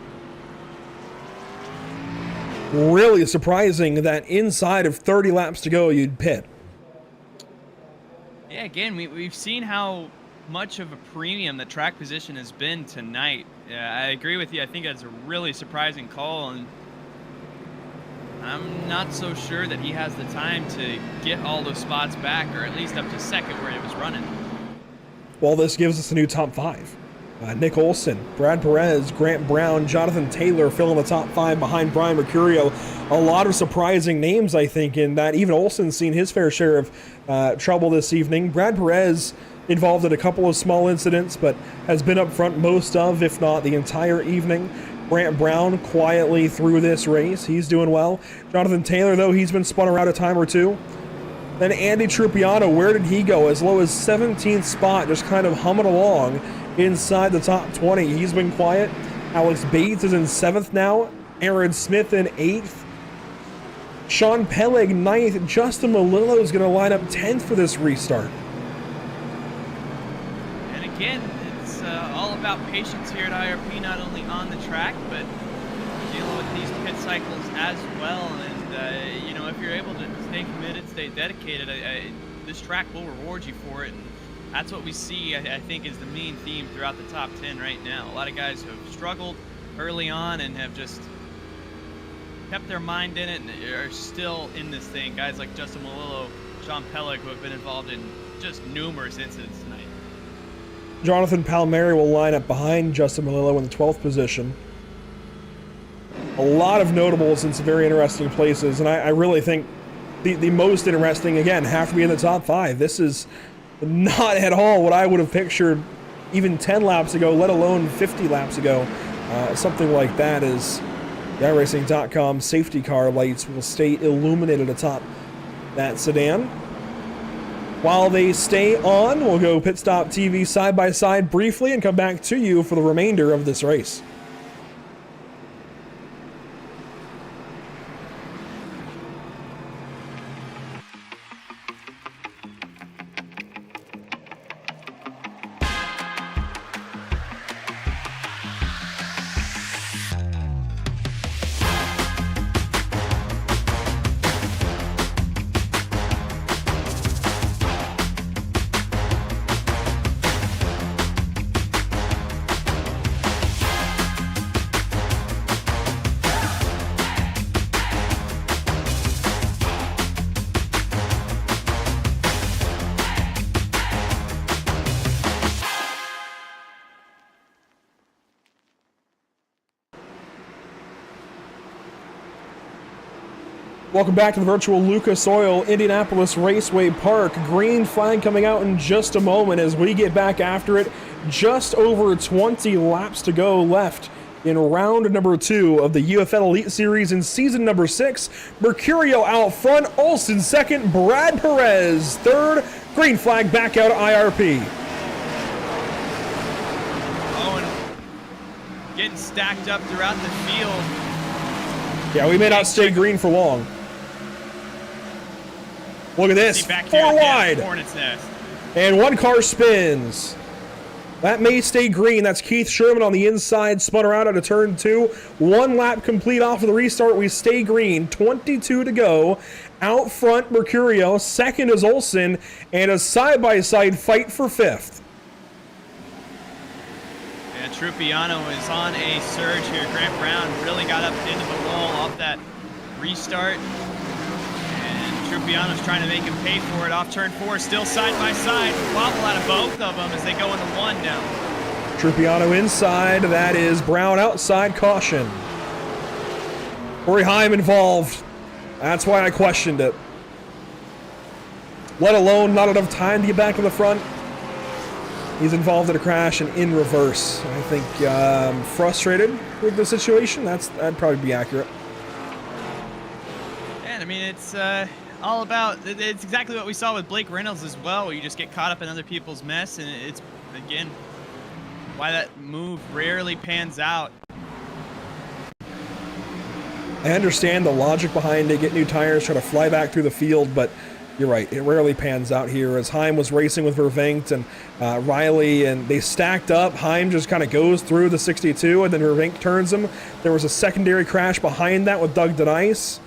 Really surprising that inside of 30 laps to go, you'd pit. Yeah, again, we've seen how much of a premium the track position has been tonight. Yeah, I agree with you. I think that's a really surprising call, and I'm not so sure that he has the time to get all those spots back, or at least up to second where he was running. Well, this gives us a new top 5. Nick Olson, Brad Perez, Grant Brown, Jonathan Taylor filling the top 5 behind Brian Mercurio. A lot of surprising names, I think, in that. Even Olson's seen his fair share of trouble this evening. Brad Perez involved in a couple of small incidents, but has been up front most of, if not the entire evening. Grant Brown quietly through this race. He's doing well. Jonathan Taylor, though, he's been spun around a time or two. Then Andy Trupiano, where did he go? As low as 17th spot, just kind of humming along inside the top 20. He's been quiet. Alex Bates is in 7th now. Aaron Smith in 8th. Sean Peleg 9th. Justin Melillo is going to line up 10th for this restart. And again, it's all about patience here at IRP, not only on the track, but dealing with these pit cycles as well. And, you know, if you're able to stay committed, stay dedicated, this track will reward you for it. And that's what we see, I think, is the main theme throughout the top 10 right now. A lot of guys who have struggled early on and have just kept their mind in it and are still in this thing. Guys like Justin Melillo, Sean Peleg, who have been involved in just numerous incidents tonight. Jonathan Palmieri will line up behind Justin Melillo in the 12th position. A lot of notables in some very interesting places, and I really think the most interesting, again, have to be in the top 5. This is not at all what I would have pictured even 10 laps ago, let alone 50 laps ago. Something like that is the iRacing.com safety car lights will stay illuminated atop that sedan. While they stay on, we'll go Pit Stop TV side by side briefly and come back to you for the remainder of this race. Welcome back to the virtual Lucas Oil Indianapolis Raceway Park. Green flag coming out in just a moment as we get back after it. Just over 20 laps to go left in round number 2 of the UFL Elite Series in season number 6. Mercurio out front, Olsen second, Brad Perez third. Green flag back out of IRP. Owen getting stacked up throughout the field. Yeah, we may not stay green for long. Look at this, 4 wide. Hornet's nest. And one car spins. That may stay green. That's Keith Sherman on the inside, spun around out of turn 2. 1 lap complete off of the restart. We stay green. 22 to go. Out front, Mercurio. Second is Olsen. And a side-by-side fight for 5th. Yeah, Trupiano is on a surge here. Grant Brown really got up into the wall off that restart. Trupiano's trying to make him pay for it off turn 4, still side by side. Wobble out of both of them as they go into 1 now. Trupiano inside, that is Brown outside, caution. Corey Heim involved. That's why I questioned it. Let alone not enough time to get back to the front. He's involved in a crash and in reverse. I think frustrated with the situation. That'd probably be accurate. And I mean, it's all about, it's exactly what we saw with Blake Reynolds as well, where you just get caught up in other people's mess, and it's, again, why that move rarely pans out. I understand the logic behind it, get new tires, try to fly back through the field, but you're right, it rarely pans out here. As Heim was racing with Vervinkt and Riley, and they stacked up, Heim just kind of goes through the 62, and then Vervinkt turns him. There was a secondary crash behind that with Doug DeNice.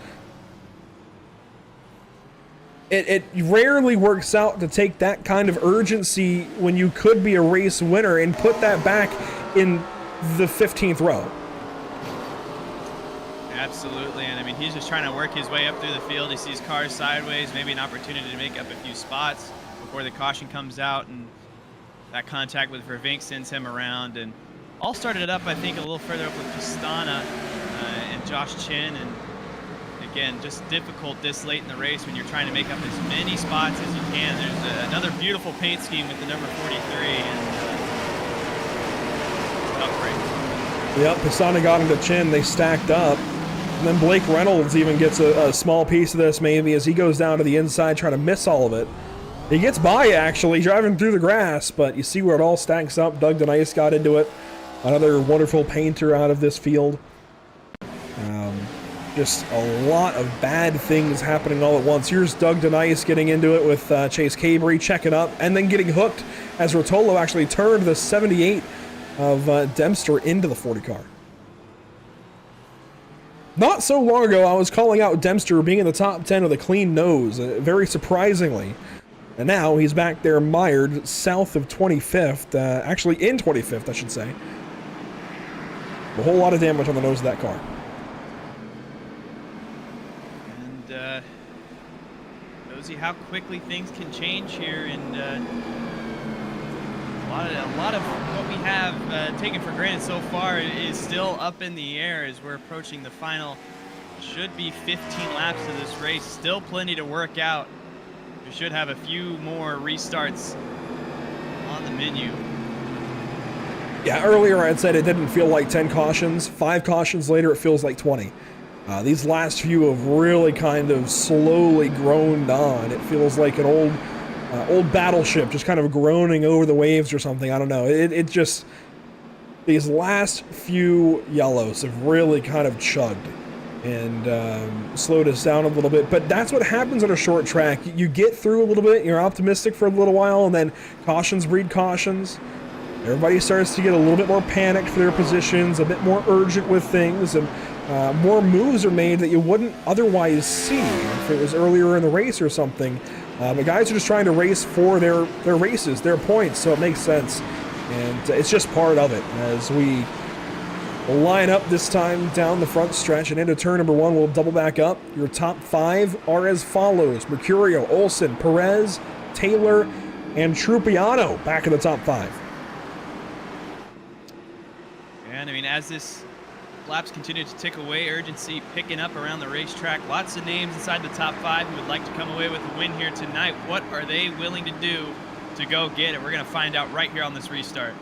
It rarely works out to take that kind of urgency when you could be a race winner and put that back in the 15th row. Absolutely, and I mean, he's just trying to work his way up through the field. He sees cars sideways, maybe an opportunity to make up a few spots before the caution comes out, and that contact with Vervinkt sends him around. And all started it up, I think, a little further up with Pistana and Josh Chin, and again, just difficult this late in the race when you're trying to make up as many spots as you can. There's another beautiful paint scheme with the number 43, and tough race. Yep, Pistana got him to Chin. They stacked up. And then Blake Reynolds even gets a small piece of this, maybe, as he goes down to the inside trying to miss all of it. He gets by, actually, driving through the grass, but you see where it all stacks up. Doug DeNice got into it. Another wonderful painter out of this field. Just a lot of bad things happening all at once. Here's Doug DeNice getting into it with Chase Cabery, checking up, and then getting hooked as Rotolo actually turned the 78 of Dempster into the 40 car. Not so long ago, I was calling out Dempster being in the top 10 with a clean nose, very surprisingly. And now he's back there mired south of 25th, actually in 25th, I should say. A whole lot of damage on the nose of that car. And shows you how quickly things can change here, and a lot of what we have taken for granted so far is still up in the air as we're approaching the final. Should be 15 laps of this race. Still plenty to work out. We should have a few more restarts on the menu. Yeah, earlier I had said it didn't feel like 10 cautions. 5 cautions later, it feels like 20. These last few have really kind of slowly groaned on. It feels like an old battleship just kind of groaning over the waves or something. I don't know. It just, these last few yellows have really kind of chugged and slowed us down a little bit. But that's what happens on a short track. You get through a little bit, you're optimistic for a little while, and then cautions breed cautions. Everybody starts to get a little bit more panicked for their positions, a bit more urgent with things, and more moves are made that you wouldn't otherwise see if it was earlier in the race or something. But guys are just trying to race for their races, their points, so it makes sense. And it's just part of it. As we line up this time down the front stretch and into turn number 1, we'll double back up. Your top 5 are as follows: Mercurio, Olsen, Perez, Taylor, and Trupiano back in the top 5. And I mean, as this laps continue to tick away. Urgency picking up around the racetrack. Lots of names inside the top 5 who would like to come away with a win here tonight. What are they willing to do to go get it? We're going to find out right here on this restart.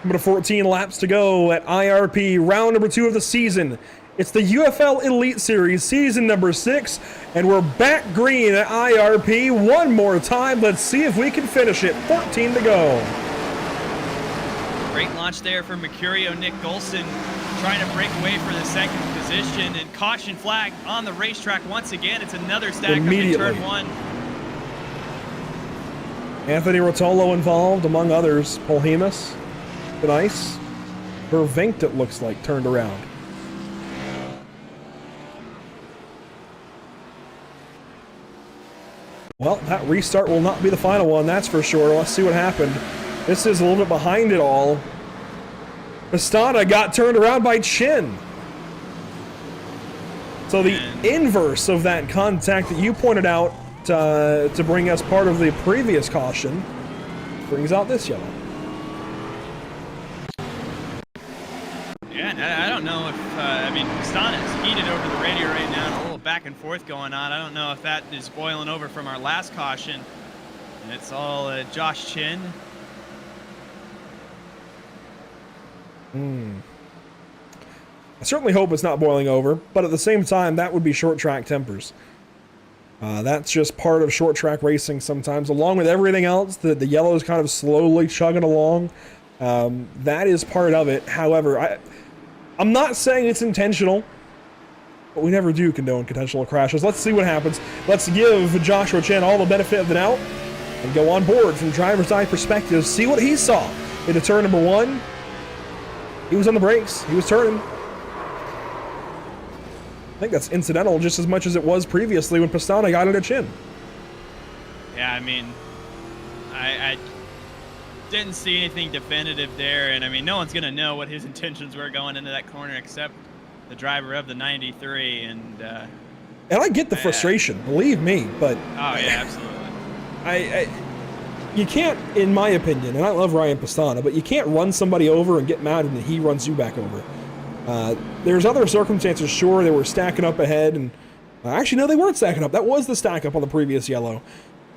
Number 14 laps to go at IRP, round number 2 of the season. It's the UFL Elite Series, season number 6, and we're back green at IRP one more time. Let's see if we can finish it. 14 to go. Great launch there for Mercurio. Nick Golson trying to break away for the second position, and caution flag on the racetrack once again. It's another stack up in turn 1. Anthony Rotolo involved, among others. Polhemus, Nice. Vervinkt, it looks like, turned around. Well, that restart will not be the final one, that's for sure. Let's see what happened. This is a little bit behind it all. Pastana got turned around by Chin. So the inverse of that contact that you pointed out to bring us part of the previous caution brings out this yellow. Yeah, I don't know if, I mean, Pastana's heated over the radio right now, and a little back and forth going on. I don't know if that is boiling over from our last caution. And it's all Josh Chin. I certainly hope it's not boiling over, but at the same time, that would be short track tempers. That's just part of short track racing sometimes, along with everything else. The yellow is kind of slowly chugging along. That is part of it. However, I'm not saying it's intentional, but we never do condone potential crashes. Let's see what happens. Let's give Joshua Chen all the benefit of the doubt and go on board from driver's side perspective. See what he saw into turn number 1. He was on the brakes. He was turning. I think that's incidental just as much as it was previously when Pastana got into Chin. Yeah, I mean, I didn't see anything definitive there, and I mean, no one's going to know what his intentions were going into that corner except the driver of the 93, and I get the frustration, believe me, but... Oh, yeah, absolutely. You can't, in my opinion, and I love Ryan Pastana, but you can't run somebody over and get mad and he runs you back over. There's other circumstances, sure, they were stacking up ahead, and actually, no, they weren't stacking up. That was the stack up on the previous yellow.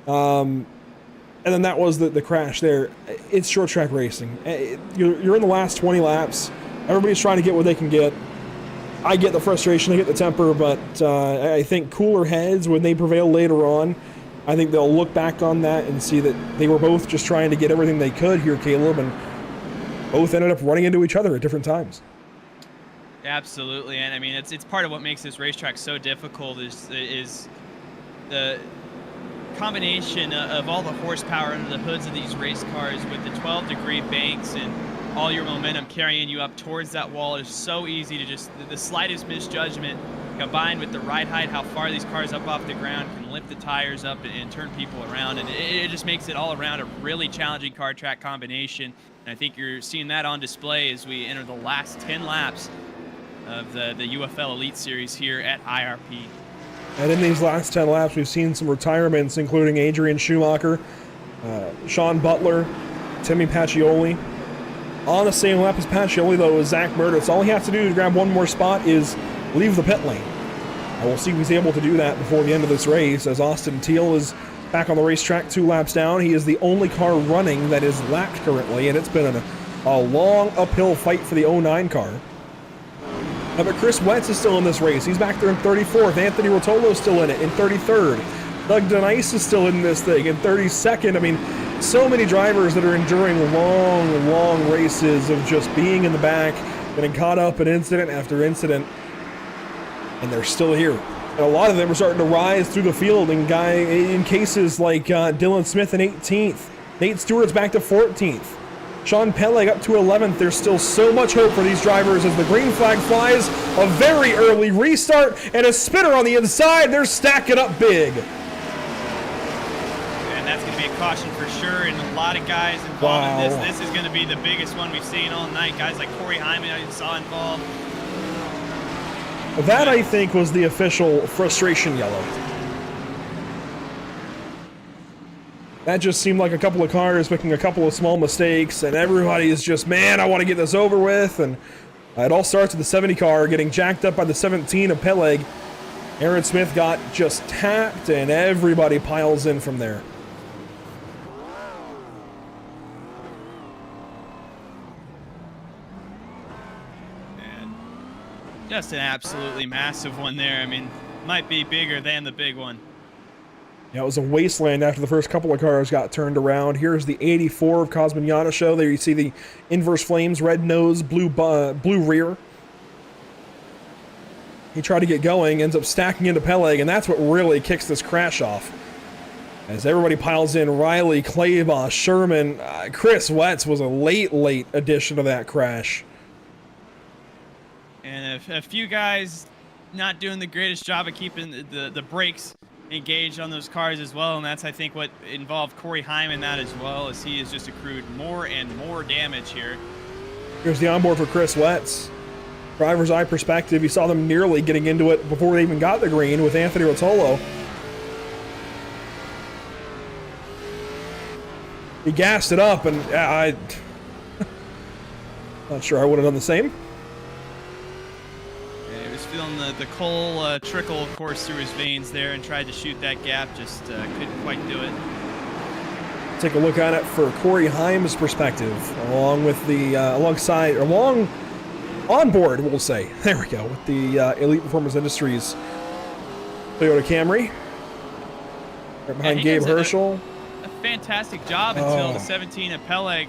And then that was the crash there. It's short track racing. You're in the last 20 laps. Everybody's trying to get what they can get. I get the frustration, I get the temper, but I think cooler heads, when they prevail later on, I think they'll look back on that and see that they were both just trying to get everything they could here, Caleb, and both ended up running into each other at different times. Absolutely, and I mean, it's part of what makes this racetrack so difficult is the combination of all the horsepower under the hoods of these race cars with the 12-degree banks and all your momentum carrying you up towards that wall is so easy to just, the slightest misjudgment combined with the ride height, how far these cars up off the ground can lift the tires up and turn people around, and it just makes it all around a really challenging car track combination. And I think you're seeing that on display as we enter the last 10 laps of the UFL Elite Series here at IRP. And in these last 10 laps, we've seen some retirements, including Adrian Schumacher, Sean Butler, Timmy Pacioli. On the same lap as Pacioli, though, is Zach Mertz. All he has to do to grab one more spot is leave the pit lane. And we'll see if he's able to do that before the end of this race, as Austin Teal is back on the racetrack 2 laps down. He is the only car running that is lapped currently, and it's been a long uphill fight for the 09 car. But Chris Wetz is still in this race. He's back there in 34th. Anthony Rotolo is still in it in 33rd. Doug DeNice is still in this thing in 32nd. I mean, so many drivers that are enduring long, long races of just being in the back, getting caught up in incident after incident, and they're still here. And a lot of them are starting to rise through the field in cases like Dylan Smith in 18th. Nate Stewart's back to 14th. Sean Peleg up to 11th. There's still so much hope for these drivers as the green flag flies. A very early restart and a spinner on the inside. They're stacking up big. And that's going to be a caution for sure, and a lot of guys involved in this. This is going to be the biggest one we've seen all night. Guys like Corey Hyman I saw involved. That, I think, was the official frustration yellow. That just seemed like a couple of cars making a couple of small mistakes, and everybody is just, man, I want to get this over with, and It all starts with the 70 car getting jacked up by the 17 of Peleg. Aaron Smith got just tapped, and everybody piles in from there. And just an absolutely massive one there. I mean, might be bigger than the big one. Yeah, it was a wasteland after the first couple of cars got turned around. Here's the 84 of Cosmignano show. There you see the inverse flames, red nose, blue rear. He tried to get going, ends up stacking into Peleg, and that's what really kicks this crash off. As everybody piles in, Riley, Claybach, Sherman, Chris Wetz was a late addition to that crash. And a few guys not doing the greatest job of keeping the brakes engaged on those cars as well, and that's, I think, what involved Corey Heim in that as well, as he has just accrued more and more damage here. Here's the onboard for Chris Wetz. Driver's eye perspective, you saw them nearly getting into it before they even got the green with Anthony Rotolo. He gassed it up, and I not sure I would have done the same. Feeling the coal trickle course through his veins there and tried to shoot that gap, just couldn't quite do it. Take a look at it for Corey Heim's perspective, along with the onboard, we'll say. There we go, with the Elite Performance Industries Toyota Camry. Right behind Gabe Herschel. A fantastic job until the 17 of Peleg.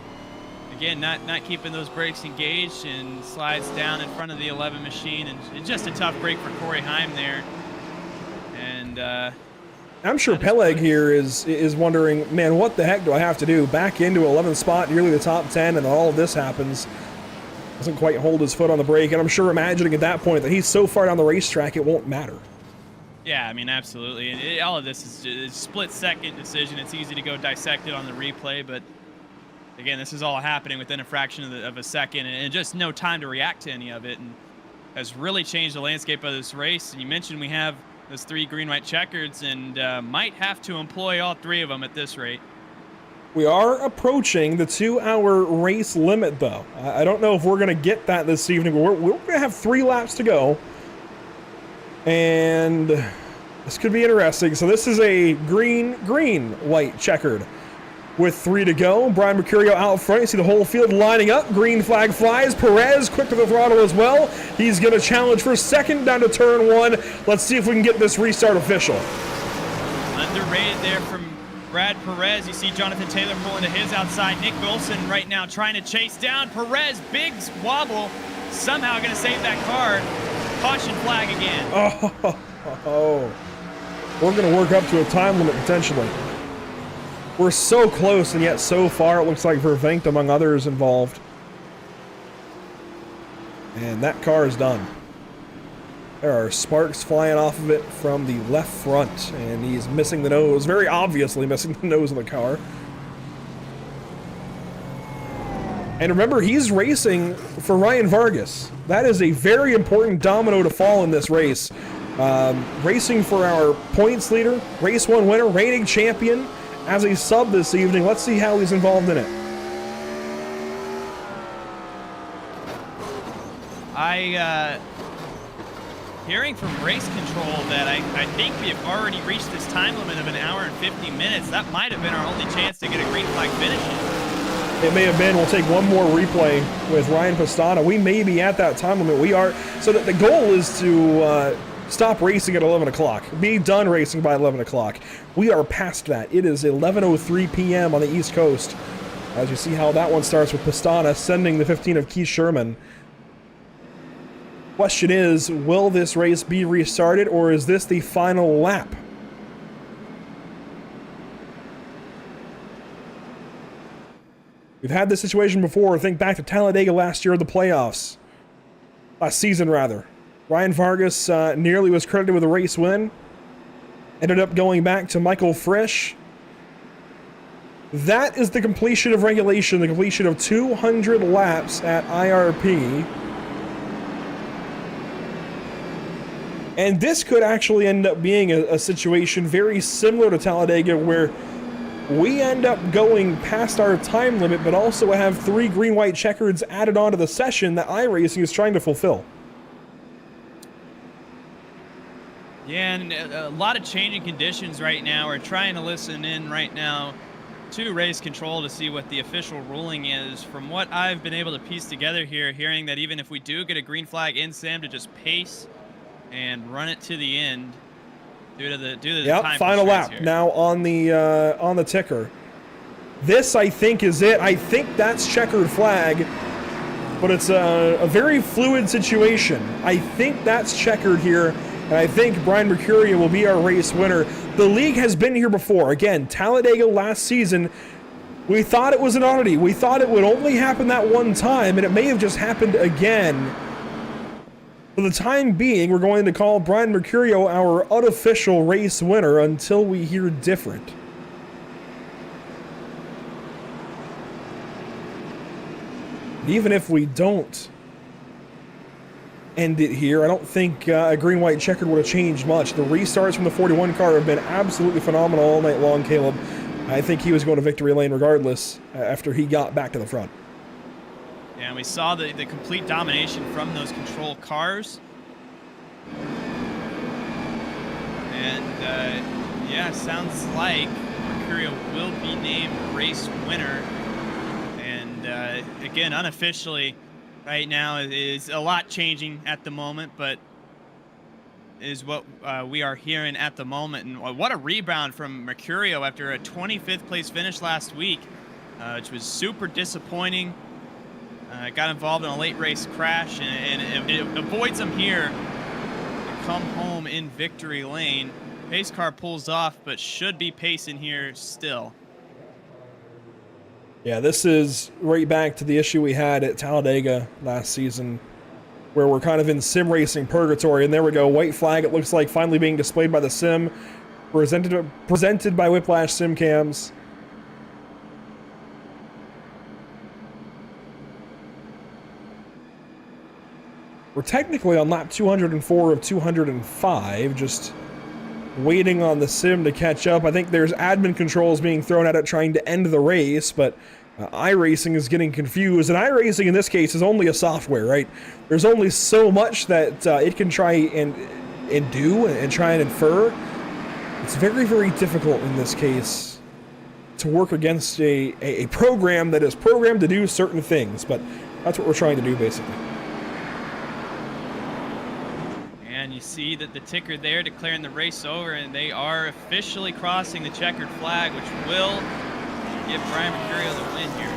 Again, not keeping those brakes engaged and slides down in front of the 11 machine, and just a tough break for Corey Heim there. And I'm sure Peleg here is wondering, man, what the heck do I have to do? Back into 11th spot, nearly the top 10, and all of this happens. Doesn't quite hold his foot on the brake, and I'm sure imagining at that point that he's so far down the racetrack it won't matter. Yeah, I mean, absolutely. And all of this is a split-second decision. It's easy to go dissect it on the replay, but again, this is all happening within a fraction of a second, and just no time to react to any of it, and has really changed the landscape of this race. And you mentioned we have those 3 green-white checkers, and might have to employ all 3 of them at this rate. We are approaching the 2-hour race limit, though. I don't know if we're going to get that this evening, but we're going to have 3 laps to go, and this could be interesting. So this is a green-white checkered. With 3 to go, Brian Mercurio out front. You see the whole field lining up. Green flag flies. Perez quick to the throttle as well. He's going to challenge for second down to turn 1. Let's see if we can get this restart official. Underrated there from Brad Perez. You see Jonathan Taylor pulling to his outside. Nick Wilson right now trying to chase down Perez. Big wobble. Somehow going to save that car. Caution flag again. Oh. We're going to work up to a time limit potentially. We're so close, and yet so far it looks like Vervinkt, among others, involved. And that car is done. There are sparks flying off of it from the left front, and he's missing the nose, very obviously missing the nose of the car. And remember, he's racing for Ryan Vargas. That is a very important domino to fall in this race. Racing for our points leader, race 1 winner, reigning champion, as a sub this evening. Let's see how he's involved in it. Hearing from race control that I think we have already reached this time limit of 1 hour and 50 minutes. That might have been our only chance to get a green flag finish. It may have been. We'll take one more replay with Ryan Pastana. We may be at that time limit. We are. So that the goal is to stop racing at 11 o'clock. Be done racing by 11 o'clock. We are past that. It is 11:03 p.m. on the East Coast. As you see how that one starts with Pastana sending the 15 of Keith Sherman. Question is, will this race be restarted, or is this the final lap? We've had this situation before. Think back to Talladega last year, the playoffs. Last season, rather. Ryan Vargas nearly was credited with a race win. Ended up going back to Michael Frisch. That is the completion of regulation, the completion of 200 laps at IRP. And this could actually end up being a situation very similar to Talladega, where we end up going past our time limit, but also have 3 green-white checkers added onto the session that iRacing is trying to fulfill. Yeah, and a lot of changing conditions right now. We're trying to listen in right now to race control to see what the official ruling is. From what I've been able to piece together here, hearing that even if we do get a green flag in sim, to just pace and run it to the end due to the time final lap here. now on the ticker. This, I think, is it. I think that's checkered flag, but it's a very fluid situation. I think that's checkered here. And I think Brian Mercurio will be our race winner. The league has been here before. Again, Talladega last season, we thought it was an oddity. We thought it would only happen that one time, and it may have just happened again. For the time being, we're going to call Brian Mercurio our unofficial race winner until we hear different. Even if we don't end it here, I don't think a green-white checkered would have changed much. The restarts from the 41 car have been absolutely phenomenal all night long, Caleb. I think he was going to victory lane regardless after he got back to the front. Yeah, and we saw the complete domination from those control cars. And yeah, sounds like Mercurio will be named race winner. And again, unofficially, right now is a lot changing at the moment, but is what we are hearing at the moment. And what a rebound from Mercurio after a 25th place finish last week, which was super disappointing. Got involved in a late race crash, and it avoids him here to come home in victory lane. Pace car pulls off, but should be pacing here still. Yeah, this is right back to the issue we had at Talladega last season, where we're kind of in sim racing purgatory. And there we go, white flag, it looks like, finally being displayed by the sim, presented by Whiplash sim cams. We're technically on lap 204 of 205, just waiting on the sim to catch up. I think there's admin controls being thrown at it trying to end the race, but iRacing is getting confused. And iRacing in this case is only a software, right? There's only so much that it can try and do and try and infer. It's very, very difficult in this case to work against a program that is programmed to do certain things, but that's what we're trying to do basically. And you see that the ticker there declaring the race over, and they are officially crossing the checkered flag, which will give Brian Mercurio the win here.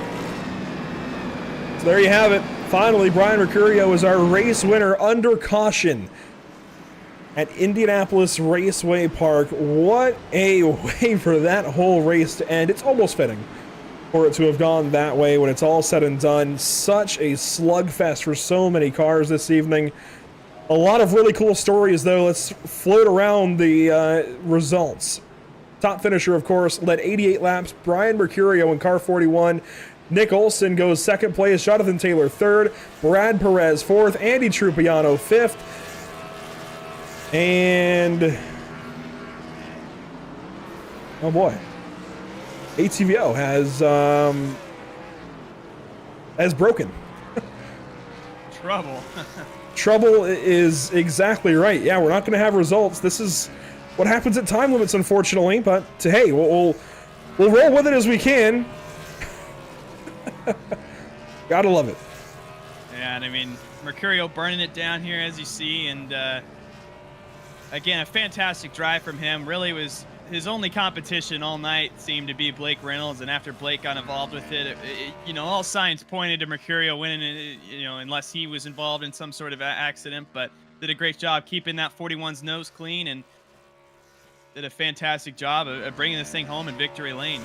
So there you have it. Finally, Brian Mercurio is our race winner under caution at Indianapolis Raceway Park. What a way for that whole race to end. It's almost fitting for it to have gone that way when it's all said and done. Such a slugfest for so many cars this evening. A lot of really cool stories, though. Let's float around the results. Top finisher, of course, led 88 laps. Brian Mercurio in car 41. Nick Olson goes second place. Jonathan Taylor third. Brad Perez fourth. Andy Trupiano fifth. And oh boy, ATVO has broken. Trouble. Trouble is exactly right. Yeah, we're not going to have results. This is what happens at time limits, unfortunately. But hey, we'll roll with it as we can. Gotta love it. Yeah, and I mean, Mercurio burning it down here, as you see, and again, a fantastic drive from him. Really was his only competition all night seemed to be Blake Reynolds, and after Blake got involved with it, you know, all signs pointed to Mercurio winning it, you know, unless he was involved in some sort of accident, but did a great job keeping that 41's nose clean and did a fantastic job of bringing this thing home in victory lane.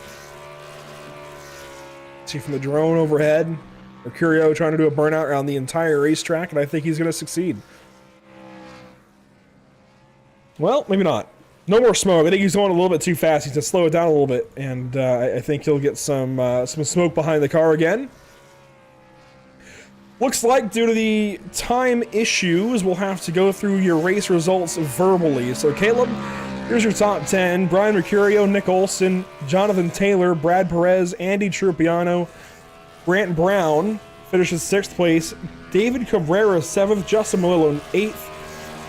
See from the drone overhead, Mercurio trying to do a burnout around the entire racetrack, and I think he's going to succeed. Well, maybe not. No more smoke. I think he's going a little bit too fast. He's going to slow it down a little bit, and I think he'll get some smoke behind the car again. Looks like due to the time issues, we'll have to go through your race results verbally. So, Caleb, Here's your top 10. Brian Mercurio, Nick Olson, Jonathan Taylor, Brad Perez, Andy Trupiano, Grant Brown finishes 6th place. David Cabrera, 7th. Justin Malillo, 8th.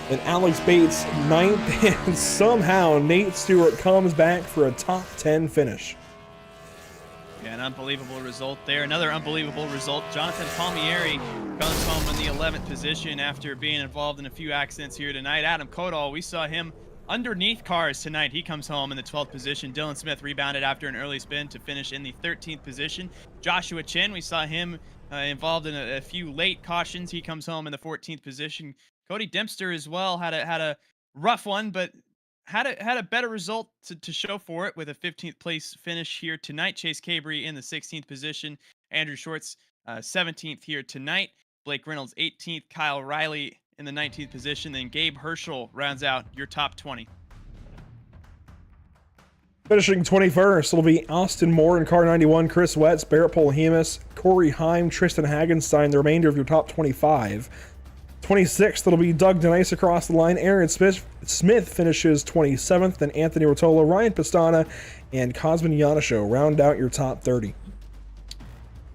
And Alex Bates, 9th. And somehow Nate Stewart comes back for a top 10 finish. Yeah, an unbelievable result there. Another unbelievable result. Jonathan Palmieri comes home in the 11th position after being involved in a few accidents here tonight. Adam Kodal, we saw him underneath cars tonight. He comes home in the 12th position. Dylan Smith rebounded after an early spin to finish in the 13th position. Joshua Chin, we saw him involved in a few late cautions. He comes home in the 14th position. Cody Dempster as well had a rough one, but had a better result to show for it with a 15th place finish here tonight. Chase Cabry in the 16th position. Andrew Schwartz 17th here tonight. Blake Reynolds 18th. Kyle Riley in the 19th position. Then Gabe Herschel rounds out your top 20. Finishing 21st, it'll be Austin Moore in car 91, Chris Wetz, Barrett Polhemus, Corey Heim, Tristan Hagenstein, the remainder of your top 25. 26th, it'll be Doug Denice across the line. Aaron Smith finishes 27th, then Anthony Rotolo, Ryan Pastana, and Cosmin Yanisho round out your top 30.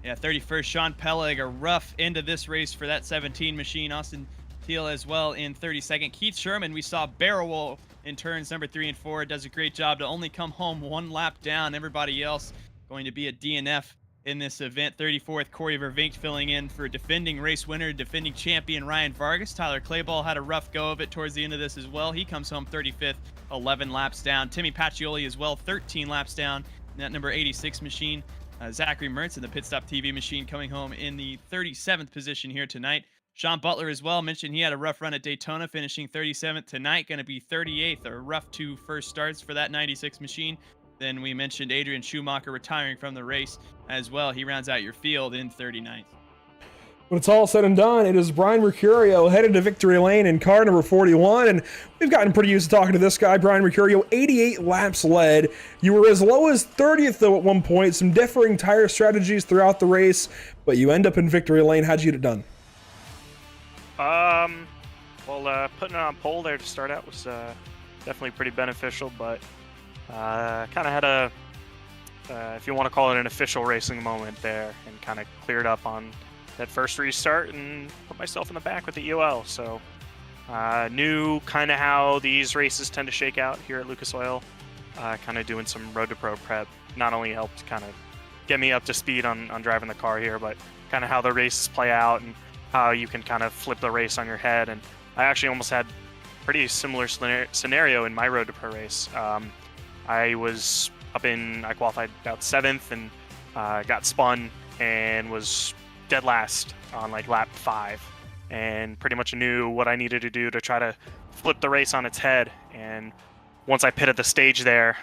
Yeah, 31st, Sean Peleg, a rough end of this race for that 17 machine. Austin Teal as well in 32nd. Keith Sherman, we saw barrel in turns number 3 and 4. Does a great job to only come home one lap down. Everybody else going to be a DNF in this event. 34th, Corey Vervinkt filling in for defending race winner, defending champion Ryan Vargas. Tyler Clayball had a rough go of it towards the end of this as well. He comes home 35th, 11 laps down. Timmy Pacioli as well, 13 laps down in that number 86 machine. Zachary Mertz in the Pit Stop TV machine coming home in the 37th position here tonight. Sean Butler as well, mentioned he had a rough run at Daytona, finishing 37th tonight, going to be 38th, a rough 2 first starts for that 96 machine. Then we mentioned Adrian Schumacher retiring from the race as well. He rounds out your field in 39th. When it's all said and done, it is Brian Mercurio headed to victory lane in car number 41, and we've gotten pretty used to talking to this guy, Brian Mercurio. 88 laps led. You were as low as 30th, though, at one point. Some differing tire strategies throughout the race, but you end up in victory lane. How'd you get it done? Well, putting it on pole there to start out was definitely pretty beneficial, but kind of had a, if you want to call it an official racing moment there, and kind of cleared up on that first restart and put myself in the back with the UL. So knew kind of how these races tend to shake out here at Lucas Oil. Kind of doing some Road to Pro prep not only helped kind of get me up to speed on driving the car here, but kind of how the races play out and how you can kind of flip the race on your head. And I actually almost had pretty similar scenario in my Road to Pro race. I qualified about 7th and got spun and was dead last on like lap 5, and pretty much knew what I needed to do to try to flip the race on its head. And once I pitted the stage there,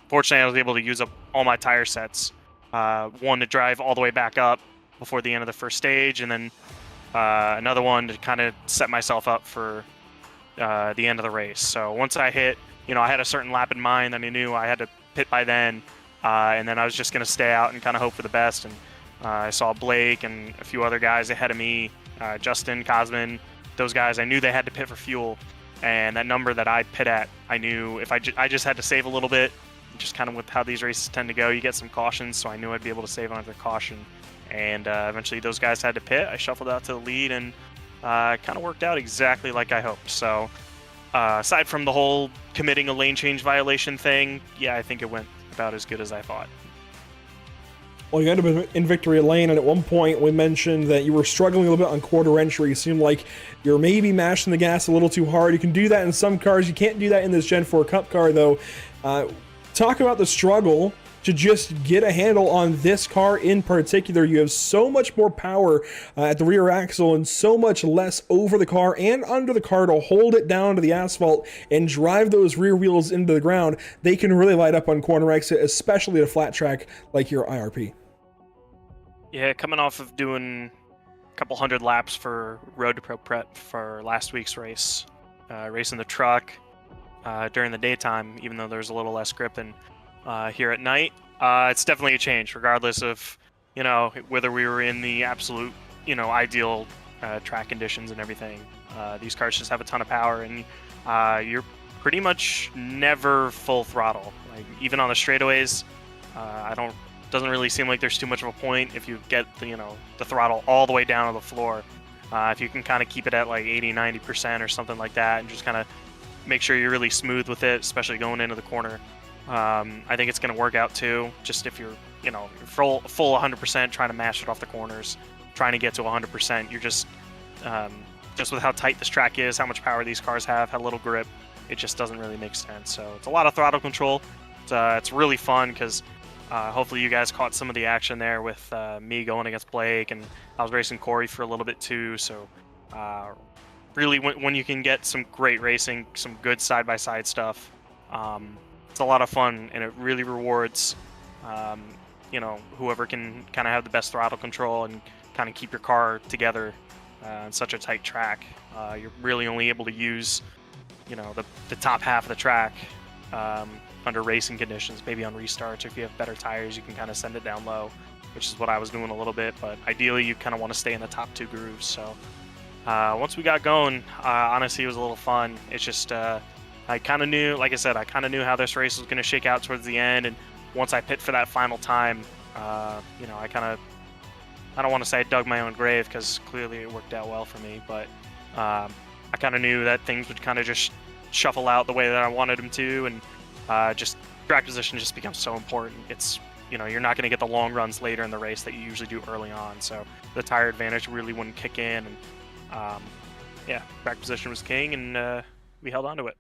fortunately I was able to use up all my tire sets. One to drive all the way back up before the end of the first stage, and then another one to kind of set myself up for the end of the race. So once I hit, I had a certain lap in mind and I knew I had to pit by then, and then I was just going to stay out and kind of hope for the best. And I saw Blake and a few other guys ahead of me, Justin, Cosmin, those guys, I knew they had to pit for fuel. And that number that I pit at, I knew if I just had to save a little bit, just kind of with how these races tend to go, you get some cautions, so I knew I'd be able to save on their caution. And eventually those guys had to pit. I shuffled out to the lead, and kind of worked out exactly like I hoped. So aside from the whole committing a lane change violation thing, yeah, I think it went about as good as I thought. Well, you ended up in victory lane, and at one point we mentioned that you were struggling a little bit on quarter entry. It seemed like you're maybe mashing the gas a little too hard. You can do that in some cars. You can't do that in this Gen 4 Cup car, though. Talk about the struggle to just get a handle on this car in particular. You have so much more power at the rear axle and so much less over the car and under the car to hold it down to the asphalt and drive those rear wheels into the ground. They can really light up on corner exit, especially at a flat track like your IRP. Yeah, coming off of doing a couple hundred laps for Road to Pro prep for last week's race, racing the truck during the daytime, even though there's a little less grip than here at night, it's definitely a change, regardless of, whether we were in the absolute, ideal track conditions and everything. These cars just have a ton of power, and you're pretty much never full throttle. Like even on the straightaways, doesn't really seem like there's too much of a point if you get the throttle all the way down to the floor. If you can kind of keep it at like 80-90% or something like that, and just kind of make sure you're really smooth with it, especially going into the corner. I think it's going to work out too. Just if you're full 100% trying to mash it off the corners, trying to get to 100%, you're just with how tight this track is, how much power these cars have, how little grip, it just doesn't really make sense. So it's a lot of throttle control. It's really fun because hopefully you guys caught some of the action there with me going against Blake, and I was racing Corey for a little bit too. So really, when you can get some great racing, some good side-by-side stuff, it's a lot of fun, and it really rewards whoever can kind of have the best throttle control and kind of keep your car together on such a tight track. You're really only able to use the top half of the track under racing conditions. Maybe on restarts, or if you have better tires, you can kind of send it down low, which is what I was doing a little bit. But ideally, you kind of want to stay in the top 2 grooves. So once we got going, honestly, it was a little fun. It's just I kind of knew, like I said, how this race was going to shake out towards the end. And once I pit for that final time, I don't want to say I dug my own grave, because clearly it worked out well for me, but I kind of knew that things would kind of just shuffle out the way that I wanted them to, and just track position just becomes so important. It's you're not going to get the long runs later in the race that you usually do early on, so the tire advantage really wouldn't kick in, and track position was king, and we held on to it.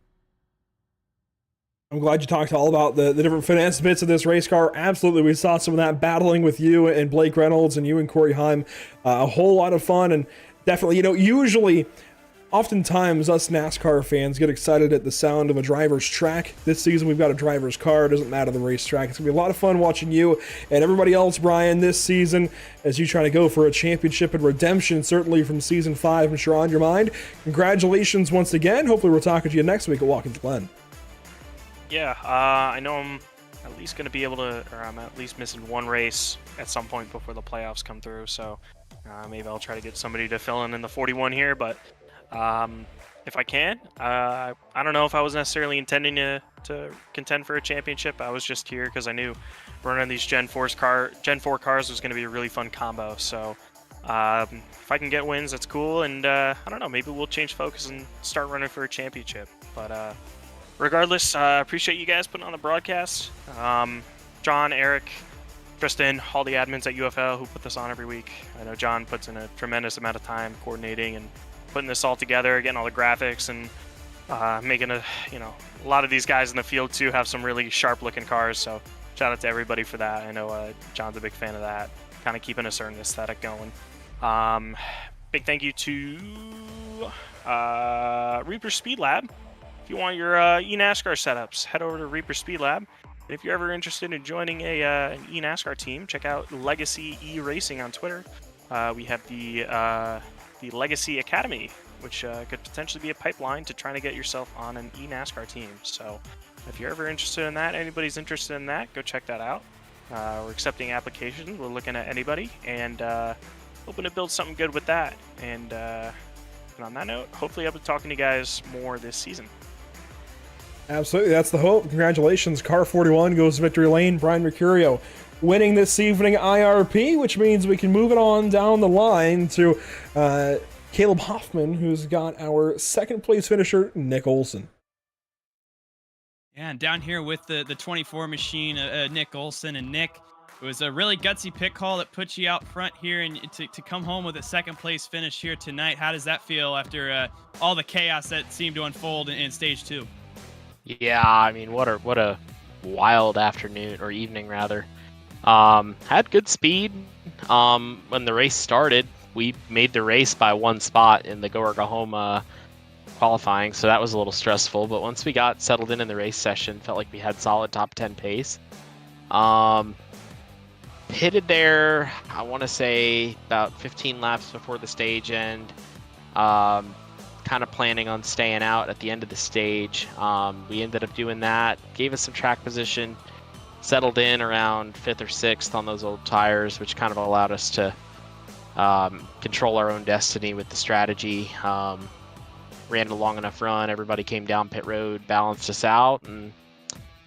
I'm glad you talked all about the different finesse bits of this race car. Absolutely, we saw some of that battling with you and Blake Reynolds and you and Corey Heim. A whole lot of fun, and definitely, usually, oftentimes, us NASCAR fans get excited at the sound of a driver's track. This season, we've got a driver's car. It doesn't matter the racetrack. It's going to be a lot of fun watching you and everybody else, Brian, this season as you try to go for a championship and redemption, certainly from Season 5, I'm sure on your mind. Congratulations once again. Hopefully, we're talking to you next week at Watkins Glen. Yeah, I know I'm at least going to be able to, or I'm at least missing one race at some point before the playoffs come through, so maybe I'll try to get somebody to fill in the 41 here, but if I can, I don't know if I was necessarily intending to contend for a championship. I was just here because I knew running these Gen 4 cars was going to be a really fun combo, so if I can get wins, that's cool, and I don't know, maybe we'll change focus and start running for a championship, but regardless, appreciate you guys putting on the broadcast. John, Eric, Tristan, all the admins at UFL who put this on every week. I know John puts in a tremendous amount of time coordinating and putting this all together, getting all the graphics, and making a lot of these guys in the field too have some really sharp looking cars. So shout out to everybody for that. I know John's a big fan of that, kind of keeping a certain aesthetic going. Big thank you to Reaper Speed Lab. If you want your eNASCAR setups, head over to Reaper Speed Lab. And if you're ever interested in joining an eNASCAR team, check out Legacy E-Racing on Twitter. We have the Legacy Academy, which could potentially be a pipeline to trying to get yourself on an eNASCAR team. So if you're ever interested in that, anybody's interested in that, go check that out. We're accepting applications. We're looking at anybody, and hoping to build something good with that. And on that note, hopefully I'll be talking to you guys more this season. Absolutely, that's the hope. Congratulations, Car 41 goes to victory lane. Brian Mercurio winning this evening IRP, which means we can move it on down the line to Caleb Hoffman, who's got our second place finisher, Nick Olson. Yeah, and down here with the 24 machine, Nick Olson. And Nick, it was a really gutsy pit call that put you out front here, and to come home with a second place finish here tonight. How does that feel after all the chaos that seemed to unfold in stage 2? Yeah, I mean, what a wild afternoon, or evening rather. Had good speed. When the race started, we made the race by one spot in the go or go home qualifying, so that was a little stressful. But once we got settled in the race session, felt like we had solid top 10 pace. Pitted there, I want to say about 15 laps before the stage end. Kind of planning on staying out at the end of the stage. We ended up doing that, gave us some track position, settled in around 5th or 6th on those old tires, which kind of allowed us to control our own destiny with the strategy. ran a long enough run. Everybody came down pit road, balanced us out, and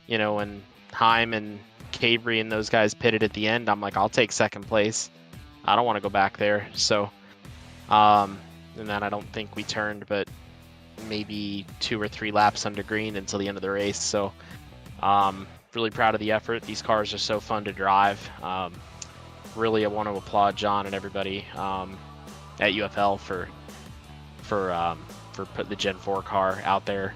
when Heim and Cavry and those guys pitted at the end, I'm like, I'll take second place. I don't want to go back there. So, and then I don't think we turned, but maybe 2 or 3 laps under green until the end of the race. So, really proud of the effort. These cars are so fun to drive. Really, I want to applaud John and everybody at UFL for putting the Gen 4 car out there.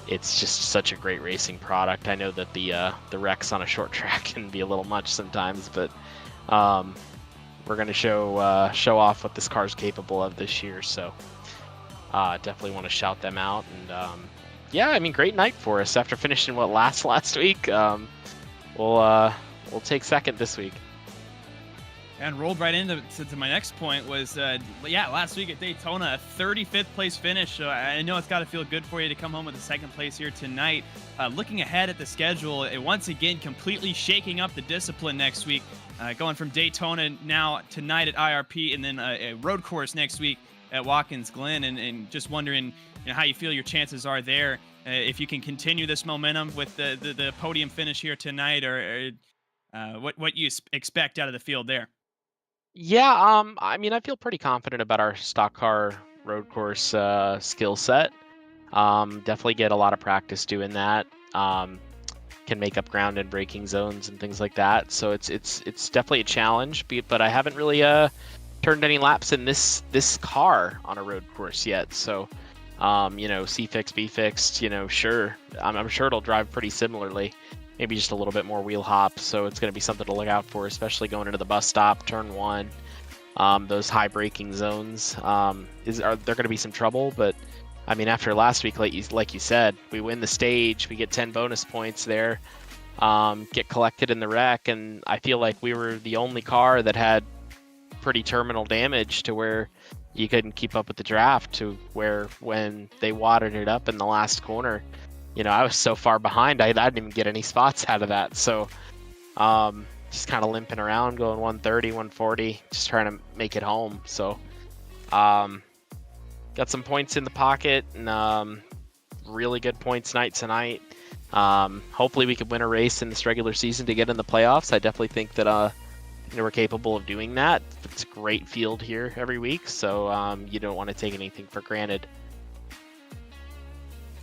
It's just such a great racing product. I know that the wrecks on a short track can be a little much sometimes, but we're going to show off what this car's capable of this year. So definitely want to shout them out. And yeah, I mean, great night for us after finishing last week. We'll take second this week. And rolled right into my next point was, last week at Daytona, a 35th place finish. So I know it's got to feel good for you to come home with a second place here tonight. Looking ahead at the schedule, it once again completely shaking up the discipline next week. Going from Daytona now tonight at IRP, and then a road course next week at Watkins Glen, and just wondering how you feel your chances are there. If you can continue this momentum with the podium finish here tonight, or what you expect out of the field there. Yeah, I mean, I feel pretty confident about our stock car road course skill set. Definitely get a lot of practice doing that. Can make up ground in braking zones and things like that. So it's definitely a challenge, but I haven't really turned any laps in this car on a road course yet. So, C fixed, B fixed, sure. I'm sure it'll drive pretty similarly. Maybe just a little bit more wheel hop, so it's going to be something to look out for, especially going into the bus stop, turn 1. Those high braking zones, are there going to be some trouble? But I mean, after last week, like you said, we win the stage, we get 10 bonus points there, get collected in the wreck, and I feel like we were the only car that had pretty terminal damage to where you couldn't keep up with the draft, to where when they wadded it up in the last corner, I was so far behind, I didn't even get any spots out of that. So just kind of limping around, going 130, 140, just trying to make it home. So got some points in the pocket, and really good points night tonight. Hopefully we could win a race in this regular season to get in the playoffs. I definitely think that we're capable of doing that. It's a great field here every week, so you don't want to take anything for granted.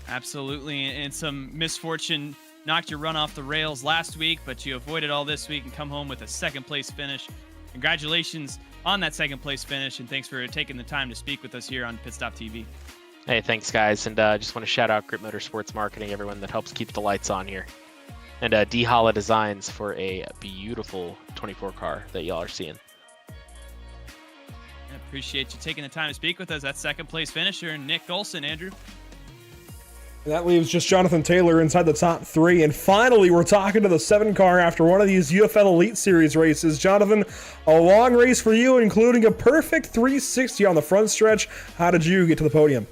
Absolutely, and some misfortune knocked your run off the rails last week, but you avoided all this week and come home with a second place finish. Congratulations on that second place finish, and thanks for taking the time to speak with us here on Pit Stop TV. Hey, thanks guys, and just want to shout out Grip Motorsports Marketing, everyone that helps keep the lights on here, and D Holla Designs for a beautiful 24 car that y'all are seeing. I appreciate you taking the time to speak with us. That's second place finisher Nick Olson. Andrew. That leaves just Jonathan Taylor inside the top 3. And finally, we're talking to the 7 car after one of these UFL Elite Series races. Jonathan, a long race for you, including a perfect 360 on the front stretch. How did you get to the podium?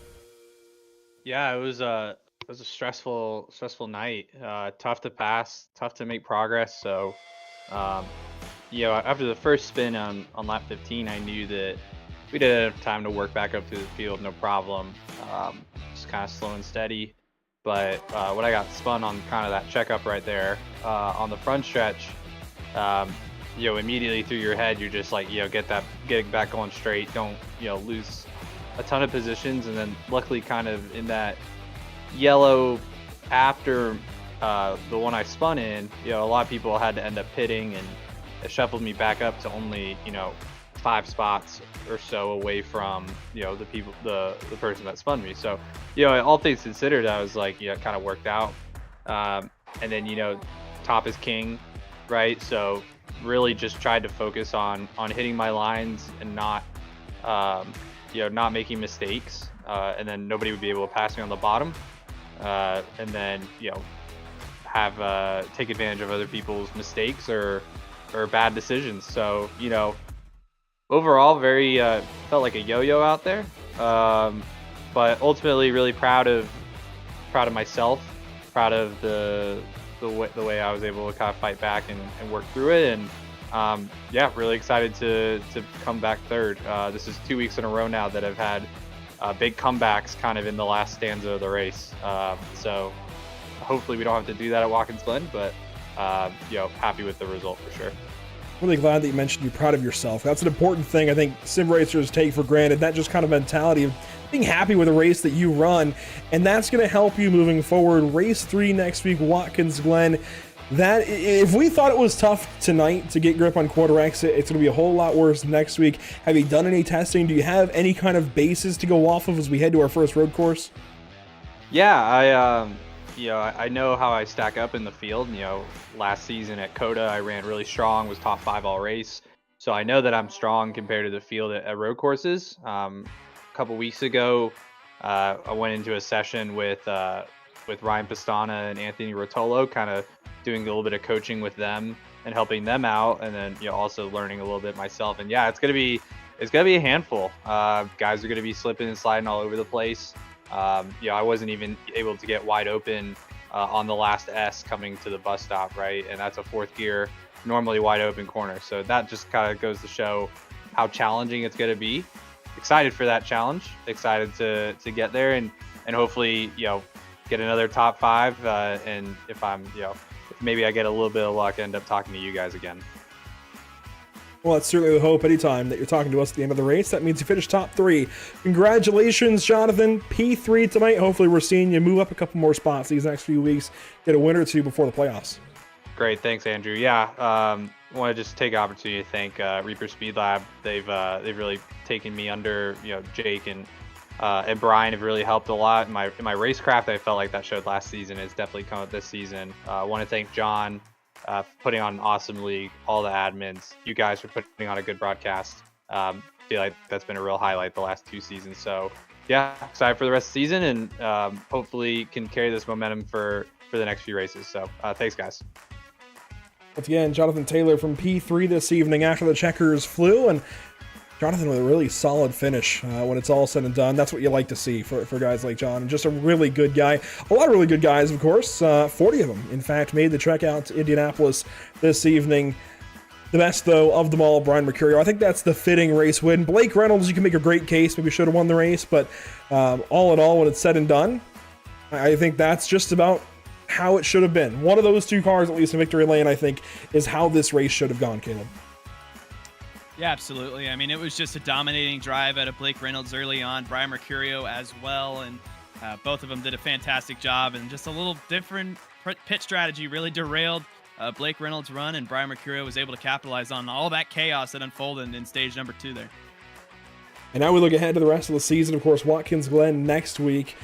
Yeah, it was a stressful night. Tough to pass, tough to make progress. So, after the first spin on lap 15, I knew that we did have time to work back up through the field, no problem. Just kind of slow and steady. But when I got spun on kind of that checkup right there on the front stretch, immediately through your head, you're just like, get back going straight. Don't, lose a ton of positions. And then luckily kind of in that yellow after the one I spun in, a lot of people had to end up pitting, and it shuffled me back up to only, 5 spots or so away from the person that spun me. So all things considered, I was like, kind of worked out. And then top is king, right? So really just tried to focus on hitting my lines and not not making mistakes, and then nobody would be able to pass me on the bottom, and then have take advantage of other people's mistakes or bad decisions. So overall, very felt like a yo-yo out there, but ultimately really proud of myself, proud of the way I was able to kind of fight back and work through it, and really excited to come back third. This is 2 weeks in a row now that I've had big comebacks kind of in the last stanza of the race. So hopefully we don't have to do that at Watkins Glen, but happy with the result for sure. Really glad that you mentioned you're proud of yourself. That's an important thing I think sim racers take for granted, that just kind of mentality of being happy with the race that you run, and that's going to help you moving forward. Race 3 next week, Watkins Glen. That, if we thought it was tough tonight to get grip on quarter exit, it's going to be a whole lot worse next week. Have you done any testing? Do you have any kind of bases to go off of as we head to our first road course? Yeah, I know how I stack up in the field. Last season at COTA, I ran really strong, was top 5 all race. So I know that I'm strong compared to the field at road courses. A couple weeks ago, I went into a session with Ryan Pastana and Anthony Rotolo, kind of doing a little bit of coaching with them and helping them out, and then also learning a little bit myself. And yeah, it's gonna be a handful. Guys are gonna be slipping and sliding all over the place. I wasn't even able to get wide open on the last S coming to the bus stop, right? And that's a 4th gear, normally wide open corner. So that just kind of goes to show how challenging it's gonna be. Excited for that challenge. Excited to get there and hopefully get another top 5. And if I'm maybe I get a little bit of luck, end up talking to you guys again. Well, that's certainly the hope anytime that you're talking to us at the end of the race. That means you finish top 3. Congratulations, Jonathan. P3 tonight. Hopefully we're seeing you move up a couple more spots these next few weeks. Get a win or two before the playoffs. Great. Thanks, Andrew. Yeah. I want to just take an opportunity to thank Reaper Speed Lab. They've really taken me under, Jake and Brian have really helped a lot in my racecraft. I felt like that showed last season. It's definitely come up this season. I want to thank John for putting on an awesome league, all the admins, you guys for putting on a good broadcast. Feel like that's been a real highlight the last 2 seasons. So yeah, excited for the rest of the season, and hopefully can carry this momentum for the next few races. So thanks, guys. Once again, Jonathan Taylor from P3 this evening after the checkers flew, and Jonathan with a really solid finish when it's all said and done. That's what you like to see for guys like John. And just a really good guy. A lot of really good guys, of course. 40 of them, in fact, made the trek out to Indianapolis this evening. The best, though, of them all, Brian Mercurio. I think that's the fitting race win. Blake Reynolds, you can make a great case. Maybe should have won the race. But all in all, when it's said and done, I think that's just about how it should have been. One of those 2 cars, at least in victory lane, I think, is how this race should have gone, Caleb. Yeah, absolutely. I mean, it was just a dominating drive out of Blake Reynolds early on, Brian Mercurio as well, and both of them did a fantastic job, and just a little different pit strategy really derailed Blake Reynolds' run, and Brian Mercurio was able to capitalize on all that chaos that unfolded in stage number 2 there. And now we look ahead to the rest of the season. Of course, Watkins Glen next week.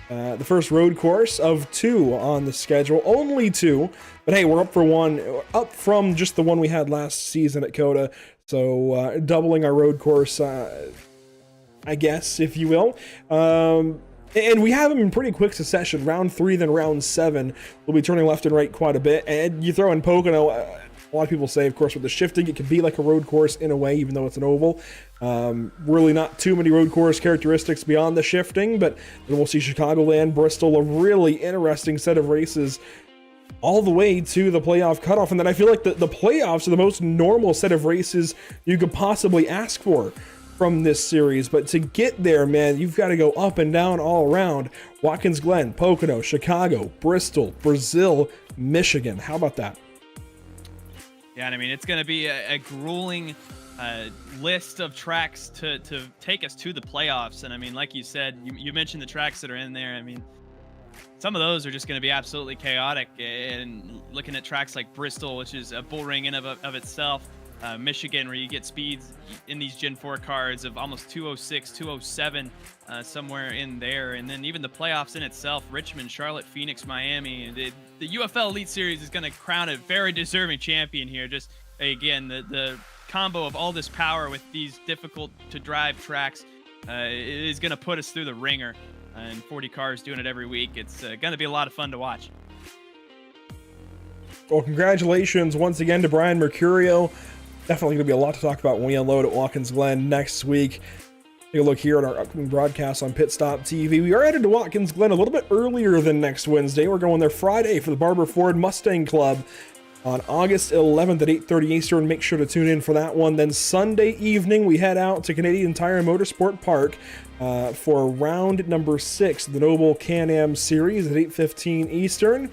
The first road course of 2 on the schedule. Only 2, but hey, we're up for 1, up from just the one we had last season at COTA. So doubling our road course, I guess, if you will. And we have them in pretty quick succession. Round 3, then round 7. We'll be turning left and right quite a bit. And you throw in Pocono. A lot of people say, of course, with the shifting, it can be like a road course in a way, even though it's an oval. Really not too many road course characteristics beyond the shifting, but then we'll see Chicagoland, Bristol, a really interesting set of races all the way to the playoff cutoff. And then I feel like the playoffs are the most normal set of races you could possibly ask for from this series. But to get there, man, you've got to go up and down all around. Watkins Glen, Pocono, Chicago, Bristol, Brazil, Michigan. How about that? Yeah, and I mean, it's going to be a grueling list of tracks to take us to the playoffs. And I mean, like you said, you mentioned the tracks that are in there. I mean, some of those are just going to be absolutely chaotic. And looking at tracks like Bristol, which is a bull ring in of itself, Michigan, where you get speeds in these Gen 4 cars of almost 206, 207, somewhere in there. And then even the playoffs in itself, Richmond, Charlotte, Phoenix, Miami. The UFL Elite Series is going to crown a very deserving champion here. Just, again, the combo of all this power with these difficult to drive tracks is going to put us through the ringer. And 40 cars doing it every week. It's going to be a lot of fun to watch. Well, congratulations once again to Brian Mercurio. Definitely going to be a lot to talk about when we unload at Watkins Glen next week. Take a look here at our upcoming broadcast on Pit Stop TV. We are headed to Watkins Glen a little bit earlier than next Wednesday. We're going there Friday for the Barber Ford Mustang Club. on August 11th at 8:30 Eastern. Make sure to tune in for that one. Then Sunday evening, we head out to Canadian Tire Motorsport Park for round number 6 of the Noble Can-Am Series at 8:15 Eastern.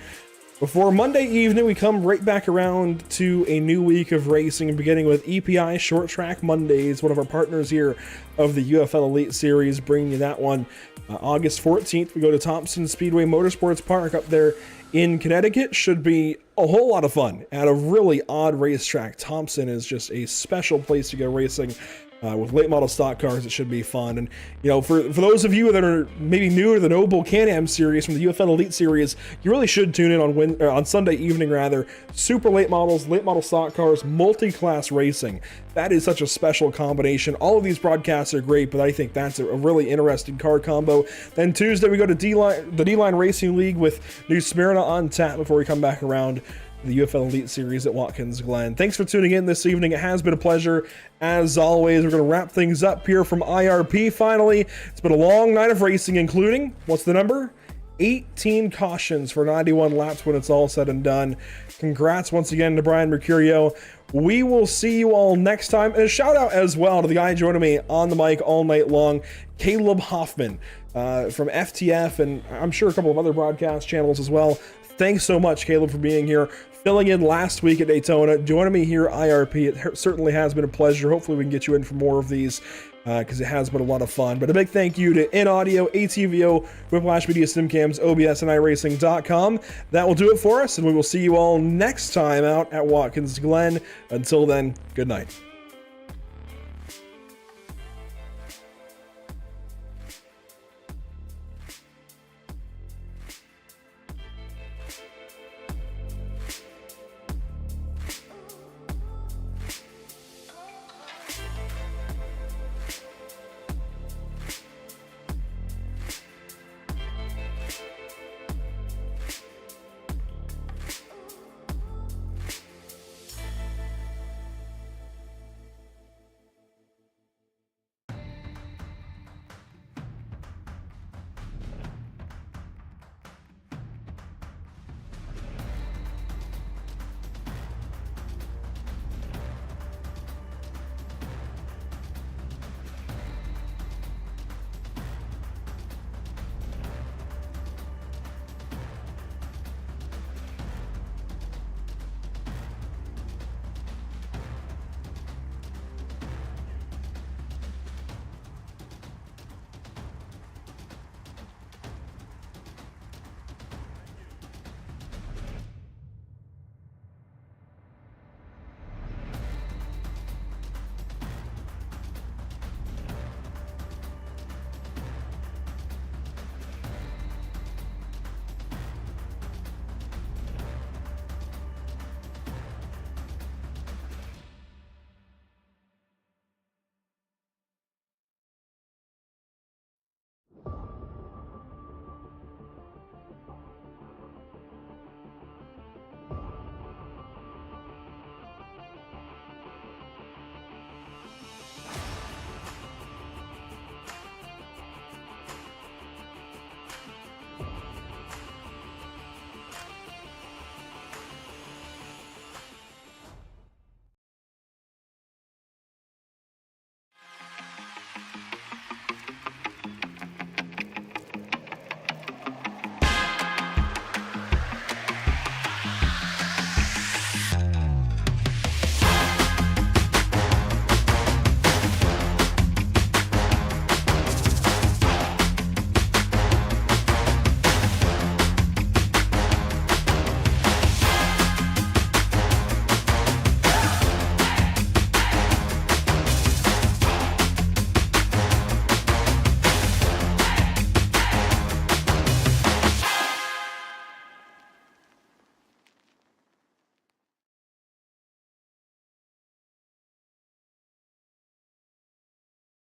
Before Monday evening, we come right back around to a new week of racing, beginning with EPI Short Track Mondays, one of our partners here of the UFL Elite Series, bringing you that one. August 14th, we go to Thompson Speedway Motorsports Park up there in Connecticut. Should be a whole lot of fun at a really odd racetrack. Thompson is just a special place to go racing. With late model stock cars, it should be fun. And, you know, for those of you that are maybe new to the Noble Can-Am series from the UFL Elite series, you really should tune in on Sunday evening, rather. Super late models, late model stock cars, multi-class racing. That is such a special combination. All of these broadcasts are great, but I think that's a really interesting car combo. Then Tuesday, we go to the D-Line Racing League with New Smyrna on tap before we come back around the UFL Elite Series at Watkins Glen. Thanks for tuning in this evening. It has been a pleasure. As always, we're going to wrap things up here from IRP finally. It's been a long night of racing, including, what's the number? 18 cautions for 91 laps when it's all said and done. Congrats once again to Brian Mercurio. We will see you all next time. And a shout out as well to the guy joining me on the mic all night long, Caleb Hoffman from FTF, and I'm sure a couple of other broadcast channels as well. Thanks so much, Caleb, for being here, filling in last week at Daytona, joining me here at IRP. It certainly has been a pleasure. Hopefully we can get you in for more of these because it has been a lot of fun. But a big thank you to InAudio, ATVO, Whiplash Media, StimCams, OBS, and iRacing.com. That will do it for us, and we will see you all next time out at Watkins Glen. Until then, good night.